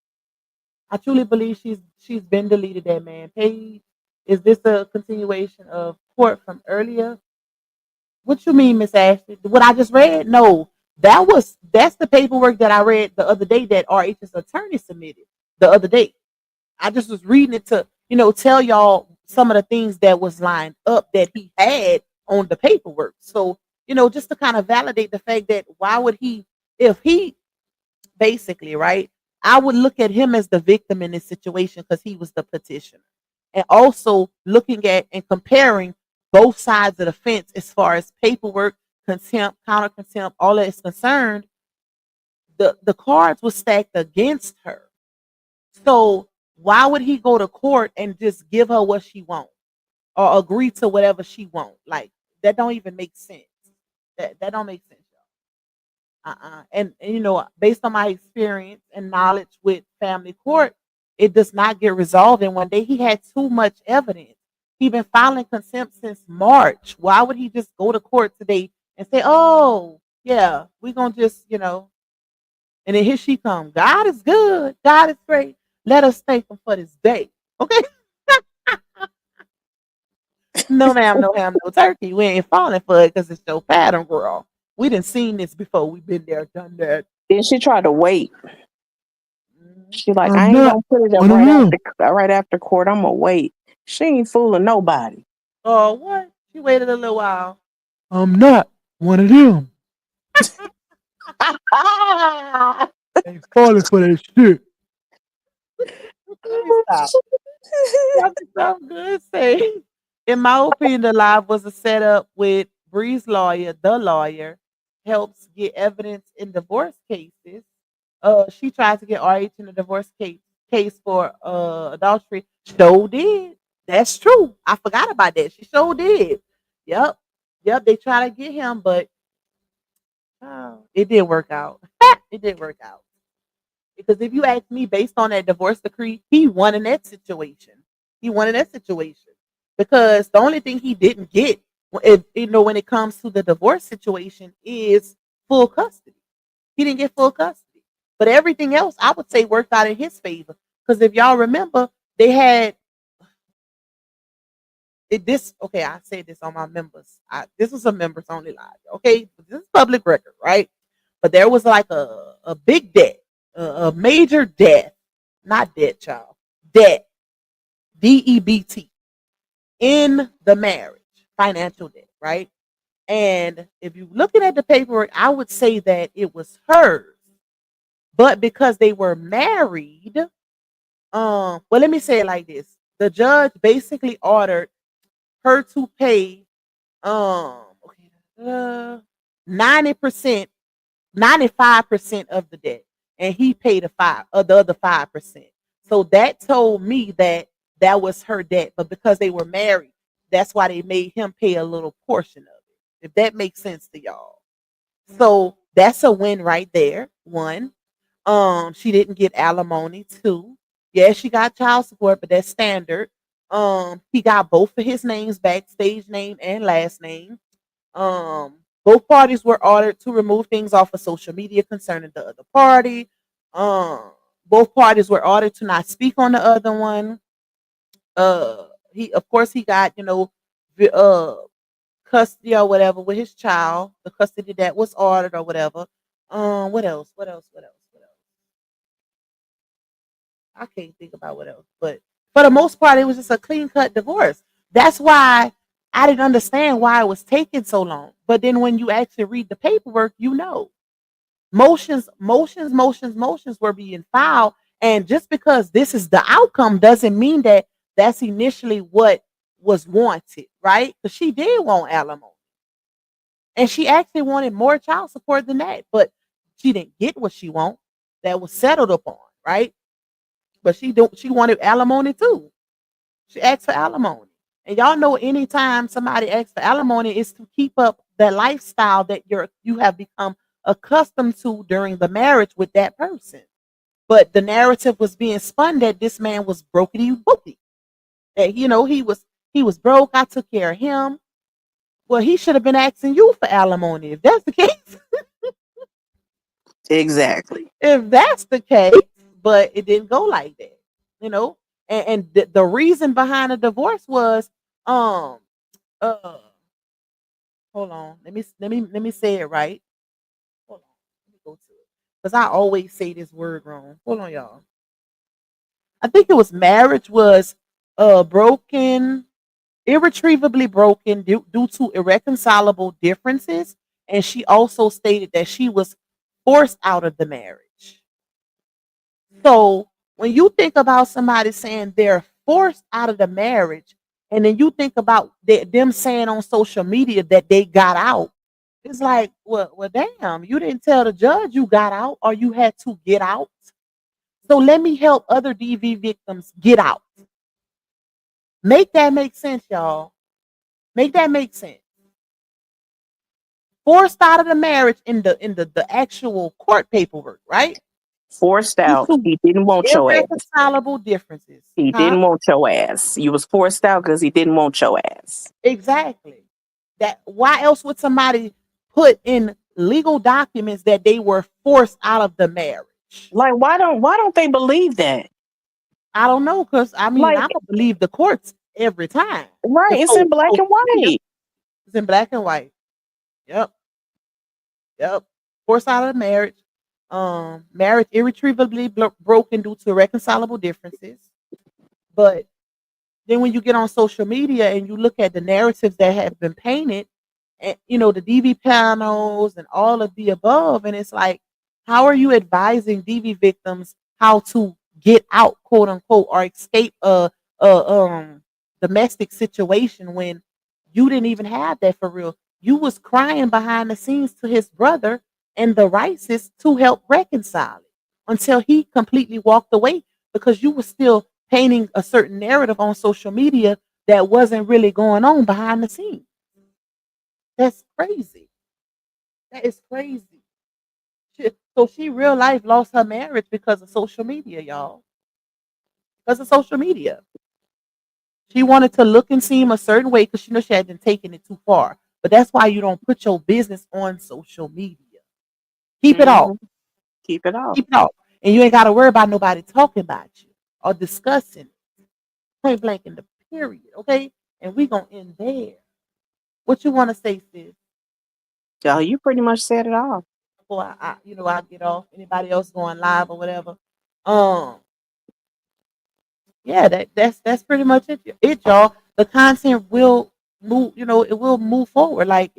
I truly believe she's been deleted, that man page. Is this a continuation of court from earlier? What you mean, Miss Ashley? What I just read? No. That's the paperwork that I read the other day that RH's attorney submitted the other day. I just was reading it to, tell y'all some of the things that was lined up that he had on the paperwork. So, just to kind of validate the fact that why would he, if he basically, right, I would look at him as the victim in this situation because he was the petitioner. And also looking at and comparing both sides of the fence as far as paperwork, contempt, counter contempt, all that is concerned, the cards were stacked against her. So why would he go to court and just give her what she wants or agree to whatever she wants? Like that don't even make sense. That don't make sense, y'all. And based on my experience and knowledge with family court, it does not get resolved in one day. He had too much evidence. He been filing contempt since March. Why would he just go to court today and say, "Oh, yeah, we're gonna just," and then here she come. God is good. God is great. Let us thank him for this day. Okay. No, ma'am, no ham, no turkey. We ain't falling for it because it's your pattern, girl. We done seen this before. We've been there, done that. Then she tried to wait. She like, I I'm ain't not gonna put it up one of them. right after court. I'm gonna wait. She ain't fooling nobody. Oh, what? She waited a little while. I'm not one of them. Ain't falling for that shit. Let me stop. Something good say. In my opinion, the live was a setup with Bree's lawyer, the lawyer, helps get evidence in divorce cases. She tried to get RH in a divorce case for adultery. Sure did. That's true. I forgot about that. She sure did. Yep. Yep. They try to get him, but it didn't work out. It didn't work out. Because if you ask me, based on that divorce decree, he won in that situation. He won in that situation because the only thing he didn't get, when it comes to the divorce situation, is full custody. He didn't get full custody, but everything else I would say worked out in his favor. Because if y'all remember, they had this. Okay, I said this on my members. This was a members only live. Okay, this is public record, right? But there was like a big debt, a major debt, not debt, child, debt, DEBT, in the marriage, financial debt, right? And if you're looking at the paperwork, I would say that it was hers, but because they were married, Well, let me say it like this: the judge basically ordered her to pay okay, 90%, 95% of the debt, and he paid the other 5%. So that told me that that was her debt, but because they were married, that's why they made him pay a little portion of it. If that makes sense to y'all. So that's a win right there. One, she didn't get alimony. Two, yeah, she got child support, but that's standard. He got both of his names back, stage name and last name. Both parties were ordered to remove things off of social media concerning the other party. Um, Both parties were ordered to not speak on the other one. He, of course, he got custody or whatever with his child, the custody that was ordered or whatever. What else? What else? What else? What else? I can't think about what else. But for the most part, it was just a clean cut divorce. That's why I didn't understand why it was taking so long. But then when you actually read the paperwork, you know. Motions were being filed. And just because this is the outcome doesn't mean that that's initially what was wanted, right? Because she did want alimony. And she actually wanted more child support than that. But she didn't get what she wanted. That was settled upon, right? But she wanted alimony too. She asked for alimony. And y'all know anytime somebody asks for alimony is to keep up the lifestyle that you have become accustomed to during the marriage with that person. But the narrative was being spun that this man was brokey bookie. That he was broke. I took care of him. Well, he should have been asking you for alimony if that's the case. Exactly. If that's the case, but it didn't go like that, you know. And the reason behind the divorce was um uh hold on, let me say it right. Hold on, let me go to it because I always say this word wrong. Hold on, y'all. I think it was marriage was broken, irretrievably broken due to irreconcilable differences, and she also stated that she was forced out of the marriage. So when you think about somebody saying they're forced out of the marriage, and then you think about them saying on social media that they got out, it's like, well, damn, you didn't tell the judge you got out or you had to get out. So let me help other DV victims get out. Make that make sense, y'all. Make that make sense. Forced out of the marriage in the actual court paperwork, right? Forced Due out. to He didn't want your ass. irreconcilable differences. He Huh? didn't want your ass. You was forced out because he didn't want your ass. Exactly. That why else would somebody put in legal documents that they were forced out of the marriage? Like, why don't they believe that? I don't know, because I mean Like, I don't believe the courts every time. right, The it's in black social and media white. is in black and white. Yep. Yep. Forced out of the marriage. Marriage irretrievably broken due to irreconcilable differences. But then when you get on social media and you look at the narratives that have been painted, and the DV panels and all of the above, and it's like, how are you advising DV victims how to get out, quote unquote, or escape a domestic situation when you didn't even have that for real? You was crying behind the scenes to his brother and the Rices to help reconcile it until he completely walked away because you were still painting a certain narrative on social media that wasn't really going on behind the scenes. That's crazy. That is crazy. So she real life lost her marriage because of social media, y'all. Because of social media. She wanted to look and seem a certain way because she knew she had been taking it too far. But that's why you don't put your business on social media. Keep it off. Hmm. Keep it off. Keep it off. And you ain't got to worry about nobody talking about you or discussing it. Point blank in the period, okay? And we gonna end there. What you want to say, sis? So you pretty much said it all. Before I get off. Anybody else going live or whatever? Um, yeah, that's pretty much it, y'all. The content will move. It will move forward. Like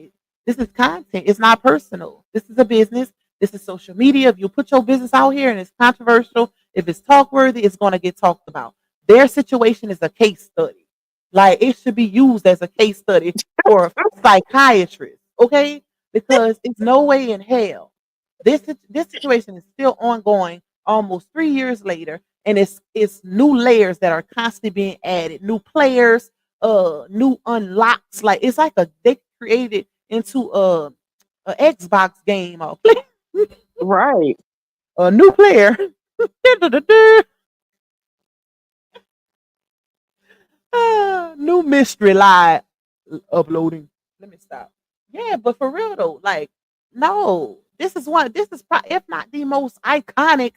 this is content. It's not personal. This is a business. This is social media. If you put your business out here and it's controversial, If it's talk worthy, it's going to get talked about. Their situation is a case study. Like it should be used as a case study for a psychiatrist, okay? Because it's no way in hell. This situation is still ongoing almost 3 years later, and it's new layers that are constantly being added, new players, new unlocks. Like it's like they created into a Xbox game or Right. a new player. New mystery live uploading. Let me stop. Yeah, but for real though, like, no, this is probably, if not the most iconic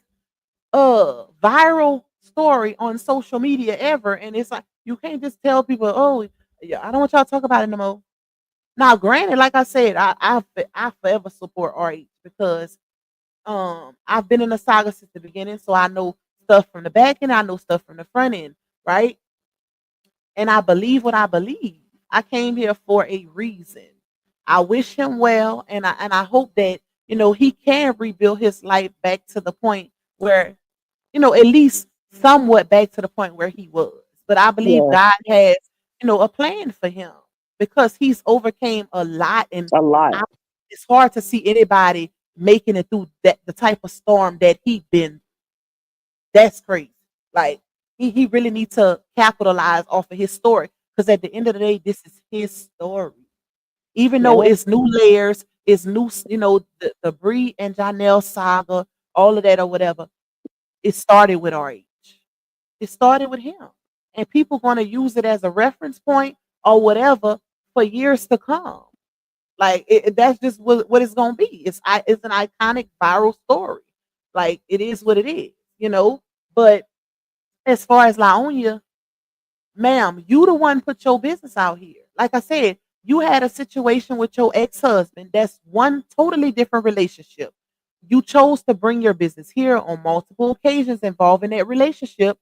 viral story on social media ever. And it's like you can't just tell people, oh yeah, I don't want y'all to talk about it no more. Now, granted, like I said, I forever support RH because I've been in the saga since the beginning, so I know stuff from the back end, I know stuff from the front end, right? And I believe what I believe. I came here for a reason. I wish him well, and I hope that he can rebuild his life back to the point where at least somewhat back to the point where he was. But I believe Yeah. God has a plan for him because he's overcame a lot, and A lot. it's hard to see anybody making it through the type of storm that he been. That's crazy. Like he really needs to capitalize off of his story because at the end of the day, this is his story. Even though Yeah. it's new layers, it's new, the Bree and Janelle saga, all of that or whatever. It started with RH. It started with him, and people going to use it as a reference point or whatever for years to come. Like that's just what it's going to be. It's an iconic viral story. Like it is what it is. But as far as Laonia, ma'am, you the one put your business out here. Like I said, you had a situation with your ex-husband. That's one totally different relationship. You chose to bring your business here on multiple occasions involving that relationship.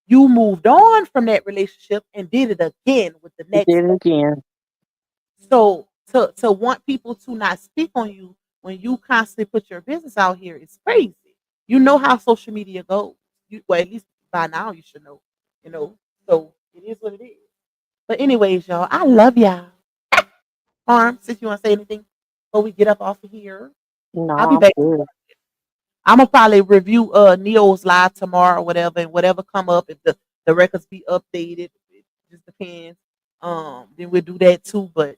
You moved on from that relationship and did it again with the We next did it one. again. So to want people to not speak on you when you constantly put your business out here is crazy. You know how social media goes. Well, at least by now you should know. You know, so it is what it is. But anyways, y'all, I love y'all. Arm, since you want to say anything before we get up off of here, No, I'll be I'm back. good. I'm gonna probably review Neo's live tomorrow or whatever, and whatever come up if the records be updated. It just depends. Then we'll do that too. But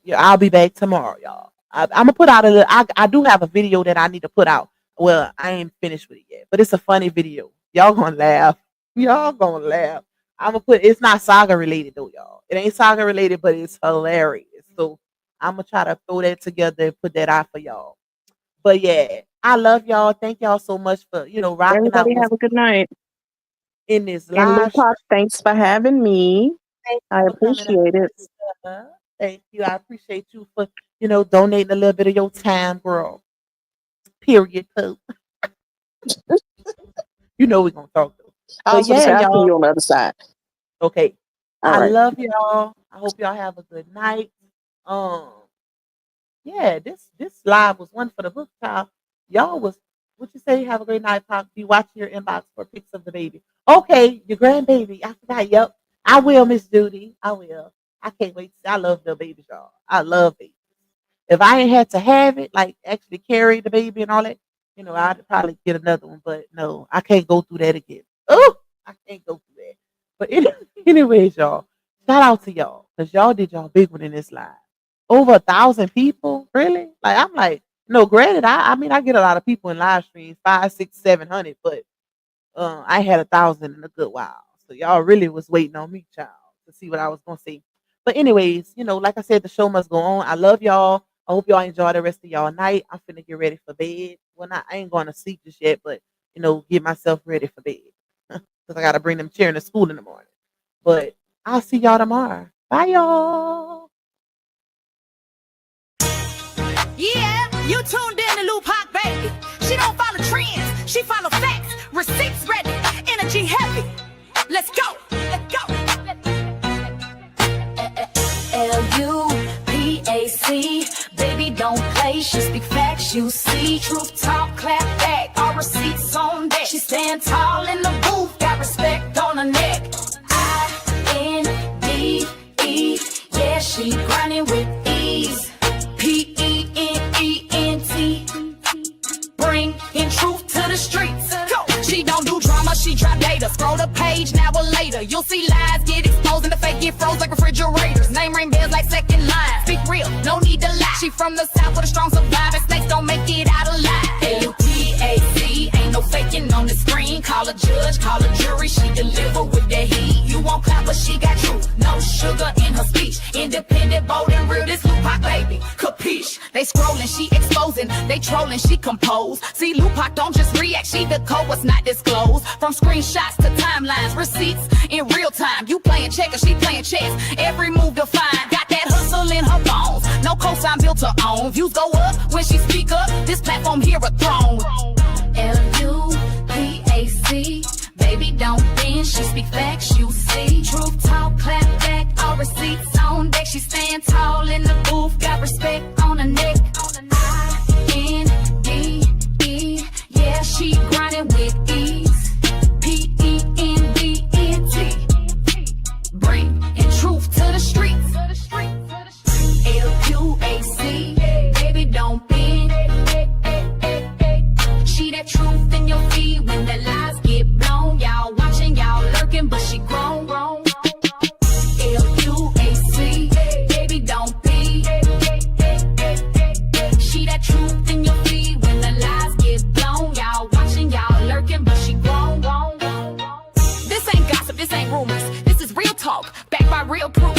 yeah, I'll be back tomorrow, y'all. I'm gonna put out I do have a video that I need to put out. Well, I ain't finished with it yet, but it's a funny video. Y'all gonna laugh. Y'all gonna laugh. I'm gonna put. It's not saga related though, y'all. It ain't saga related, but it's hilarious. So I'm gonna try to throw that together and put that out for y'all. But yeah, I love y'all. Thank y'all so much for rocking out Everybody with have a good night. in this And live stream. Lupac, thanks for having me. Thank you I for coming out. appreciate it. Thank you. I appreciate you for donating a little bit of your time, girl. Period. Too. We're gonna talk though. I But was going to yeah, say, I'll see y'all. you on the other side. Okay. All I right. love y'all. I hope y'all have a good night. Um, yeah, this live was one for the book child. Y'all was what you say, have a great night, Pop. Be watching your inbox for pics of the baby. Okay, your grandbaby. I forgot. Yep. I will, Miss Judy. I will. I can't wait. I love the babies, y'all. I love babies. If I ain't had to have it, like actually carry the baby and all that, I'd probably get another one. But no, I can't go through that again. Oh, I can't go through that. But anyways, y'all, shout out to y'all because y'all did y'all big one in this live. Over 1,000 people, really? Like I'm like, no. Granted, I mean I get a lot of people in live streams, 5, 6, 700, but I had 1,000 in a good while. So y'all really was waiting on me, child, to see what I was gonna say. But anyways, like I said, the show must go on. I love y'all. I hope y'all enjoy the rest of y'all night. I'm finna get ready for bed. Well, I ain't going to sleep just yet, but get myself ready for bed because I gotta bring them children to school in the morning. But I'll see y'all tomorrow. Bye, y'all. Yeah, you tuned in to Lupac, baby. She don't follow trends, she follow facts. Receipts ready, energy heavy. Let's go, let's go. Lupac. P-A-C, baby, don't play. She speak facts, you see. Truth talk, clap back, all receipts on deck. She stand tall in the booth, got respect on her neck. I-N-D-E, yeah, she grinding with ease. P-E-N-E-N-T, bring in truth to the streets. She don't do drama, she drop data. Scroll the page, now or later. You'll see lies get exposed and the fake get froze like refrigerators. Name ring bells like second line. Speak real, no need to lie. She from the south with a strong survivor. Snakes don't make it out alive. L-U-P-A-C, ain't no faking on the screen. Call a judge, call a jury, she deliver with the heat. You won't clap, but she got truth. No sugar in her speech. Independent, bold and real, this Lupac baby. Capiche? They scrolling, she exposing. They trolling, she compose. See, Lupac don't just react, she decode what's not disclosed. From screenshots to timelines, receipts in real time. You playing checkers, she playing chess. Every move defined, got that hustle in her bones. No cosign built her own. Views go up when she speak up. This platform here a throne. L-U-P-A-C, baby, don't bend. She speak facts, you see. Truth talk, clap back, all receipts on deck. She stand tall in the booth, got respect on her neck. I-N-D-E, yeah, she grinding with ease. P-E-N-D-E-N-T, bring in truth to the streets. L-U-A-C, baby, don't bend. She that truth in your feed when the lies get blown. Y'all watching, y'all lurking, but she grown. L-U-A-C, baby, don't be. She that truth in your feed when the lies get blown. Y'all watching, y'all lurking, but she grown. This ain't gossip, this ain't rumors. This is real talk, backed by real proof.